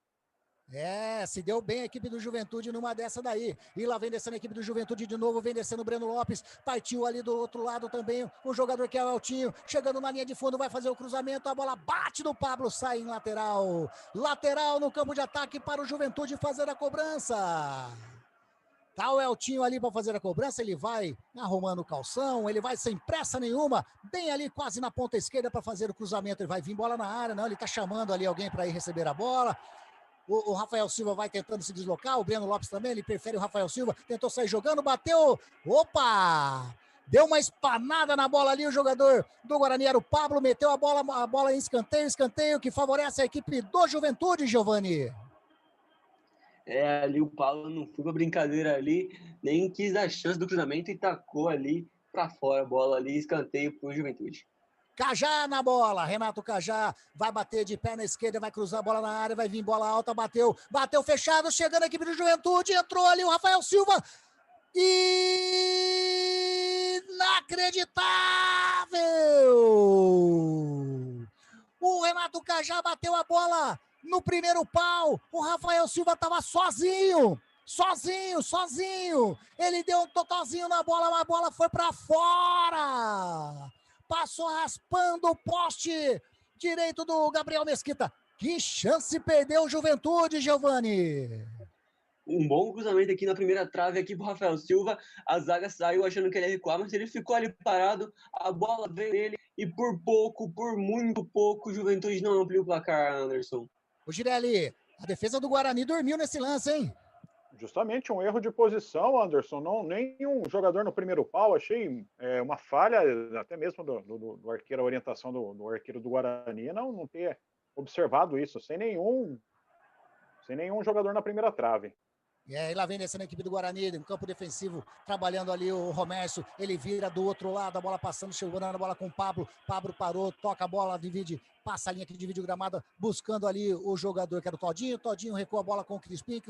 Se deu bem a equipe do Juventude numa dessa daí. E lá vem descendo a equipe do Juventude de novo, vem descendo o Breno Lopes, partiu ali do outro lado também o jogador que é o Eltinho, chegando na linha de fundo, vai fazer o cruzamento, a bola bate no Pablo, sai em lateral. Lateral no campo de ataque para o Juventude fazer a cobrança. Tá o Eltinho ali para fazer a cobrança, ele vai arrumando o calção, ele vai sem pressa nenhuma, bem ali quase na ponta esquerda para fazer o cruzamento, ele vai vir bola na área, não, ele tá chamando ali alguém para ir receber a bola. O Rafael Silva vai tentando se deslocar, o Breno Lopes também, ele prefere o Rafael Silva, tentou sair jogando, bateu, deu uma espanada na bola ali, o jogador do Guarani era o Pablo, meteu a bola em escanteio que favorece a equipe do Juventude, Giovani. Ali o Pablo não foi pra brincadeira ali, nem quis dar chance do cruzamento e tacou ali pra fora a bola ali, escanteio pro Juventude. Cajá na bola, Renato Cajá vai bater de pé na esquerda, vai cruzar a bola na área, vai vir bola alta, bateu fechado, chegando a equipe do Juventude, entrou ali o Rafael Silva, inacreditável! O Renato Cajá bateu a bola no primeiro pau, o Rafael Silva estava sozinho, ele deu um totozinho na bola, mas a bola foi para fora! Passou raspando o poste direito do Gabriel Mesquita. Que chance perdeu o Juventude, Giovani. Um bom cruzamento aqui na primeira trave aqui pro Rafael Silva. A zaga saiu achando que ele ia recuar, mas ele ficou ali parado. A bola veio nele e por muito pouco, o Juventude não ampliou o placar, Anderson. O Girelli, a defesa do Guarani dormiu nesse lance, hein? Justamente um erro de posição, Anderson. Nenhum jogador no primeiro pau. Achei uma falha, até mesmo do arqueiro, a orientação do arqueiro do Guarani, não ter observado isso, sem nenhum jogador na primeira trave. E lá vem descendo a equipe do Guarani, no campo defensivo, trabalhando ali o Romércio, ele vira do outro lado, a bola passando, chegando a bola com o Pablo parou, toca a bola, passa a linha que divide o gramado, buscando ali o jogador que era o Todinho recua a bola com o Crispim,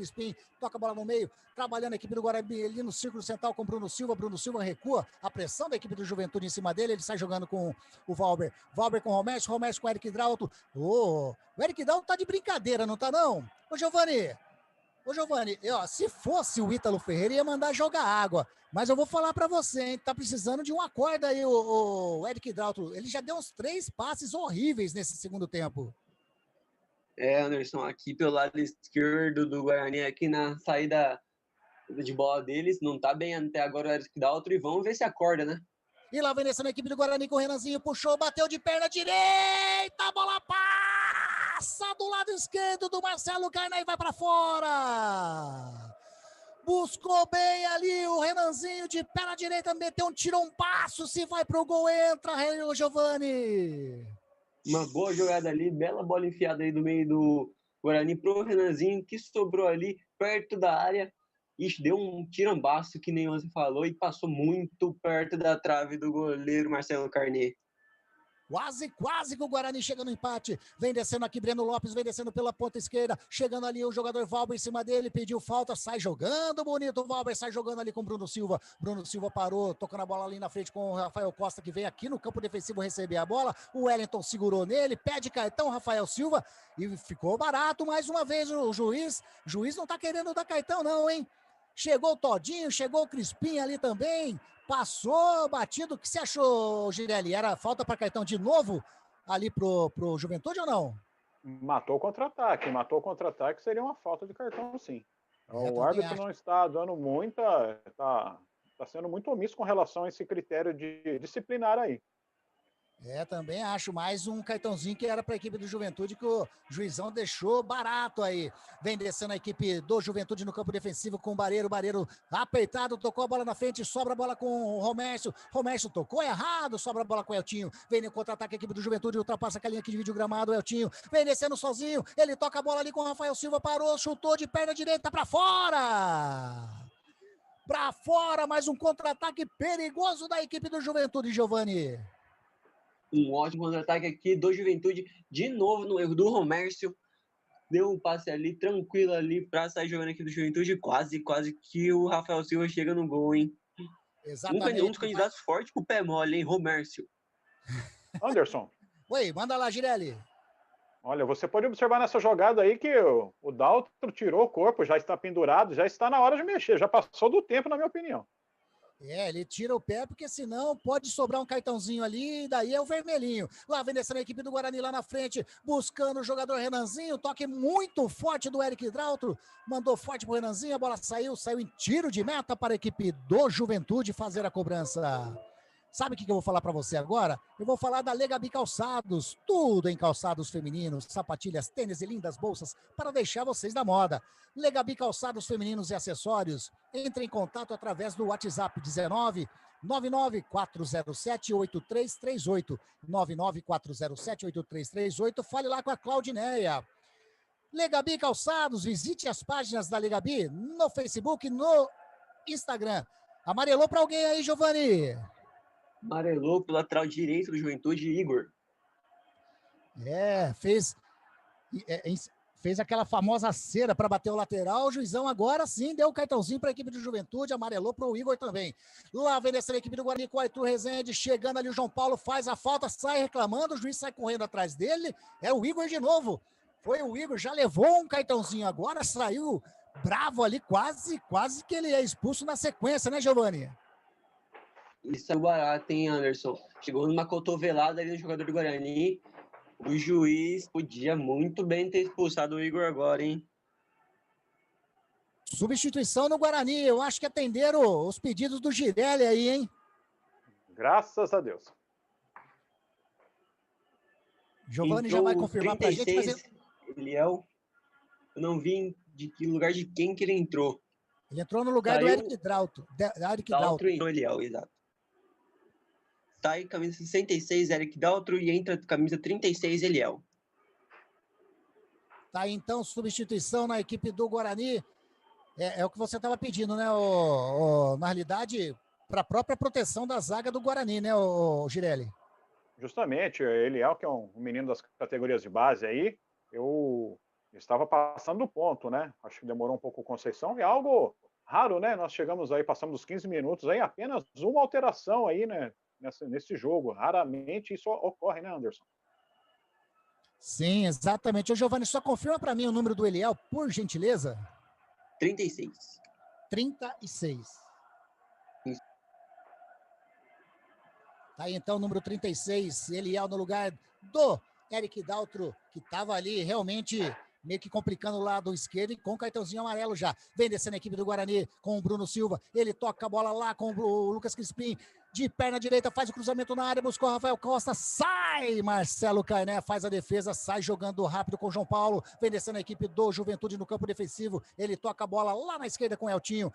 toca a bola no meio, trabalhando a equipe do Guarani ali no círculo central com o Bruno Silva recua, a pressão da equipe do Juventude em cima dele, ele sai jogando com o Valber com o Romércio com o Eric Drauto, o Eric Drauto tá de brincadeira, não tá não? Ô Giovani, se fosse o Ítalo Ferreira, ia mandar jogar água. Mas eu vou falar para você, hein? Tá precisando de uma corda aí, o Eric Drauto. Ele já deu uns 3 passes horríveis nesse segundo tempo. Anderson, aqui pelo lado esquerdo do Guarani, aqui na saída de bola deles, não tá bem até agora o Eric Drauto, e vamos ver se acorda, né? E lá vem nessa equipe do Guarani com o Renanzinho, puxou, bateu de perna direita, a bola passa do lado esquerdo do Marcelo Carnay e vai para fora. Buscou bem ali o Renanzinho de perna direita, tirou um passo, se vai pro gol, entra, Giovani. Uma boa jogada ali, bela bola enfiada aí do meio do Guarani pro Renanzinho, que sobrou ali perto da área. Ixi, deu um tirambaço, que nem você falou, e passou muito perto da trave do goleiro Marcelo Carnay. Quase que o Guarani chega no empate. Vem descendo aqui Breno Lopes, vem descendo pela ponta esquerda. Chegando ali o jogador Valber em cima dele, pediu falta, sai jogando bonito. O Valber sai jogando ali com o Bruno Silva. Bruno Silva parou, tocando a bola ali na frente com o Rafael Costa, que vem aqui no campo defensivo receber a bola. O Wellington segurou nele, pede cartão, Rafael Silva. E ficou barato mais uma vez o juiz. O juiz não tá querendo dar cartão não, hein? chegou o Todinho, chegou o Crispim ali também, passou batido. O que você achou, Girelli? Era falta para cartão de novo ali pro Juventude ou não? Matou o contra-ataque, seria uma falta de cartão, sim. O árbitro não está dando está sendo muito omisso com relação a esse critério de disciplinar aí. Também acho, mais um cartãozinho que era para a equipe do Juventude, que o juizão deixou barato aí. Vem descendo a equipe do Juventude no campo defensivo com o Bareiro apertado, tocou a bola na frente, sobra a bola com o Romércio tocou errado, sobra a bola com o Eltinho, vem no contra-ataque a equipe do Juventude, ultrapassa a linha aqui de vídeo gramado, o Eltinho vem descendo sozinho, ele toca a bola ali com o Rafael Silva, parou, chutou de perna direita para fora! Para fora, mais um contra-ataque perigoso da equipe do Juventude, Giovani. Um ótimo contra-ataque aqui do Juventude, de novo no erro do Romércio, deu um passe ali, tranquilo ali, para sair jogando aqui do Juventude, quase que o Rafael Silva chega no gol, hein? Exatamente. Um dos candidatos fortes com o pé mole, hein, Romércio. Anderson. Oi, manda lá, Girelli. Olha, você pode observar nessa jogada aí que o Daltro tirou o corpo, já está pendurado, já está na hora de mexer, já passou do tempo, na minha opinião. Ele tira o pé, porque senão pode sobrar um cartãozinho ali, e daí é o vermelhinho. Lá vem descendo a equipe do Guarani lá na frente, buscando o jogador Renanzinho, toque muito forte do Eric Daltro, mandou forte pro Renanzinho, a bola saiu em tiro de meta para a equipe do Juventude fazer a cobrança. Sabe o que eu vou falar para você agora? Eu vou falar da Legabi Calçados, tudo em calçados femininos, sapatilhas, tênis e lindas bolsas para deixar vocês da moda. Legabi Calçados femininos e acessórios. Entre em contato através do WhatsApp 19 99407-8338. 99407-8338. Fale lá com a Claudineia. Legabi Calçados, visite as páginas da Legabi no Facebook, no Instagram. Amarelou para alguém aí, Giovani? Amarelou pro lateral direito do Juventude, Igor. Fez aquela famosa cera para bater o lateral. O juizão agora sim deu o cartãozinho para a equipe do Juventude, amarelou para o Igor também. Lá vem essa equipe do Guarani com o Arthur Rezende, chegando ali o João Paulo, faz a falta, sai reclamando, o juiz sai correndo atrás dele. É o Igor de novo. Foi o Igor, já levou um cartãozinho agora, saiu bravo ali, quase que ele é expulso na sequência, né, Giovani? Isso é barato, hein, Anderson? Chegou numa cotovelada ali no jogador do Guarani. O juiz podia muito bem ter expulsado o Igor agora, hein? Substituição no Guarani. Eu acho que atenderam os pedidos do Girelli aí, hein? Graças a Deus. Giovani já vai confirmar pra gente. Mas Eliel, eu não vi de que lugar de quem que ele entrou. Ele entrou no lugar do Eric Daltro. Daltro entrou Eliel, exato. Sai camisa 66, Eric Daltro, e entra camisa 36, Eliel. Tá, então, substituição na equipe do Guarani. É o que você estava pedindo, né? Na realidade, para a própria proteção da zaga do Guarani, né, o Girelli? Justamente, Eliel, que é um menino das categorias de base aí, eu estava passando do ponto, né? Acho que demorou um pouco o Conceição, é algo raro, né? Nós chegamos aí, passamos os 15 minutos aí, apenas uma alteração aí, né? Nesse jogo. Raramente isso ocorre, né, Anderson? Sim, exatamente. Ô, Giovani, só confirma para mim o número do Eliel, por gentileza. 36. 36. Isso. Tá aí, então, o número 36, Eliel no lugar do Eric Daltro, que estava ali realmente meio que complicando o lado esquerdo e com cartãozinho amarelo já. Vem descendo a equipe do Guarani com o Bruno Silva. Ele toca a bola lá com o Lucas Crispim. De perna direita, faz o cruzamento na área, buscou o Rafael Costa, sai Marcelo Carné, faz a defesa, sai jogando rápido com o João Paulo, vem descendo a equipe do Juventude no campo defensivo, ele toca a bola lá na esquerda com o Eltinho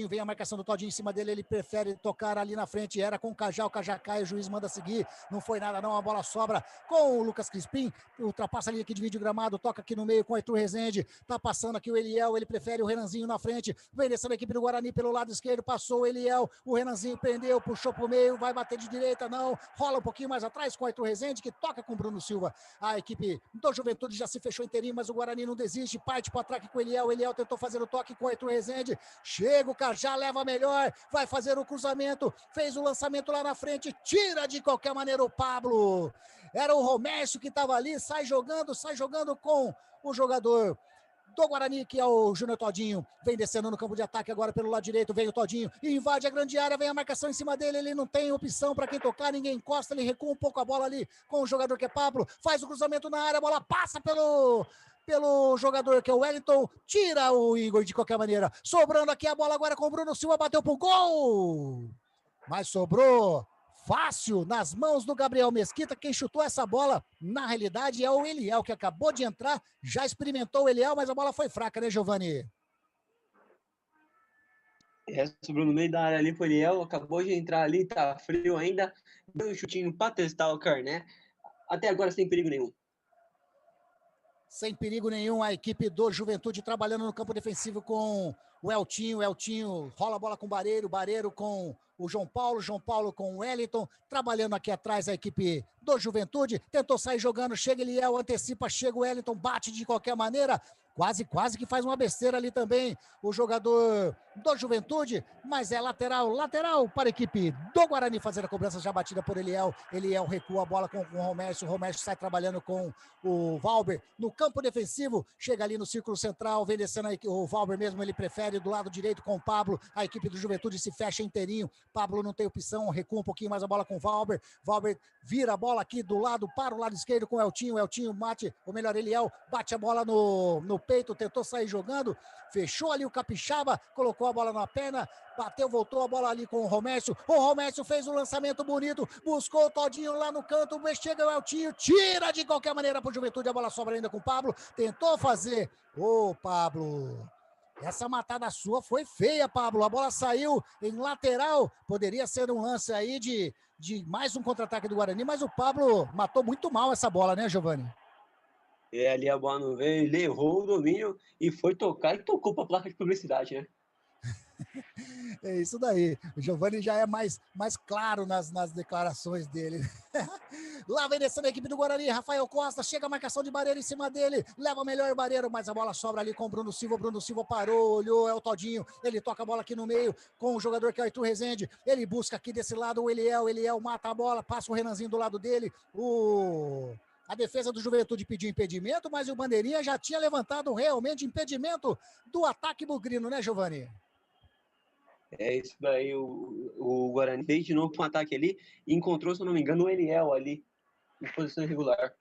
vem a marcação do Todinho em cima dele, ele prefere tocar ali na frente, era com o Cajá cai, o juiz manda seguir, não foi nada não, a bola sobra com o Lucas Crispim, ultrapassa ali aqui de vídeo gramado, toca aqui no meio com o Arthur Rezende, tá passando aqui o Eliel, ele prefere o Renanzinho na frente, vem descendo a equipe do Guarani pelo lado esquerdo, passou o Eliel, o Renanzinho prendeu, puxou pro meio, vai bater de direita, não, rola um pouquinho mais atrás com o Arthur Rezende, que toca com o Bruno Silva, a equipe do Juventude já se fechou inteirinho, mas o Guarani não desiste, parte pro ataque com o Eliel tentou fazer o toque com o Arthur Rezende, chega o Cajá, leva melhor, vai fazer o cruzamento, fez o lançamento lá na frente, tira de qualquer maneira o Pablo, era o Romércio que estava ali, sai jogando com o jogador do Guarani, que é o Júnior Todinho, vem descendo no campo de ataque agora pelo lado direito, vem o Todinho, invade a grande área, vem a marcação em cima dele, ele não tem opção para quem tocar, ninguém encosta, ele recua um pouco a bola ali com o jogador que é Pablo, faz o cruzamento na área, a bola passa pelo jogador que é o Wellington, tira o Igor de qualquer maneira, sobrando aqui a bola agora com o Bruno Silva, bateu pro gol, mas sobrou fácil nas mãos do Gabriel Mesquita. Quem chutou essa bola, na realidade, é o Eliel, que acabou de entrar, já experimentou o Eliel, mas a bola foi fraca, né, Giovani? Sobrou no meio da área ali pro Eliel, acabou de entrar ali, tá frio ainda, deu um chutinho pra testar o Carné, até agora sem perigo nenhum. Sem perigo nenhum, a equipe do Juventude trabalhando no campo defensivo com o Eltinho, rola a bola com o Bareiro com o João Paulo com o Wellington, trabalhando aqui atrás a equipe do Juventude, tentou sair jogando, chega Eliel, antecipa, chega o Wellington, bate de qualquer maneira, quase que faz uma besteira ali também o jogador do Juventude, mas é lateral para a equipe do Guarani fazer a cobrança já batida por Eliel recua a bola com o Romércio sai trabalhando com o Valber no campo defensivo, chega ali no círculo central, vem descendo aí, o Valber mesmo, ele prefere do lado direito com o Pablo, a equipe do Juventude se fecha inteirinho, Pablo não tem opção, recua um pouquinho mais a bola com o Valber vira a bola aqui do lado para o lado esquerdo com o Eltinho bate, ou melhor, Eliel bate a bola no peito, tentou sair jogando, fechou ali o Capixaba, colocou a bola na perna, bateu, voltou a bola ali com o Romércio fez um lançamento bonito, buscou o Todinho lá no canto, chega o Eltinho, tira de qualquer maneira pro Juventude, a bola sobra ainda com o Pablo, tentou fazer, Pablo, essa matada sua foi feia, Pablo, a bola saiu em lateral, poderia ser um lance aí de mais um contra-ataque do Guarani, mas o Pablo matou muito mal essa bola, né, Giovani? Ali a bola não veio, ele errou o domínio e foi tocar e tocou pra placa de publicidade, né? É isso daí, o Giovani já é mais claro nas declarações dele. Lá vem descendo a equipe do Guarani, Rafael Costa, chega a marcação de Bareiro em cima dele, leva melhor o Bareiro, mas a bola sobra ali com o Bruno Silva parou, olhou, é o Todinho, ele toca a bola aqui no meio com o jogador que é o Arthur Rezende, ele busca aqui desse lado o Eliel mata a bola, passa o Renanzinho do lado dele, a defesa do Juventude pediu impedimento, mas o Bandeirinha já tinha levantado realmente impedimento do ataque bugrino, né, Giovani? É isso daí, o Guarani fez de novo para um ataque ali e encontrou, se eu não me engano, o Eliel ali, em posição irregular.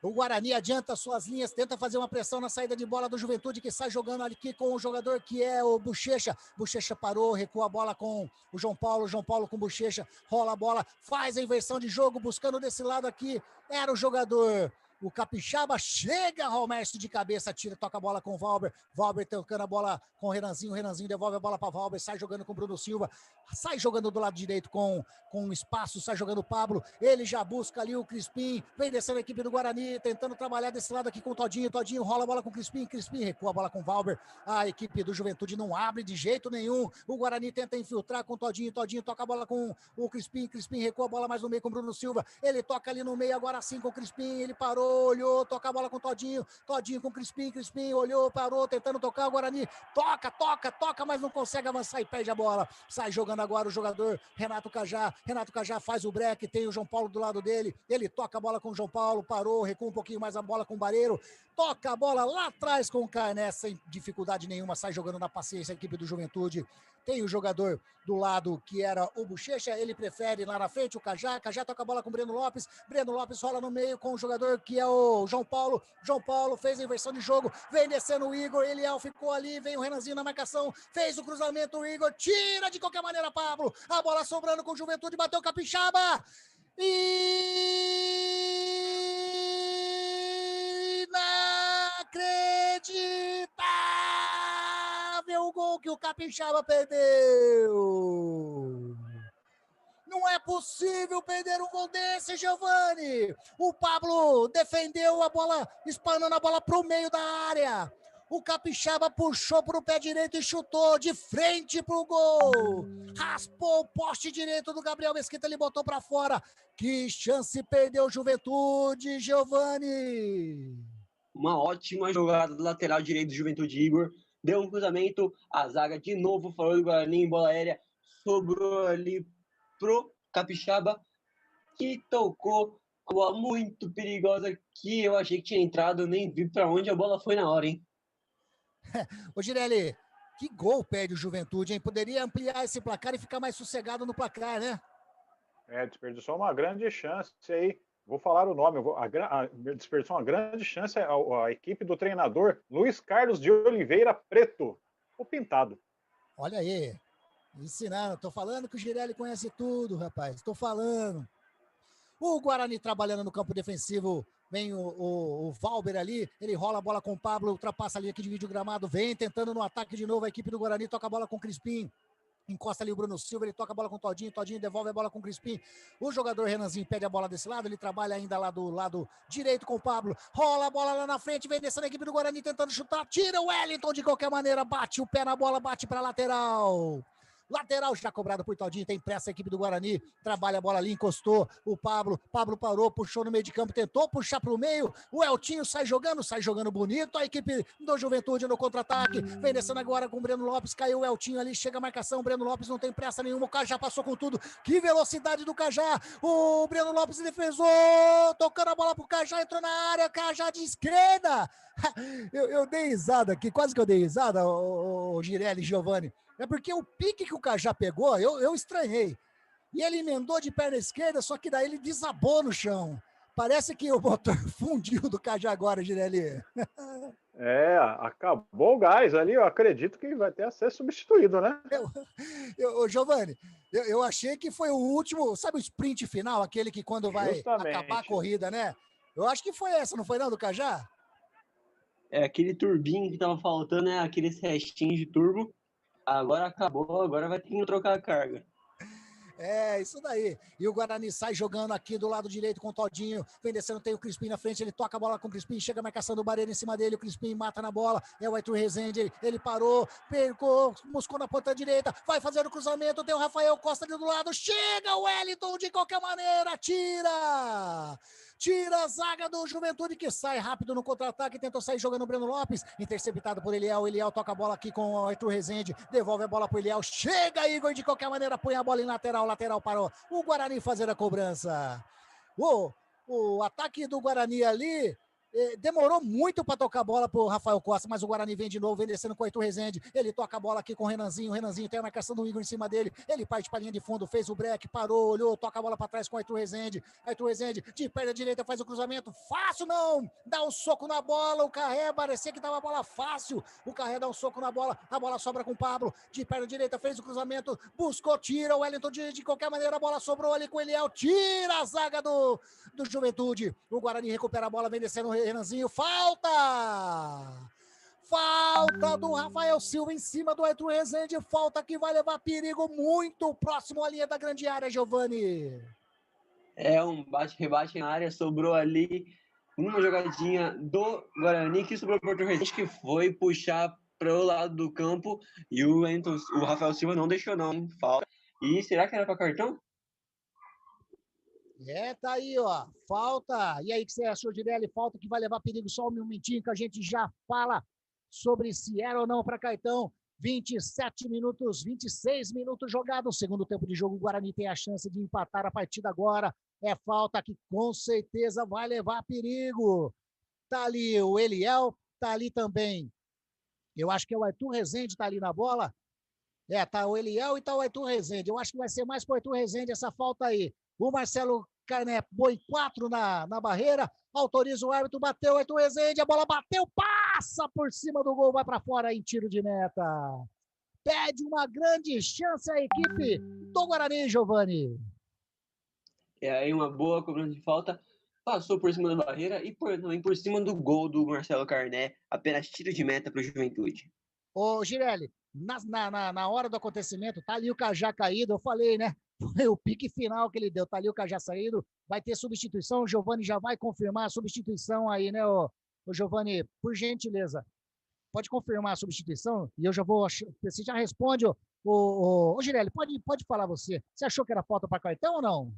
O Guarani adianta suas linhas, tenta fazer uma pressão na saída de bola do Juventude, que sai jogando aqui com o jogador que é o Bochecha. Bochecha parou, recua a bola com o João Paulo com o Bochecha, rola a bola, faz a inversão de jogo, buscando desse lado aqui, era o jogador... O Capixaba chega, Romércio de cabeça, tira, toca a bola com o Valber tocando a bola com o Renanzinho devolve a bola para Valber, sai jogando com o Bruno Silva, sai jogando do lado direito com espaço, sai jogando o Pablo, ele já busca ali o Crispim, vem descendo a equipe do Guarani, tentando trabalhar desse lado aqui com o Todinho rola a bola com o Crispim recua a bola com o Valber, a equipe do Juventude não abre de jeito nenhum, o Guarani tenta infiltrar com o Todinho toca a bola com o Crispim recua a bola mais no meio com o Bruno Silva, ele toca ali no meio agora sim com o Crispim, ele parou, olhou, toca a bola com o Todinho com o Crispim, olhou, parou, tentando tocar o Guarani, toca, mas não consegue avançar e perde a bola, sai jogando agora o jogador Renato Cajá faz o break, tem o João Paulo do lado dele, ele toca a bola com o João Paulo, parou, recua um pouquinho mais a bola com o Bareiro, toca a bola lá atrás com o Carné, sem dificuldade nenhuma, sai jogando na paciência a equipe do Juventude, tem o jogador do lado que era o Bochecha, ele prefere lá na frente o Cajá toca a bola com o Breno Lopes rola no meio com o jogador que é o João Paulo fez a inversão de jogo, vem descendo o Igor, Eliel ficou ali, vem o Renanzinho na marcação, fez o cruzamento, o Igor tira de qualquer maneira, Pablo, a bola sobrando com o Juventude, bateu o Capixaba, inacreditável o gol que o Capixaba perdeu. Não é possível perder um gol desse, Giovani. O Pablo defendeu a bola, espanando a bola para o meio da área. O Capixaba puxou para o pé direito e chutou de frente para o gol. Raspou o poste direito do Gabriel Mesquita, ele botou para fora. Que chance perdeu o Juventude, Giovani. Uma ótima jogada do lateral direito do Juventude, Igor. Deu um cruzamento, a zaga de novo falou do Guarani em bola aérea. Sobrou ali pro Capixaba, que tocou uma bola muito perigosa que eu achei que tinha entrado, nem vi para onde a bola foi na hora, hein? Ô, Girelli, que gol perde o Juventude, hein? Poderia ampliar esse placar e ficar mais sossegado no placar, né? Desperdiçou uma grande chance aí. Vou falar o nome. Desperdiçou uma grande chance a equipe do treinador Luiz Carlos de Oliveira Preto, o Pintado. Olha aí, ensinando. Tô falando que o Girelli conhece tudo, rapaz. Tô falando. O Guarani trabalhando no campo defensivo. Vem o Valber ali, ele rola a bola com o Pablo, ultrapassa a linha que divide o gramado, vem tentando no ataque de novo a equipe do Guarani, toca a bola com o Crispim. Encosta ali o Bruno Silva, ele toca a bola com o Todinho devolve a bola com o Crispim. O jogador Renanzinho pede a bola desse lado, ele trabalha ainda lá do lado direito com o Pablo. Rola a bola lá na frente, vem descendo a equipe do Guarani tentando chutar. Tira o Wellington de qualquer maneira, bate o pé na bola, bate para lateral. Lateral já cobrado por Todinho, tem pressa a equipe do Guarani, trabalha a bola ali, encostou o Pablo parou, puxou no meio de campo, tentou puxar para o meio, o Eltinho sai jogando bonito, a equipe do Juventude no contra-ataque, vem descendo agora com o Breno Lopes, caiu o Eltinho ali, chega a marcação, o Breno Lopes não tem pressa nenhuma, o Cajá passou com tudo, que velocidade do Cajá, o Breno Lopes defesou, tocando a bola pro Cajá, entrou na área, Cajá de esquerda, eu dei risada aqui, quase que eu dei risada, o Girelli, Giovani, é porque o pique que o Cajá pegou, eu estranhei. E ele emendou de perna esquerda, só que daí ele desabou no chão. Parece que o motor fundiu do Cajá agora, Girelli. Acabou o gás ali, eu acredito que vai ter a ser substituído, né? Giovani, eu achei que foi o último, sabe o sprint final, aquele que quando vai acabar a corrida, né? Eu acho que foi essa, não foi não, do Cajá? É aquele turbinho que tava faltando, né? Aqueles restinhos de turbo. Agora acabou, agora vai ter que trocar a carga. É, isso daí. E o Guarani sai jogando aqui do lado direito com o Todinho. Vem descendo, tem o Crispim na frente. Ele toca a bola com o Crispim. Chega a marcação do Barreiro em cima dele. O Crispim mata na bola. É o Arthur Rezende. Ele parou, percou, buscou na ponta direita. Vai fazer o cruzamento. Tem o Rafael Costa ali do lado. Chega o Wellington de qualquer maneira. Tira a zaga do Juventude, que sai rápido no contra-ataque, tentou sair jogando o Breno Lopes, interceptado por Eliel, Eliel toca a bola aqui com o Arthur Rezende, devolve a bola pro Eliel, chega Igor, de qualquer maneira põe a bola em lateral parou, o Guarani fazer a cobrança. O ataque do Guarani ali, demorou muito para tocar a bola pro Rafael Costa, mas o Guarani vem de novo, vem descendo com o Arthur Rezende, ele toca a bola aqui com o Renanzinho tem a marcação do Igor em cima dele, ele parte para a linha de fundo, fez o break, parou, olhou, toca a bola para trás com o Arthur Rezende, de perna direita faz o cruzamento, fácil não, dá um soco na bola, o Carré parecia que dava a bola fácil, o Carré dá um soco na bola, a bola sobra com o Pablo, de perna direita fez o cruzamento, buscou, tira o Wellington de qualquer maneira, a bola sobrou ali com o Eliel, tira a zaga do Juventude, o Guarani recupera a bola, vem descendo o Renanzinho, falta do Rafael Silva em cima do Arthur Rezende, falta que vai levar perigo muito próximo à linha da grande área, Giovani. É um bate-rebate na área, sobrou ali uma jogadinha do Guarani que sobrou para o Arthur Rezende, que foi puxar para o lado do campo e o Rafael Silva não deixou não, falta. E será que era para cartão? Tá aí, ó, falta. E aí, o que você achou, Girelli? Falta que vai levar perigo, só um minutinho que a gente já fala sobre se era ou não para cartão. 27 minutos, 26 minutos jogados. Segundo tempo de jogo, o Guarani tem a chance de empatar a partida agora. É falta que com certeza vai levar perigo. Tá ali o Eliel, tá ali também. Eu acho que é o Arthur Rezende, tá ali na bola. Tá o Eliel e tá o Arthur Rezende. Eu acho que vai ser mais pro Arthur Rezende essa falta aí. O Marcelo Carné põe 4 na barreira, autoriza o árbitro, bateu o Arthur Rezende, a bola bateu, passa por cima do gol, vai para fora em tiro de meta. Pede uma grande chance a equipe do Guarani, Giovani. Aí uma boa cobrança de falta, passou por cima da barreira e também por cima do gol do Marcelo Carné, apenas tiro de meta para o Juventude. Ô, Girelli, na hora do acontecimento, tá ali o Cajá caído, eu falei, né? Foi o pique final que ele deu, tá ali o Cajá saído, vai ter substituição, o Giovani já vai confirmar a substituição aí, né, o Giovani, por gentileza, pode confirmar a substituição, e eu já vou, você já responde, o Girelli, pode falar você achou que era falta para cartão ou não?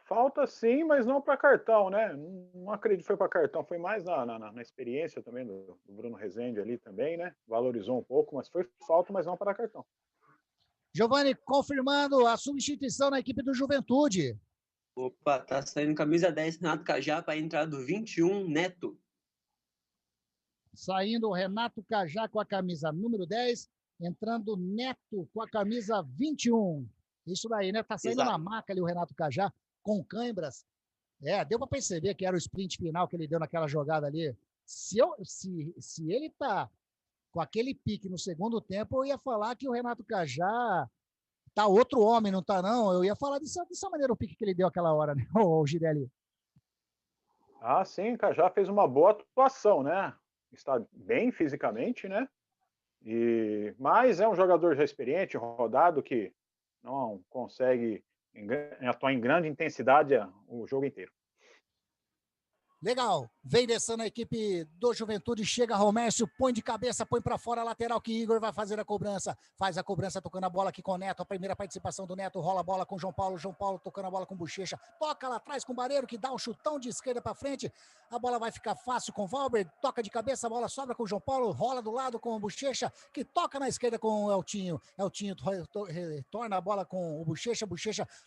Falta sim, mas não para cartão, né? Não acredito que foi para cartão, foi mais na experiência também do Bruno Rezende ali também, né? Valorizou um pouco, mas foi falta, mas não para cartão. Giovani, confirmando a substituição na equipe do Juventude. Opa, tá saindo camisa 10, Renato Cajá, para a entrada do 21, Neto. Saindo o Renato Cajá com a camisa número 10, entrando Neto com a camisa 21. Isso daí, né? Tá saindo na maca ali o Renato Cajá, com cãibras. Deu para perceber que era o sprint final que ele deu naquela jogada ali. Se ele tá com aquele pique no segundo tempo, eu ia falar que o Renato Cajá tá outro homem, não tá não? Eu ia falar dessa maneira o pique que ele deu aquela hora, né, o Girelli? Ah, sim, o Cajá fez uma boa atuação, né? Está bem fisicamente, né? Mas é um jogador já experiente, rodado, que não consegue atuar em grande intensidade o jogo inteiro. Legal, vem descendo a equipe do Juventude, chega Romércio, põe de cabeça, põe para fora a lateral que Igor vai fazer a cobrança, faz a cobrança tocando a bola aqui com o Neto, a primeira participação do Neto, rola a bola com o João Paulo tocando a bola com o Bochecha, toca lá atrás com o Bareiro que dá um chutão de esquerda para frente, a bola vai ficar fácil com o Valber, toca de cabeça, a bola sobra com o João Paulo, rola do lado com o Bochecha, que toca na esquerda com o Eltinho retorna a bola com o Bochecha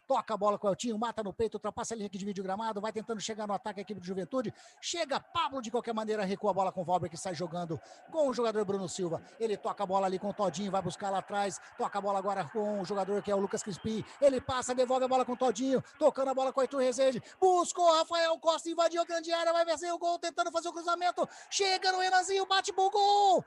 toca a bola com o Eltinho, mata no peito, ultrapassa ali que divide o gramado, vai tentando chegar no ataque a equipe do Juventude, chega Pablo de qualquer maneira, recua a bola com o Valber que sai jogando com o jogador Bruno Silva, ele toca a bola ali com o Todinho, vai buscar lá atrás, toca a bola agora com o jogador que é o Lucas Crispim, ele passa, devolve a bola com o Todinho, tocando a bola com o Arthur Rezende, buscou Rafael Costa, invadiu a grande área, vai vencer o gol, tentando fazer o cruzamento, chega no Renanzinho, bate pro gol,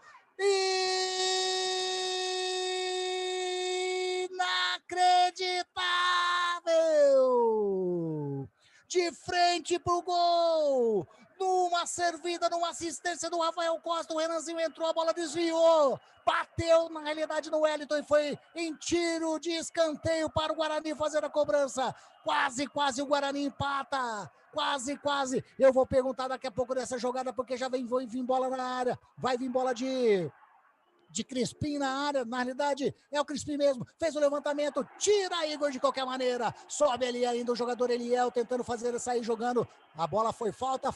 inacreditável! De frente pro gol, numa servida, numa assistência do Rafael Costa, o Renanzinho entrou, a bola desviou, bateu na realidade no Wellington e foi em tiro de escanteio para o Guarani fazer a cobrança, quase o Guarani empata, quase, eu vou perguntar daqui a pouco dessa jogada, porque já vai vir bola na área, vai vir bola de Crispim na área, na realidade é o Crispim mesmo, fez o levantamento, tira Igor de qualquer maneira, sobe ali ainda o jogador Eliel tentando fazer ele sair jogando, a bola foi falta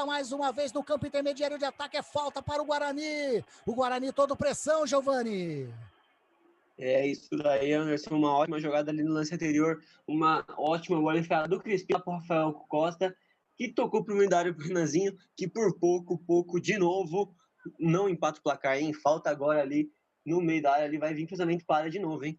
mais uma vez no campo intermediário de ataque, é falta para o Guarani todo pressão, Giovani. É isso daí, Anderson, uma ótima jogada ali no lance anterior, uma ótima bola enfiada do Crispim para o Rafael Costa, que tocou para o Mindário Renanzinho, que por pouco, de novo, não empata o placar, hein? Falta agora ali no meio da área, ali vai vir cruzamento para a área de novo, hein?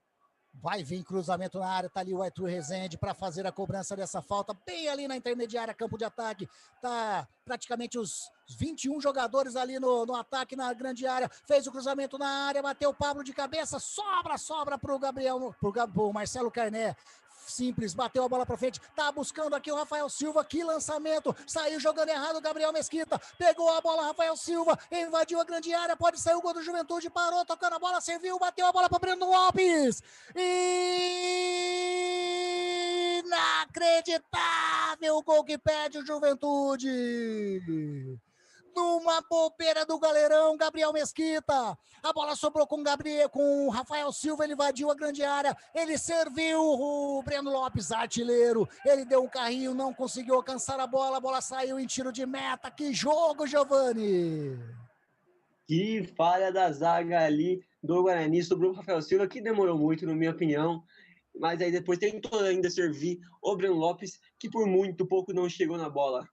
Vai vir cruzamento na área, tá ali o Arthur Rezende para fazer a cobrança dessa falta, bem ali na intermediária, campo de ataque, tá praticamente os 21 jogadores ali no ataque, na grande área, fez o cruzamento na área, bateu o Pablo de cabeça, sobra pro Gabriel, pro Marcelo Carné, simples, bateu a bola pra frente, tá buscando aqui o Rafael Silva, que lançamento, saiu jogando errado o Gabriel Mesquita, pegou a bola Rafael Silva, invadiu a grande área, pode sair o gol do Juventude, parou, tocando a bola, serviu, bateu a bola para Breno Lopes, inacreditável o gol que perde o Juventude, numa bobeira do galerão, Gabriel Mesquita, a bola sobrou com o Rafael Silva, ele invadiu a grande área, ele serviu o Breno Lopes, artilheiro, ele deu um carrinho, não conseguiu alcançar a bola saiu em tiro de meta, que jogo, Giovani! Que falha da zaga ali do Guarani, sobrou o Rafael Silva, que demorou muito, na minha opinião, mas aí depois tentou ainda servir o Breno Lopes, que por muito pouco não chegou na bola.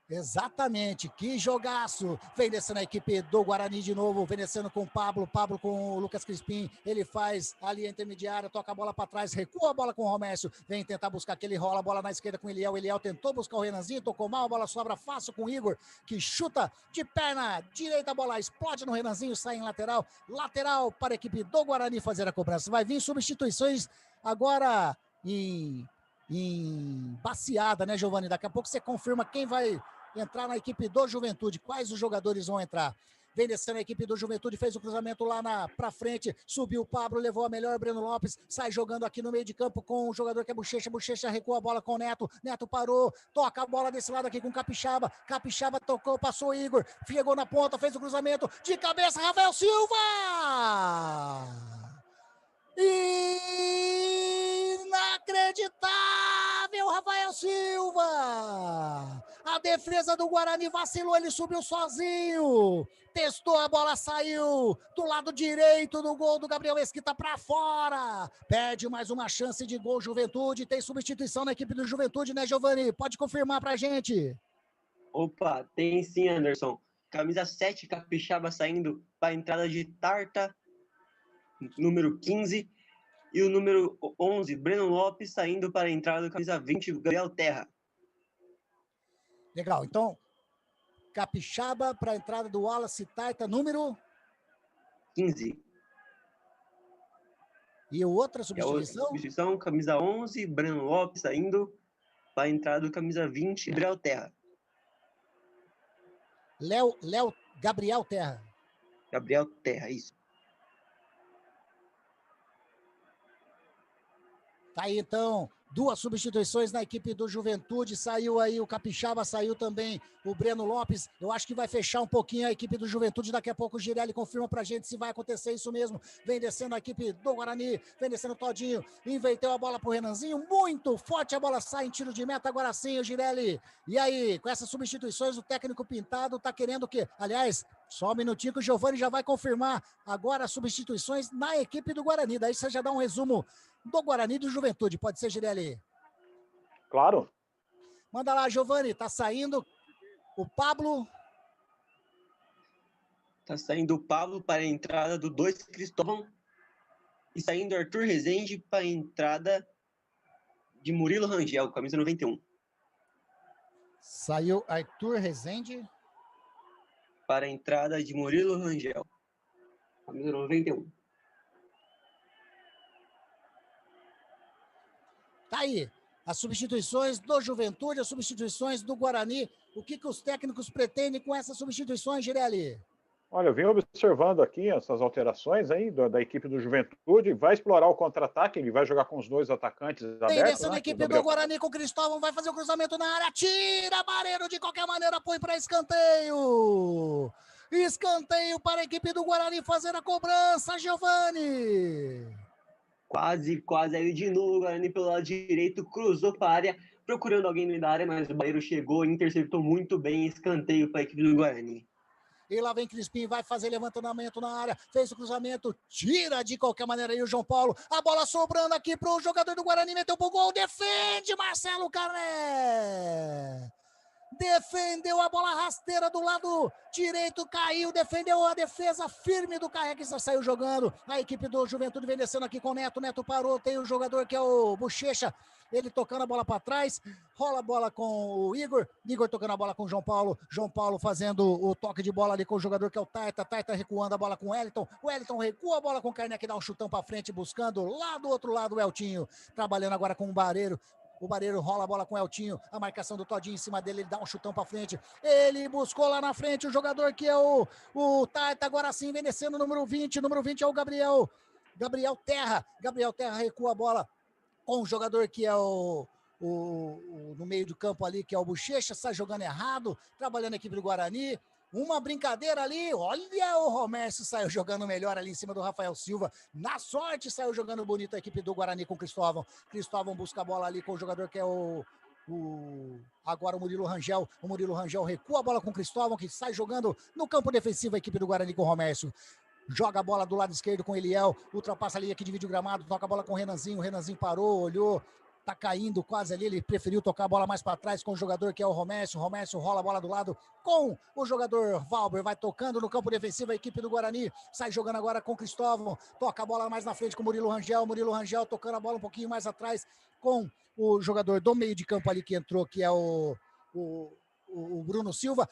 Exatamente, que jogaço, vem descendo a equipe do Guarani de novo, vem descendo com o Pablo com o Lucas Crispim, ele faz ali a intermediária, toca a bola para trás, recua a bola com o Romércio, vem tentar buscar aquele rola, a bola na esquerda com o Eliel tentou buscar o Renanzinho, tocou mal, a bola sobra fácil com o Igor, que chuta de perna direita, a bola explode no Renanzinho, sai em lateral para a equipe do Guarani fazer a cobrança, vai vir substituições agora em baseada, né, Giovani? Daqui a pouco você confirma quem vai entrar na equipe do Juventude, quais os jogadores vão entrar. Vem descendo a equipe do Juventude, fez o cruzamento lá pra frente, subiu o Pablo, levou a melhor, Breno Lopes, sai jogando aqui no meio de campo com o jogador que é Bochecha recua a bola com o Neto parou, toca a bola desse lado aqui com o Capixaba tocou, passou o Igor, chegou na ponta, fez o cruzamento, de cabeça, Rafael Silva! Inacreditável, Rafael Silva! A defesa do Guarani vacilou, ele subiu sozinho, testou a bola, saiu do lado direito do gol do Gabriel Mesquita para fora, perde mais uma chance de gol Juventude, tem substituição na equipe do Juventude, né, Giovani? Pode confirmar pra gente. Opa, tem sim, Anderson. camisa 7, Capixaba, saindo para a entrada de Tarta, número 15. E o número 11, Breno Lopes, saindo para a entrada do camisa 20, Gabriel Terra. Legal, então, Capixaba para a entrada do Wallace Tarta, número 15. E outra E a substituição? substituição, camisa 11, Breno Lopes, saindo para a entrada do camisa 20, Gabriel Terra. Gabriel Terra. Gabriel Terra, isso. Tá aí, então, 2 substituições na equipe do Juventude. Saiu aí o Capixaba, saiu também o Breno Lopes. Eu acho que vai fechar um pouquinho a equipe do Juventude. Daqui a pouco o Girelli confirma pra gente se vai acontecer isso mesmo. Vem descendo a equipe do Guarani, vem descendo o Todinho. Inverteu a bola pro Renanzinho. Muito forte, a bola sai em tiro de meta. Agora sim, o Girelli. E aí, com essas substituições, o técnico Pintado tá querendo o quê? Aliás, só um minutinho que o Giovani já vai confirmar agora as substituições na equipe do Guarani. Daí você já dá um resumo do Guarani e do Juventude. Pode ser, Girelli? Claro. Manda lá, Giovani. Tá saindo o Pablo. Tá saindo o Pablo para a entrada do 2, Cristóvão. E saindo Arthur Rezende para a entrada de Murilo Rangel, camisa 91. Saiu Arthur Rezende. Para a entrada de Murilo Rangel, camisa 91. Tá aí. As substituições do Juventude, as substituições do Guarani. O que os técnicos pretendem com essas substituições, Girelli? Olha, eu vim observando aqui essas alterações aí da equipe do Juventude. Vai explorar o contra-ataque, ele vai jogar com os 2 atacantes abertos. Vem descendo né? a equipe do Guarani com o Cristóvão, vai fazer o cruzamento na área, tira, Bareiro de qualquer maneira, põe para escanteio. Escanteio para a equipe do Guarani fazer a cobrança, Giovani. Quase aí de novo, o Guarani pelo lado direito, cruzou para a área, procurando alguém no meio da área, mas o Bareiro chegou e interceptou muito bem, escanteio para a equipe do Guarani. E lá vem Crispim, vai fazer levantamento na área, fez o cruzamento, tira de qualquer maneira aí o João Paulo, a bola sobrando aqui pro jogador do Guarani, meteu pro gol, defende Marcelo Carné. Defendeu a bola rasteira do lado direito, caiu, defendeu a defesa firme do Carré, que saiu jogando. A equipe do Juventude vem descendo aqui com o Neto, Neto parou, tem o jogador que é o Bochecha, ele tocando a bola para trás, rola a bola com o Igor tocando a bola com o João Paulo fazendo o toque de bola ali com o jogador que é o Taita recuando a bola com o Wellington recua a bola com o Carné, que dá um chutão para frente, buscando lá do outro lado o Eltinho, trabalhando agora com o Bareiro. O Bareiro rola a bola com o Eltinho, a marcação do Todinho em cima dele, ele dá um chutão pra frente, ele buscou lá na frente o jogador que é o Taita, agora sim vem descendo o número 20 é o Gabriel Terra recua a bola com o jogador que é no meio do campo ali, que é o Bochecha, sai jogando errado, trabalhando a equipe do Guarani. Uma brincadeira ali, olha, o Romércio saiu jogando melhor ali em cima do Rafael Silva, na sorte saiu jogando bonito a equipe do Guarani com o Cristóvão busca a bola ali com o jogador que é agora o Murilo Rangel recua a bola com o Cristóvão, que sai jogando no campo defensivo a equipe do Guarani com o Romércio. Joga a bola do lado esquerdo com o Eliel, ultrapassa ali que divide o gramado, toca a bola com o Renanzinho parou, olhou, tá caindo quase ali, ele preferiu tocar a bola mais para trás com o jogador que é o Romércio rola a bola do lado com o jogador Valber, vai tocando no campo defensivo a equipe do Guarani, sai jogando agora com o Cristóvão, toca a bola mais na frente com o Murilo Rangel tocando a bola um pouquinho mais atrás com o jogador do meio de campo ali que entrou, que é o Bruno Silva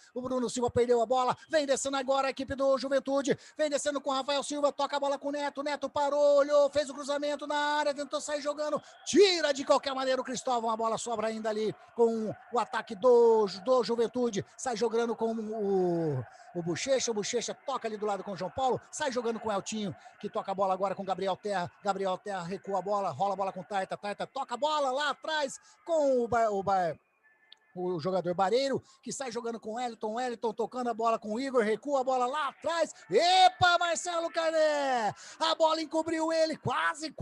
perdeu a bola, vem descendo agora a equipe do Juventude, vem descendo com o Rafael Silva, toca a bola com o Neto parou, olhou, fez o cruzamento na área, tentou sair jogando, tira de qualquer maneira o Cristóvão, a bola sobra ainda ali com o ataque do Juventude, sai jogando com o Bochecha toca ali do lado com o João Paulo, sai jogando com o Eltinho, que toca a bola agora com o Gabriel Terra recua a bola, rola a bola com o Taita toca a bola lá atrás com o jogador Bareiro, que sai jogando com o Wellington tocando a bola com o Igor, recua a bola lá atrás, epa, Marcelo Carné, a bola encobriu ele, quase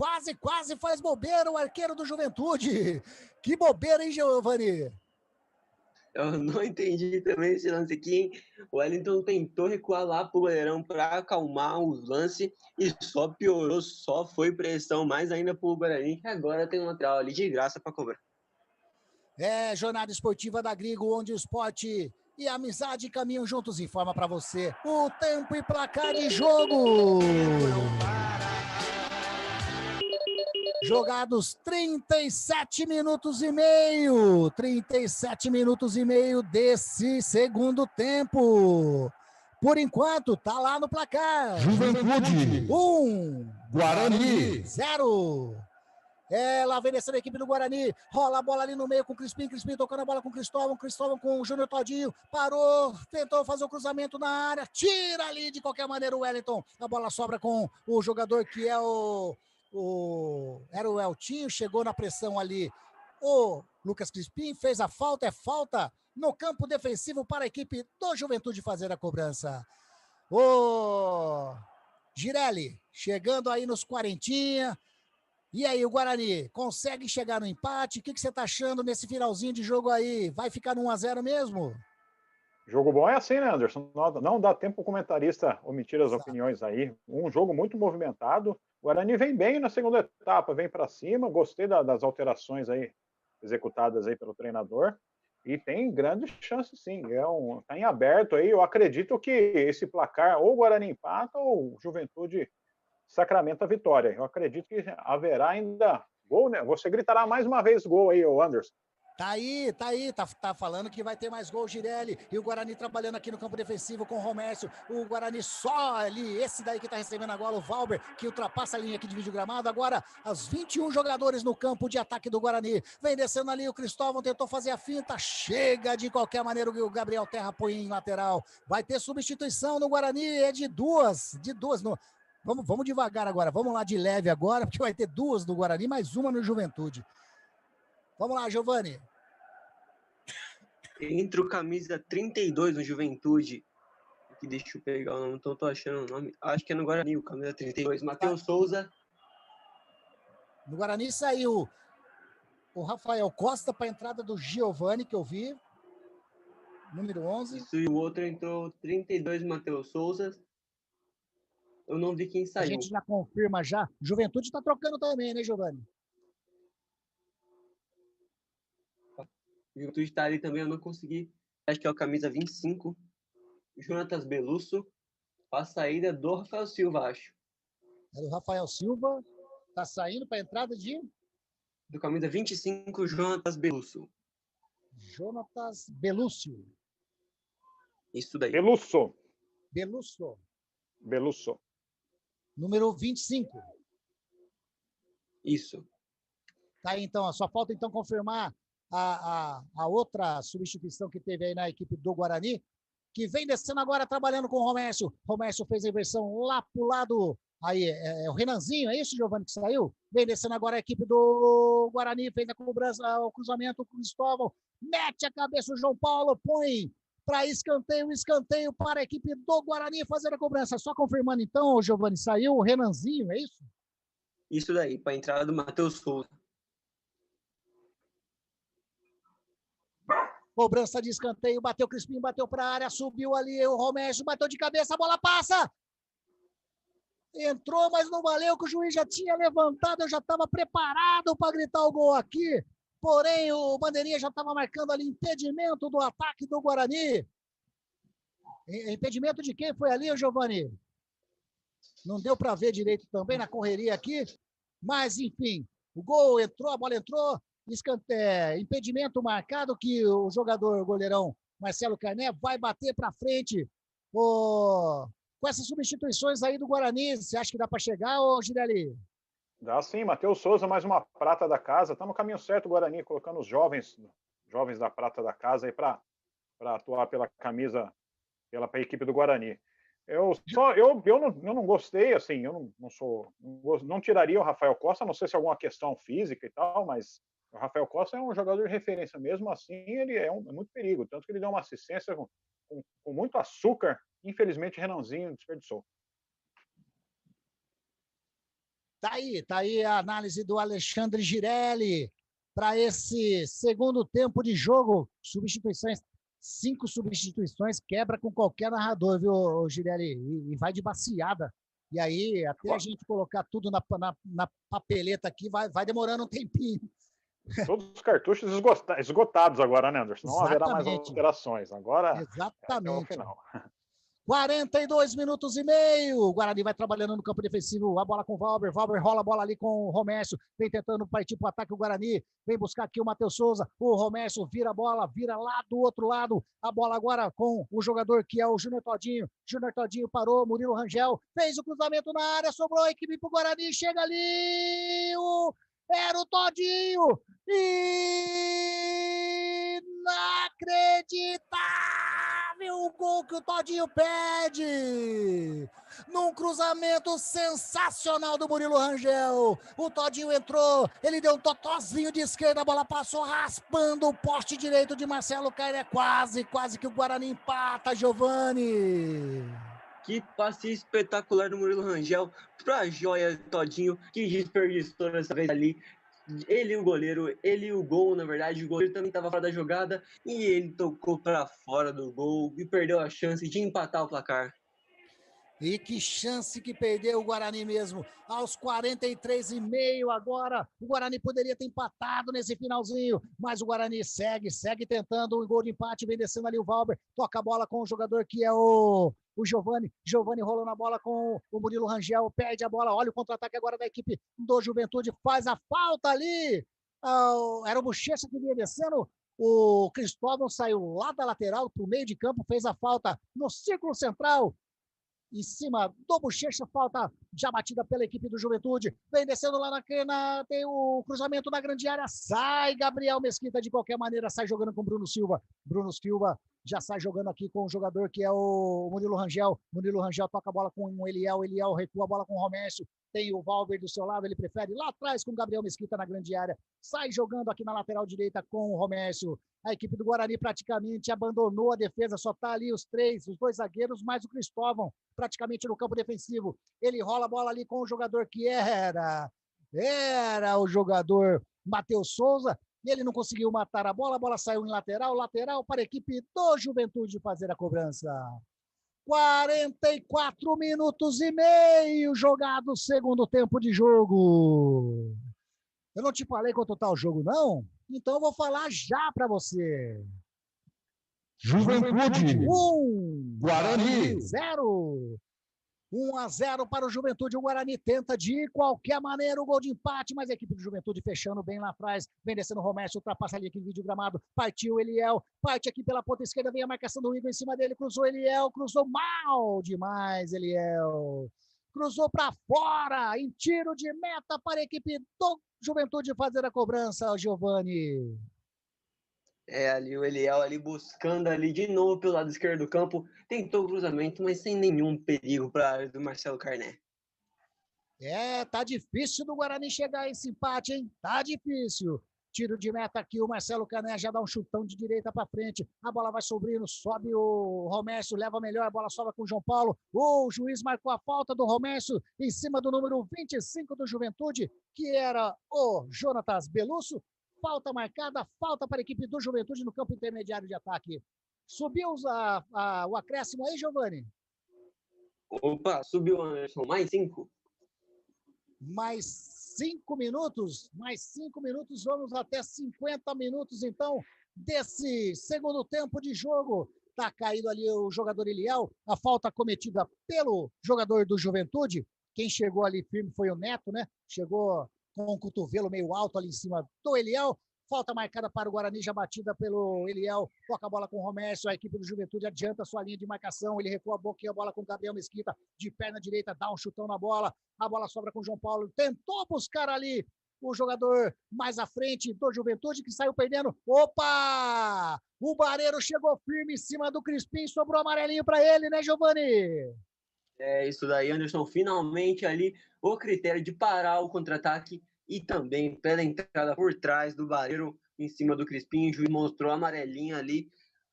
faz bobeira o arqueiro do Juventude, que bobeira, hein, Giovani? Eu não entendi também esse lance aqui, hein? O Wellington tentou recuar lá pro goleirão para acalmar o lance e só piorou, só foi pressão mais ainda pro Guarani, que agora tem um lateral ali de graça para cobrar. É, jornada esportiva da Grigo, onde o esporte e a amizade caminham juntos. Informa para você o tempo e placar de jogo. Jogados 37 minutos e meio. 37 minutos e meio desse segundo tempo. Por enquanto, tá lá no placar. Juventude. 1. Guarani. 0. Ela vem descendo a equipe do Guarani. Rola a bola ali no meio com o Crispim. Crispim tocando a bola com o Cristóvão. Cristóvão com o Júnior Todinho. Parou. Tentou fazer o cruzamento na área. Tira ali de qualquer maneira o Wellington. A bola sobra com o jogador que é era o Eltinho. Chegou na pressão ali. O Lucas Crispim fez a falta. É falta no campo defensivo para a equipe do Juventude fazer a cobrança. O Girelli chegando aí nos quarentinha. E aí, o Guarani consegue chegar no empate? O que você está achando nesse finalzinho de jogo aí? Vai ficar no 1-0 mesmo? Jogo bom é assim, né, Anderson? Não dá tempo o comentarista omitir as opiniões aí. Um jogo muito movimentado. O Guarani vem bem na segunda etapa, vem para cima. Gostei das alterações aí executadas aí pelo treinador. E tem grandes chances, sim. Tá em aberto aí. Eu acredito que esse placar, ou o Guarani empata, ou o Juventude sacramenta a vitória. Eu acredito que haverá ainda gol, né? Você gritará mais uma vez gol aí, o Anderson. Tá aí, tá falando que vai ter mais gol, Girelli, e o Guarani trabalhando aqui no campo defensivo com o Romércio, o Guarani só ali, esse daí que tá recebendo agora, o Valber, que ultrapassa a linha que divide o gramado, agora os 21 jogadores no campo de ataque do Guarani, vem descendo ali, o Cristóvão tentou fazer a finta, chega de qualquer maneira, o Gabriel Terra põe em lateral, vai ter substituição no Guarani, é de duas, Vamos devagar agora, vamos lá de leve agora, porque vai ter duas no Guarani, mais uma no Juventude. Vamos lá, Giovani. Entra o camisa 32 no Juventude. Aqui, deixa eu pegar o nome, então tô achando o nome. Acho que é no Guarani, o camisa 32. Matheus Souza. No Guarani saiu o Rafael Costa para a entrada do Giovani, que eu vi. Número 11. Isso, e o outro entrou 32, Matheus Souza. Eu não vi quem saiu. A gente já confirma já. Juventude está trocando também, né, Giovani? Juventude está ali também, eu não consegui. Acho que é o camisa 25. Jonatas Belusso. A saída do Rafael Silva, acho. É do Rafael Silva. Tá saindo para a entrada de... Do camisa 25, Jonatas Belusso. Jonatas Belusso. Isso daí. Belusso. Número 25. Isso. Tá aí, então. Só falta, então, confirmar a outra substituição que teve aí na equipe do Guarani, que vem descendo agora, trabalhando com o Romércio. Romércio fez a inversão lá pro lado. Aí, é o Renanzinho, é isso, Giovani, que saiu? Vem descendo agora a equipe do Guarani, fez a cobrança, o cruzamento, o Cristóvão, mete a cabeça o João Paulo, põe para escanteio para a equipe do Guarani fazer a cobrança. Só confirmando então, Giovani, saiu o Renanzinho, é isso? Isso daí, para a entrada do Matheus Souza. Cobrança de escanteio, bateu o Crispim, bateu para a área, subiu ali o Romércio, bateu de cabeça, a bola passa! Entrou, mas não valeu, que o juiz já tinha levantado, eu já estava preparado para gritar o gol aqui. Porém, o Bandeirinha já estava marcando ali impedimento do ataque do Guarani. Impedimento de quem foi ali, Giovani? Não deu para ver direito também na correria aqui. Mas, enfim, o gol entrou, a bola entrou. Impedimento marcado que o jogador, o goleirão Marcelo Carné, vai bater para frente. Com essas substituições aí do Guarani, você acha que dá para chegar, ô Girelli? Dá sim, Matheus Souza, mais uma prata da casa. Está no caminho certo o Guarani, colocando os jovens da prata da casa aí para atuar pela camisa, pela equipe do Guarani. Eu não gostei, assim, não tiraria o Rafael Costa, não sei se é alguma questão física e tal, mas o Rafael Costa é um jogador de referência, mesmo assim ele é muito perigo, tanto que ele deu uma assistência com muito açúcar, infelizmente Renanzinho desperdiçou. Tá aí a análise do Alexandre Girelli para esse segundo tempo de jogo. Substituições, 5 substituições, quebra com qualquer narrador, viu, Girelli? E vai de baciada. E aí, até a gente colocar tudo na papeleta aqui, vai demorando um tempinho. Todos os cartuchos esgotados agora, né, Anderson? Não haverá mais Exatamente. alterações. Agora é até o Exatamente. final. 42 minutos e meio. O Guarani vai trabalhando no campo defensivo. A bola com o Valber. Valber rola a bola ali com o Romércio. Vem tentando partir para o ataque o Guarani. Vem buscar aqui o Matheus Souza. O Romércio vira a bola, vira lá do outro lado. A bola agora com o jogador que é o Júnior Todinho. Júnior Todinho parou. Murilo Rangel fez o cruzamento na área. Sobrou a equipe para o Guarani. Chega ali. Era o Todinho. Inacreditável o gol que o Todinho pede. Num cruzamento sensacional do Murilo Rangel. O Todinho entrou, ele deu um totozinho de esquerda, a bola passou raspando o poste direito de Marcelo Cairé. Quase que o Guarani empata, Giovani. Que passe espetacular do Murilo Rangel pra joia Todinho, que desperdiçou dessa vez ali. Ele e o goleiro, ele e o gol, na verdade, o goleiro também estava fora da jogada e ele tocou para fora do gol e perdeu a chance de empatar o placar. E que chance que perdeu o Guarani mesmo. Aos 43,5 agora, o Guarani poderia ter empatado nesse finalzinho, mas o Guarani segue tentando um gol de empate, vem descendo ali o Valber, toca a bola com o jogador que é o Giovani. Giovani rolou na bola com o Murilo Rangel, perde a bola, olha o contra-ataque agora da equipe do Juventude, faz a falta ali. Era o Bochecha que vinha descendo. O Cristóvão saiu lá da lateral para o meio de campo, fez a falta no círculo central. Em cima do Bochecha, falta já batida pela equipe do Juventude. Vem descendo lá tem o cruzamento na grande área. Sai Gabriel Mesquita de qualquer maneira, sai jogando com Bruno Silva. Bruno Silva já sai jogando aqui com o jogador que é o Murilo Rangel. Murilo Rangel toca a bola com o Eliel. Eliel recua a bola com o Romércio. Tem o Valber do seu lado, ele prefere lá atrás com o Gabriel Mesquita na grande área. Sai jogando aqui na lateral direita com o Romércio. A equipe do Guarani praticamente abandonou a defesa, só está ali os dois zagueiros, mais o Cristóvão, praticamente no campo defensivo. Ele rola a bola ali com o jogador que era o jogador Matheus Souza, e ele não conseguiu matar a bola saiu em lateral para a equipe do Juventude fazer a cobrança. 44 minutos e meio jogado segundo tempo de jogo. Eu não te falei quanto tá o jogo, não? Então eu vou falar já para você. Juventude 1, Guarani 0. 1-0 para o Juventude. O Guarani tenta de qualquer maneira o gol de empate, mas a equipe do Juventude fechando bem lá atrás. Vem descendo o Romércio, ultrapassa ali aqui no vídeo gramado. Partiu Eliel, parte aqui pela ponta esquerda, vem a marcação do Igor em cima dele. Cruzou Eliel, cruzou mal demais Eliel. Cruzou para fora, em tiro de meta para a equipe do Juventude fazer a cobrança, Giovani. Ali o Eliel ali buscando ali de novo pelo lado esquerdo do campo, tentou o cruzamento, mas sem nenhum perigo para a área do Marcelo Carné. Tá difícil do Guarani chegar a esse empate, hein? Tá difícil. Tiro de meta aqui, o Marcelo Cané já dá um chutão de direita para frente. A bola vai subindo, sobe o Romércio, leva melhor, a bola sobra com o João Paulo. O juiz marcou a falta do Romércio em cima do número 25 do Juventude, que era o Jonatas Belusso. Falta marcada, falta para a equipe do Juventude no campo intermediário de ataque. Subiu o acréscimo aí, Giovani? Opa, subiu, Anderson, mais 5. Mais 5 minutos, vamos até 50 minutos, então, desse segundo tempo de jogo. Tá caído ali o jogador Eliel, a falta cometida pelo jogador do Juventude. Quem chegou ali firme foi o Neto, né? Chegou com o cotovelo meio alto ali em cima do Eliel. Falta marcada para o Guarani, já batida pelo Eliel. Toca a bola com o Romércio, a equipe do Juventude adianta sua linha de marcação. Ele recua a boquinha, a bola com o Gabriel Mesquita, de perna direita, dá um chutão na bola. A bola sobra com o João Paulo. Tentou buscar ali o jogador mais à frente do Juventude, que saiu perdendo. Opa! O Bareiro chegou firme em cima do Crispim, sobrou amarelinho para ele, né, Giovani? É isso daí, Anderson. Finalmente ali o critério de parar o contra-ataque e também pela entrada por trás do Bareiro em cima do Crispim. O juiz mostrou a amarelinha ali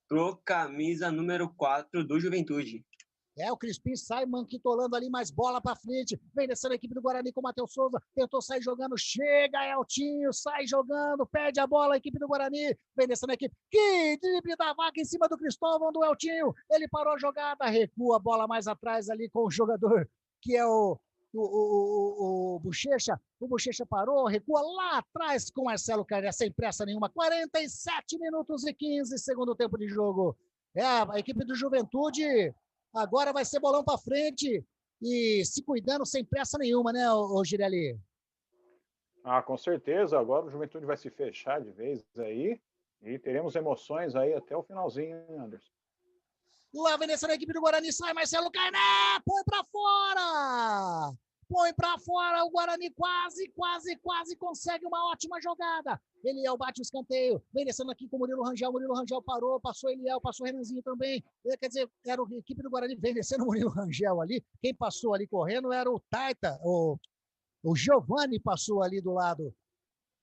pro camisa número 4 do Juventude. O Crispim sai manquitolando ali, mais bola para frente. Vem descendo a equipe do Guarani com o Matheus Souza. Tentou sair jogando, chega Eltinho, sai jogando, perde a bola a equipe do Guarani. Vem descendo a equipe. Que drible da vaca em cima do Cristóvão, do Eltinho. Ele parou a jogada, recua a bola mais atrás ali com o jogador que é o o Bochecha parou, recua lá atrás com Marcelo Carné, sem pressa nenhuma. 47 minutos e 15, segundo tempo de jogo. A equipe do Juventude agora vai ser bolão para frente e se cuidando sem pressa nenhuma, né, o Girelli? Com certeza, agora o Juventude vai se fechar de vez aí e teremos emoções aí até o finalzinho, hein, Anderson? Lá vem descendo a equipe do Guarani, sai Marcelo Carné, põe pra fora! Põe pra fora, o Guarani quase consegue uma ótima jogada. Eliel bate o escanteio, vem descendo aqui com o Murilo Rangel parou, passou Eliel, passou o Renanzinho também. Quer dizer, era a equipe do Guarani, vem descendo o Murilo Rangel ali. Quem passou ali correndo era o Taita, o Giovani passou ali do lado.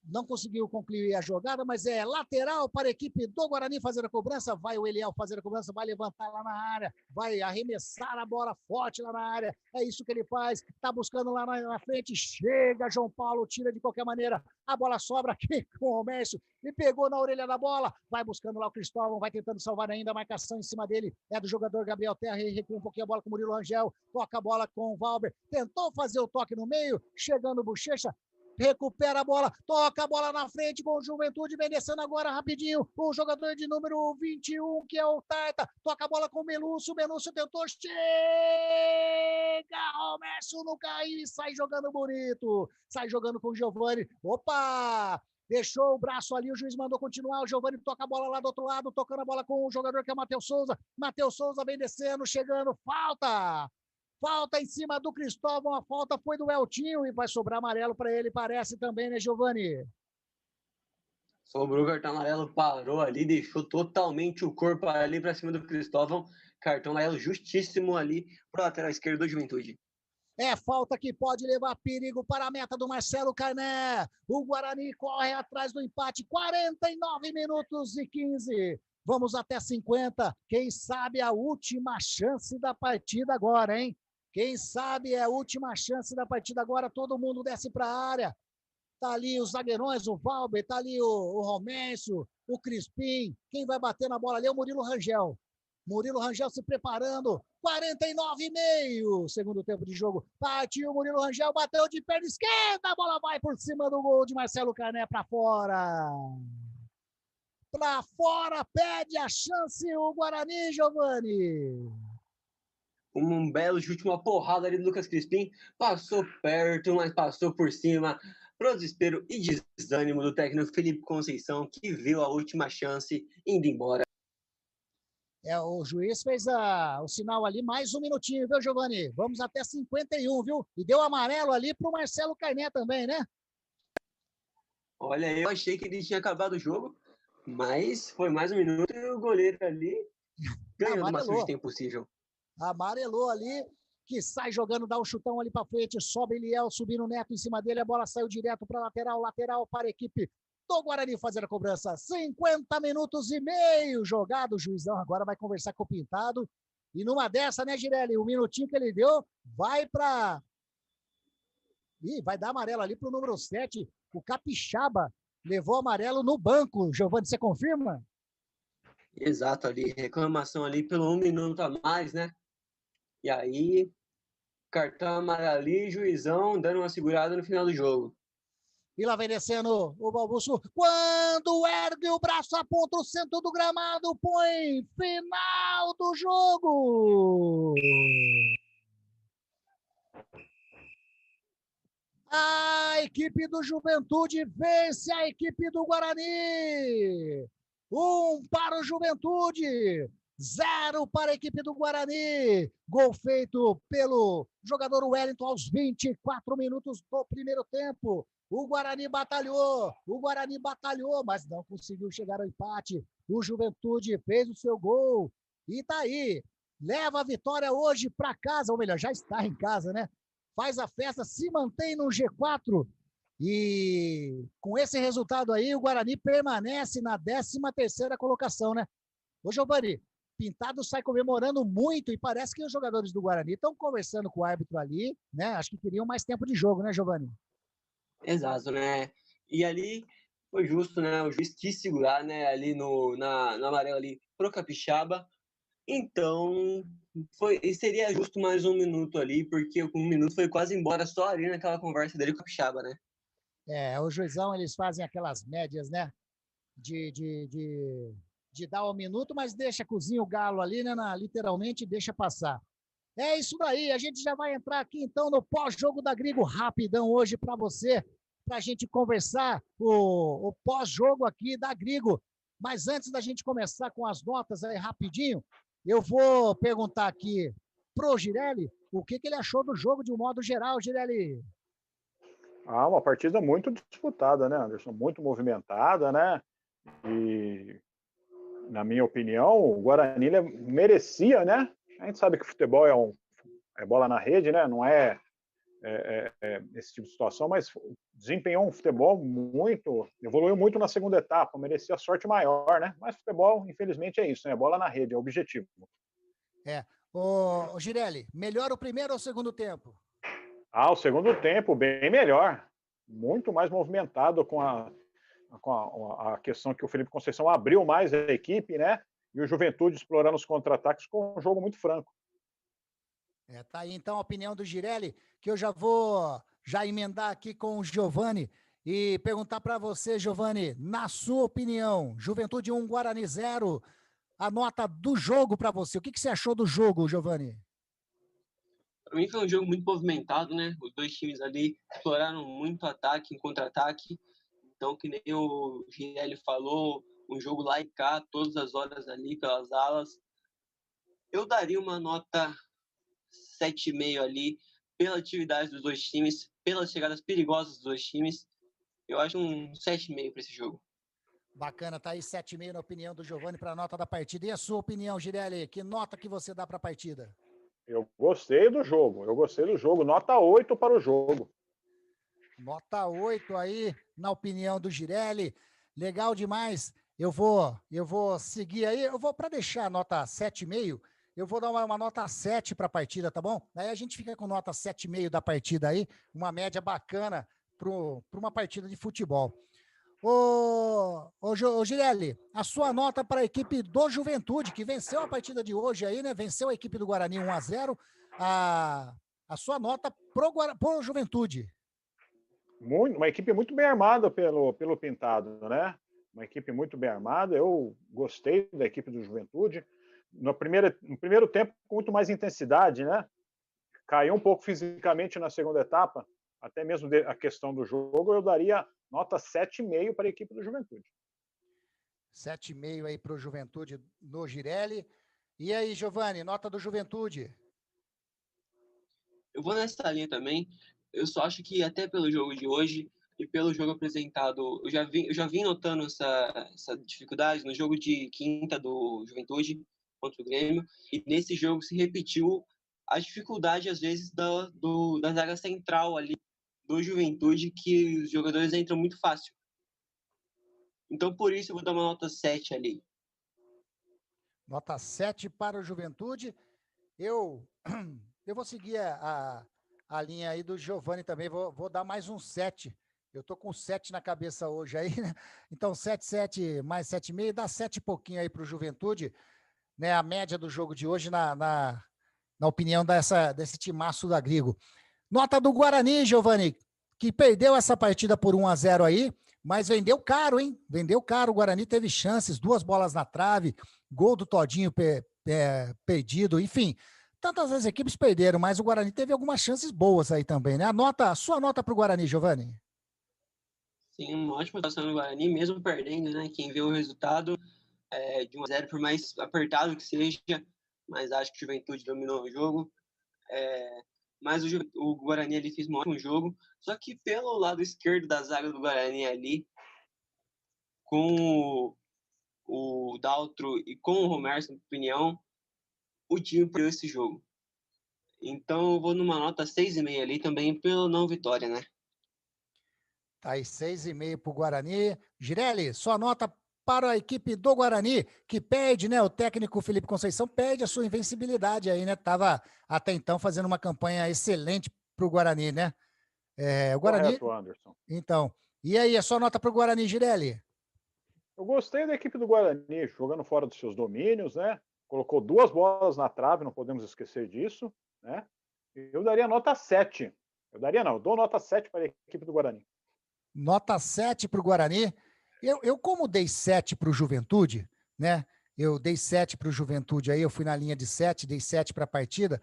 Não conseguiu concluir a jogada, mas é lateral para a equipe do Guarani fazer a cobrança. Vai o Eliel fazer a cobrança, vai levantar lá na área, vai arremessar a bola forte lá na área. É isso que ele faz, tá buscando lá na frente, chega João Paulo, tira de qualquer maneira, a bola sobra aqui com o Romércio, e pegou na orelha da bola, vai buscando lá o Cristóvão, vai tentando salvar ainda, a marcação em cima dele é do jogador Gabriel Terra, e recua um pouquinho a bola com o Murilo Rangel, toca a bola com o Valber, tentou fazer o toque no meio, chegando o Bochecha, recupera a bola, toca a bola na frente com o Juventude, vem descendo agora rapidinho, o jogador de número 21, que é o Taita, toca a bola com o Melúcio tentou, chega, o Mércio não caiu e sai jogando bonito, sai jogando com o Giovani, opa, deixou o braço ali, o juiz mandou continuar, o Giovani toca a bola lá do outro lado, tocando a bola com o jogador que é o Matheus Souza vem descendo, chegando, falta em cima do Cristóvão, a falta foi do Eltinho e vai sobrar amarelo para ele, parece também, né, Giovani? Sobrou o cartão amarelo, parou ali, deixou totalmente o corpo ali para cima do Cristóvão. Cartão amarelo justíssimo ali para o lateral esquerdo do Juventude. É falta que pode levar perigo para a meta do Marcelo Carné. O Guarani corre atrás do empate, 49 minutos e 15. Vamos até 50. Quem sabe a última chance da partida agora, hein? Quem sabe é a última chance da partida agora, todo mundo desce para a área. Tá ali os zagueirões, o Valber, tá ali o Romércio, o Crispim. Quem vai bater na bola ali é o Murilo Rangel. Murilo Rangel se preparando, 49,5, segundo tempo de jogo. Partiu o Murilo Rangel, bateu de perna esquerda, a bola vai por cima do gol de Marcelo Carné para fora. Para fora, pede a chance o Guarani, Giovani. Um belo chute, uma porrada ali do Lucas Crispim, passou perto, mas passou por cima, pro desespero e desânimo do técnico Felipe Conceição, que viu a última chance indo embora. O juiz fez o sinal ali, mais um minutinho, viu, Giovani? Vamos até 51, viu? E deu amarelo ali pro Marcelo Carné também, né? Olha, eu achei que ele tinha acabado o jogo, mas foi mais um minuto e o goleiro ali ganhou do máximo de tempo possível. Amarelou ali, que sai jogando, dá um chutão ali para frente, sobe Eliel, subindo o Neto em cima dele, a bola saiu direto para lateral para a equipe do Guarani fazer a cobrança. 50 minutos e meio jogado, o juizão agora vai conversar com o Pintado, e numa dessa, né, Girelli, o minutinho que ele deu, vai dar amarelo ali pro número 7, o Capixaba, levou amarelo no banco. Giovani, você confirma? Exato, ali, reclamação ali pelo 1 minuto a mais, né? E aí, cartão amarelo ali, juizão dando uma segurada no final do jogo. E lá vem descendo o Balbuço. Quando ergue o braço, aponta o centro do gramado, põe final do jogo. A equipe do Juventude vence a equipe do Guarani. 1 para o Juventude, 0 para a equipe do Guarani. Gol feito pelo jogador Wellington aos 24 minutos do primeiro tempo. O Guarani batalhou, mas não conseguiu chegar ao empate. O Juventude fez o seu gol e tá aí. Leva a vitória hoje para casa, ou melhor, já está em casa, né? Faz a festa, se mantém no G4 e com esse resultado aí, o Guarani permanece na 13ª colocação, né? Ô, Giovani, Pintado sai comemorando muito e parece que os jogadores do Guarani estão conversando com o árbitro ali, né? Acho que queriam mais tempo de jogo, né, Giovani? Exato, né? E ali foi justo, né? O juiz quis segurar, né? Ali na amarela ali pro Capixaba. Então, seria justo mais 1 minuto ali, porque com 1 minuto foi quase embora só ali naquela conversa dele com o Capixaba, né? O juizão, eles fazem aquelas médias, né? De dar 1 minuto, mas deixa cozinha o galo ali, né? Literalmente deixa passar. É isso daí, a gente já vai entrar aqui então no pós-jogo da Grigo, rapidão hoje para você, para a gente conversar o pós-jogo aqui da Grigo. Mas antes da gente começar com as notas aí rapidinho, eu vou perguntar aqui pro Girelli o que ele achou do jogo de um modo geral, Girelli. Uma partida muito disputada, né, Anderson? Muito movimentada, né? E, na minha opinião, o Guarani merecia, né? A gente sabe que o futebol é bola na rede, né? Não é esse tipo de situação, mas desempenhou um futebol evoluiu muito na segunda etapa, merecia sorte maior, né? Mas futebol, infelizmente, é isso, né? Bola na rede, é o objetivo. Ô Girelli, melhor o primeiro ou o segundo tempo? O segundo tempo, bem melhor. Muito mais movimentado com a questão que o Felipe Conceição abriu mais a equipe, né? E o Juventude explorando os contra-ataques com um jogo muito franco. Tá aí então a opinião do Girelli, que eu já vou emendar aqui com o Giovani e perguntar para você, Giovani, na sua opinião, Juventude 1, Guarani 0, a nota do jogo para você. O que você achou do jogo, Giovani? Para mim foi um jogo muito movimentado, né? Os dois times ali exploraram muito ataque em contra-ataque. Então, que nem o Girelli falou, um jogo lá e cá, todas as horas ali pelas alas. Eu daria uma nota 7,5 ali, pela atividade dos dois times, pelas chegadas perigosas dos dois times. Eu acho um 7,5 para esse jogo. Bacana, tá aí 7,5 na opinião do Giovani para a nota da partida. E a sua opinião, Girelli? Que nota que você dá para a partida? Eu gostei do jogo, nota 8 para o jogo. Nota 8 aí, na opinião do Girelli. Legal demais. Eu vou seguir aí, para deixar a nota 7,5, eu vou dar uma nota 7 para a partida, tá bom? Aí a gente fica com nota 7,5 da partida aí, uma média bacana para uma partida de futebol. Ô Girelli, a sua nota para a equipe do Juventude, que venceu a partida de hoje aí, né? Venceu a equipe do Guarani 1-0. A sua nota pro Juventude. Uma equipe muito bem armada pelo Pintado, né? Uma equipe muito bem armada. Eu gostei da equipe do Juventude. No primeiro tempo, com muito mais intensidade, né? Caiu um pouco fisicamente na segunda etapa, até mesmo a questão do jogo, eu daria nota 7,5 para a equipe do Juventude. 7,5 aí para o Juventude no Girelli. E aí, Giovani, nota do Juventude? Eu vou nessa linha também. Eu só acho que até pelo jogo de hoje e pelo jogo apresentado, eu já vim notando essa dificuldade no jogo de quinta do Juventude contra o Grêmio, e nesse jogo se repetiu a dificuldade, às vezes, da zaga central ali do Juventude, que os jogadores entram muito fácil. Então, por isso, eu vou dar uma nota 7 ali. Nota 7 para o Juventude. Eu vou seguir a linha aí do Giovani também, vou dar mais um 7. Eu tô com 7 na cabeça hoje aí, né? Então, 7 mais 7,5, dá 7 e pouquinho aí para o Juventude, né? A média do jogo de hoje, na opinião desse timaço da Grigo. Nota do Guarani, Giovani, que perdeu essa partida por 1-0 aí, mas vendeu caro, hein? Vendeu caro, o Guarani teve chances, 2 bolas na trave, gol do Todinho perdido, enfim. Tantas as equipes perderam, mas o Guarani teve algumas chances boas aí também, né? A sua nota para o Guarani, Giovani? Sim, uma ótima atuação no Guarani, mesmo perdendo, né? Quem vê o resultado de 1-0, por mais apertado que seja, mas acho que o Juventude dominou o jogo. Mas o Guarani ali fez um ótimo jogo, só que pelo lado esquerdo da zaga do Guarani ali, com o Daltro e com o Romero, na minha opinião, o time perdeu esse jogo. Então eu vou numa nota 6,5 ali também pela não vitória, né? Tá aí 6,5 para o Guarani. Girelli, sua nota para a equipe do Guarani, que perde, né? O técnico Felipe Conceição perde a sua invencibilidade aí, né? Tava até então fazendo uma campanha excelente para o Guarani, né? O Guarani. Correto, Anderson. Então, e aí, a sua nota para o Guarani, Girelli? Eu gostei da equipe do Guarani, jogando fora dos seus domínios, né? colocou 2 bolas na trave, não podemos esquecer disso, né? Eu daria nota 7. Eu dou nota 7 para a equipe do Guarani. Nota 7 para o Guarani. Eu como dei 7 para o Juventude, né? Eu dei 7 para o Juventude aí, eu fui na linha de 7, dei 7 para a partida.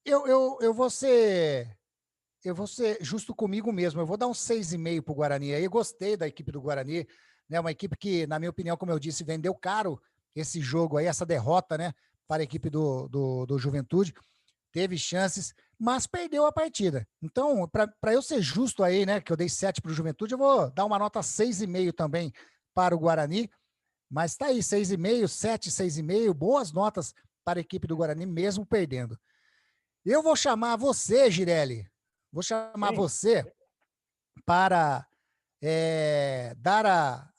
Eu vou ser justo comigo mesmo. Eu vou dar um 6,5 para o Guarani. Aí eu gostei da equipe do Guarani, né? Uma equipe que, na minha opinião, como eu disse, vendeu caro esse jogo aí, essa derrota, né? Para a equipe do Juventude. Teve chances, mas perdeu a partida. Então, para eu ser justo aí, né? Que eu dei 7 para o Juventude, eu vou dar uma nota 6,5 também para o Guarani. Mas tá aí, 6,5, 7, 6,5, boas notas para a equipe do Guarani, mesmo perdendo. Eu vou chamar você, Girelli, vou chamar você para dar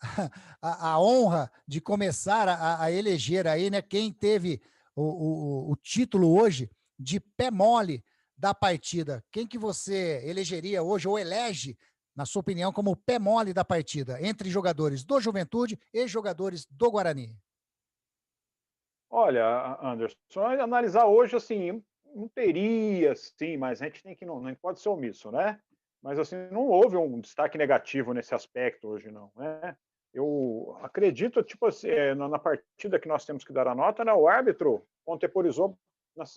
a honra de começar a eleger aí, né, quem teve o título hoje de pé mole da partida. Quem que você elegeria hoje, ou elege, na sua opinião, como pé mole da partida, entre jogadores do Juventude e jogadores do Guarani? Olha, Anderson, analisar hoje, assim, não teria, sim, mas a gente tem que não pode ser omisso, né? Mas, assim, não houve um destaque negativo nesse aspecto hoje, não, né? Eu acredito, tipo assim, na partida que nós temos que dar a nota, né? O árbitro contemporizou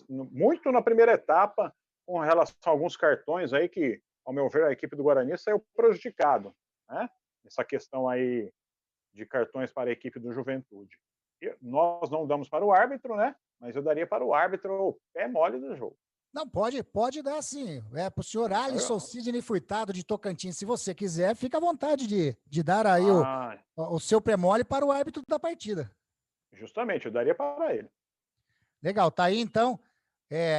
muito na primeira etapa com relação a alguns cartões aí que, ao meu ver, a equipe do Guarani saiu prejudicado, né? Essa questão aí de cartões para a equipe do Juventude. Nós não damos para o árbitro, né? Mas eu daria para o árbitro o pé mole do jogo. Não, pode dar sim. É para o senhor Alisson Sidney Furtado de Tocantins. Se você quiser, fica à vontade de dar aí o seu pé mole para o árbitro da partida. Justamente, eu daria para ele. Legal, tá aí então.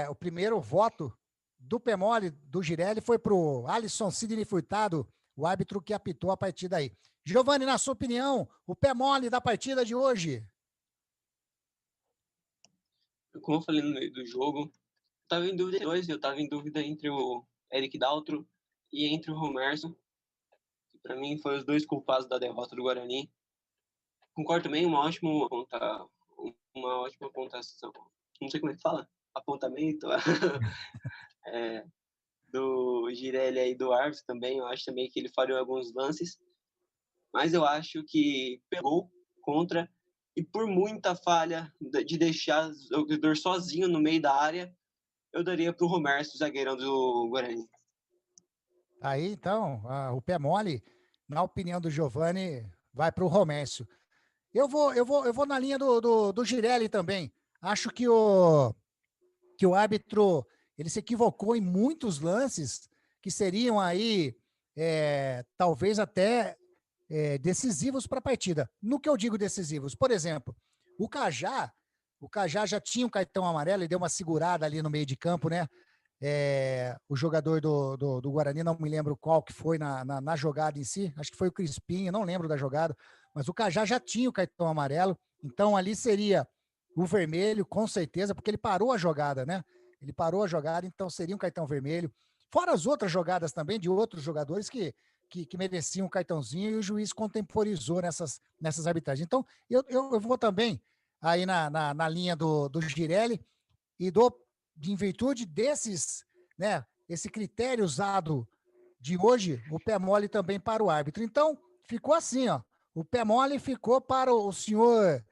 O primeiro voto do pé mole do Girelli foi para o Alisson Sidney Furtado, o árbitro que apitou a partida aí. Giovanni, na sua opinião, o pé mole da partida de hoje? Como eu falei no meio do jogo, eu estava em dúvida dois, eu estava em dúvida entre o Eric Daltro e entre o Romerson, que para mim foram os dois culpados da derrota do Guarani. Concordo também, uma ótima pontuação, não sei como é que fala, apontamento do Girelli e do Arves também. Eu acho também que ele falhou alguns lances, mas eu acho que pegou contra, e por muita falha de deixar o jogador sozinho no meio da área, eu daria para o Romerson, zagueirão do Guarani. Aí, então, o pé mole, na opinião do Giovanni, vai para o Romércio. Eu vou na linha do Girelli também. Acho que o árbitro, ele se equivocou em muitos lances que seriam aí, talvez até decisivos para a partida. No que eu digo decisivos, por exemplo, o Cajá já tinha um cartão amarelo e deu uma segurada ali no meio de campo, né? O jogador do Guarani, não me lembro qual que foi na jogada em si, acho que foi o Crispim, não lembro da jogada, mas o Cajá já tinha o cartão amarelo, então ali seria o vermelho, com certeza, porque ele parou a jogada, né? Ele parou a jogada, então seria um cartão vermelho. Fora as outras jogadas também de outros jogadores que mereciam um cartãozinho, e o juiz contemporizou nessas arbitragens. Então, eu vou também aí na linha do Girelli e em virtude desses, né, esse critério usado de hoje, o pé mole também para o árbitro. Então, ficou assim, ó. O pé mole ficou para o senhor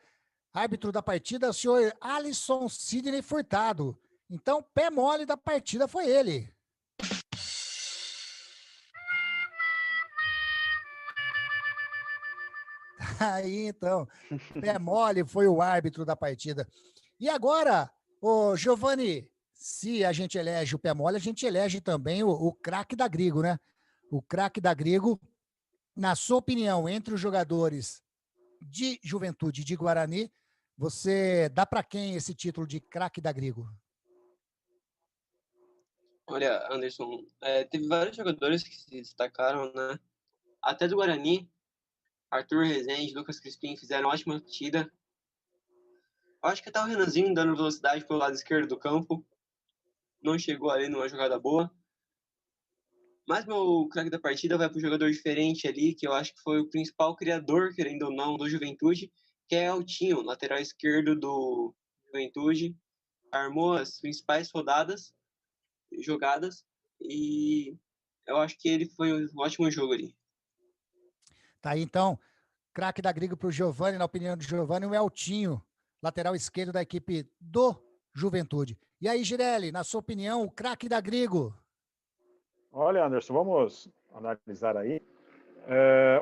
árbitro da partida, o senhor Alisson Sidney Furtado. Então, pé mole da partida foi ele. Aí, então, pé mole foi o árbitro da partida. E agora, ô Giovanni, se a gente elege o pé mole, a gente elege também o craque da Grigo, né? O craque da Grigo, na sua opinião, entre os jogadores de Juventude e de Guarani, você dá para quem esse título de craque da Grigo? Olha, Anderson, teve vários jogadores que se destacaram, né? Até do Guarani, Arthur Rezende, Lucas Crispim fizeram uma ótima partida. Eu acho que até o Renanzinho dando velocidade pelo lado esquerdo do campo. Não chegou ali numa jogada boa. Mas meu craque da partida vai para um jogador diferente ali, que eu acho que foi o principal criador, querendo ou não, do Juventude, que é o Tinho, lateral esquerdo do Juventude, armou as principais jogadas, e eu acho que ele foi um ótimo jogo ali. Tá aí, então, craque da Grigo para o Giovani, na opinião do Giovani, o Eltinho, lateral esquerdo da equipe do Juventude. E aí, Girelli, na sua opinião, o craque da Grigo? Olha, Anderson, vamos analisar aí.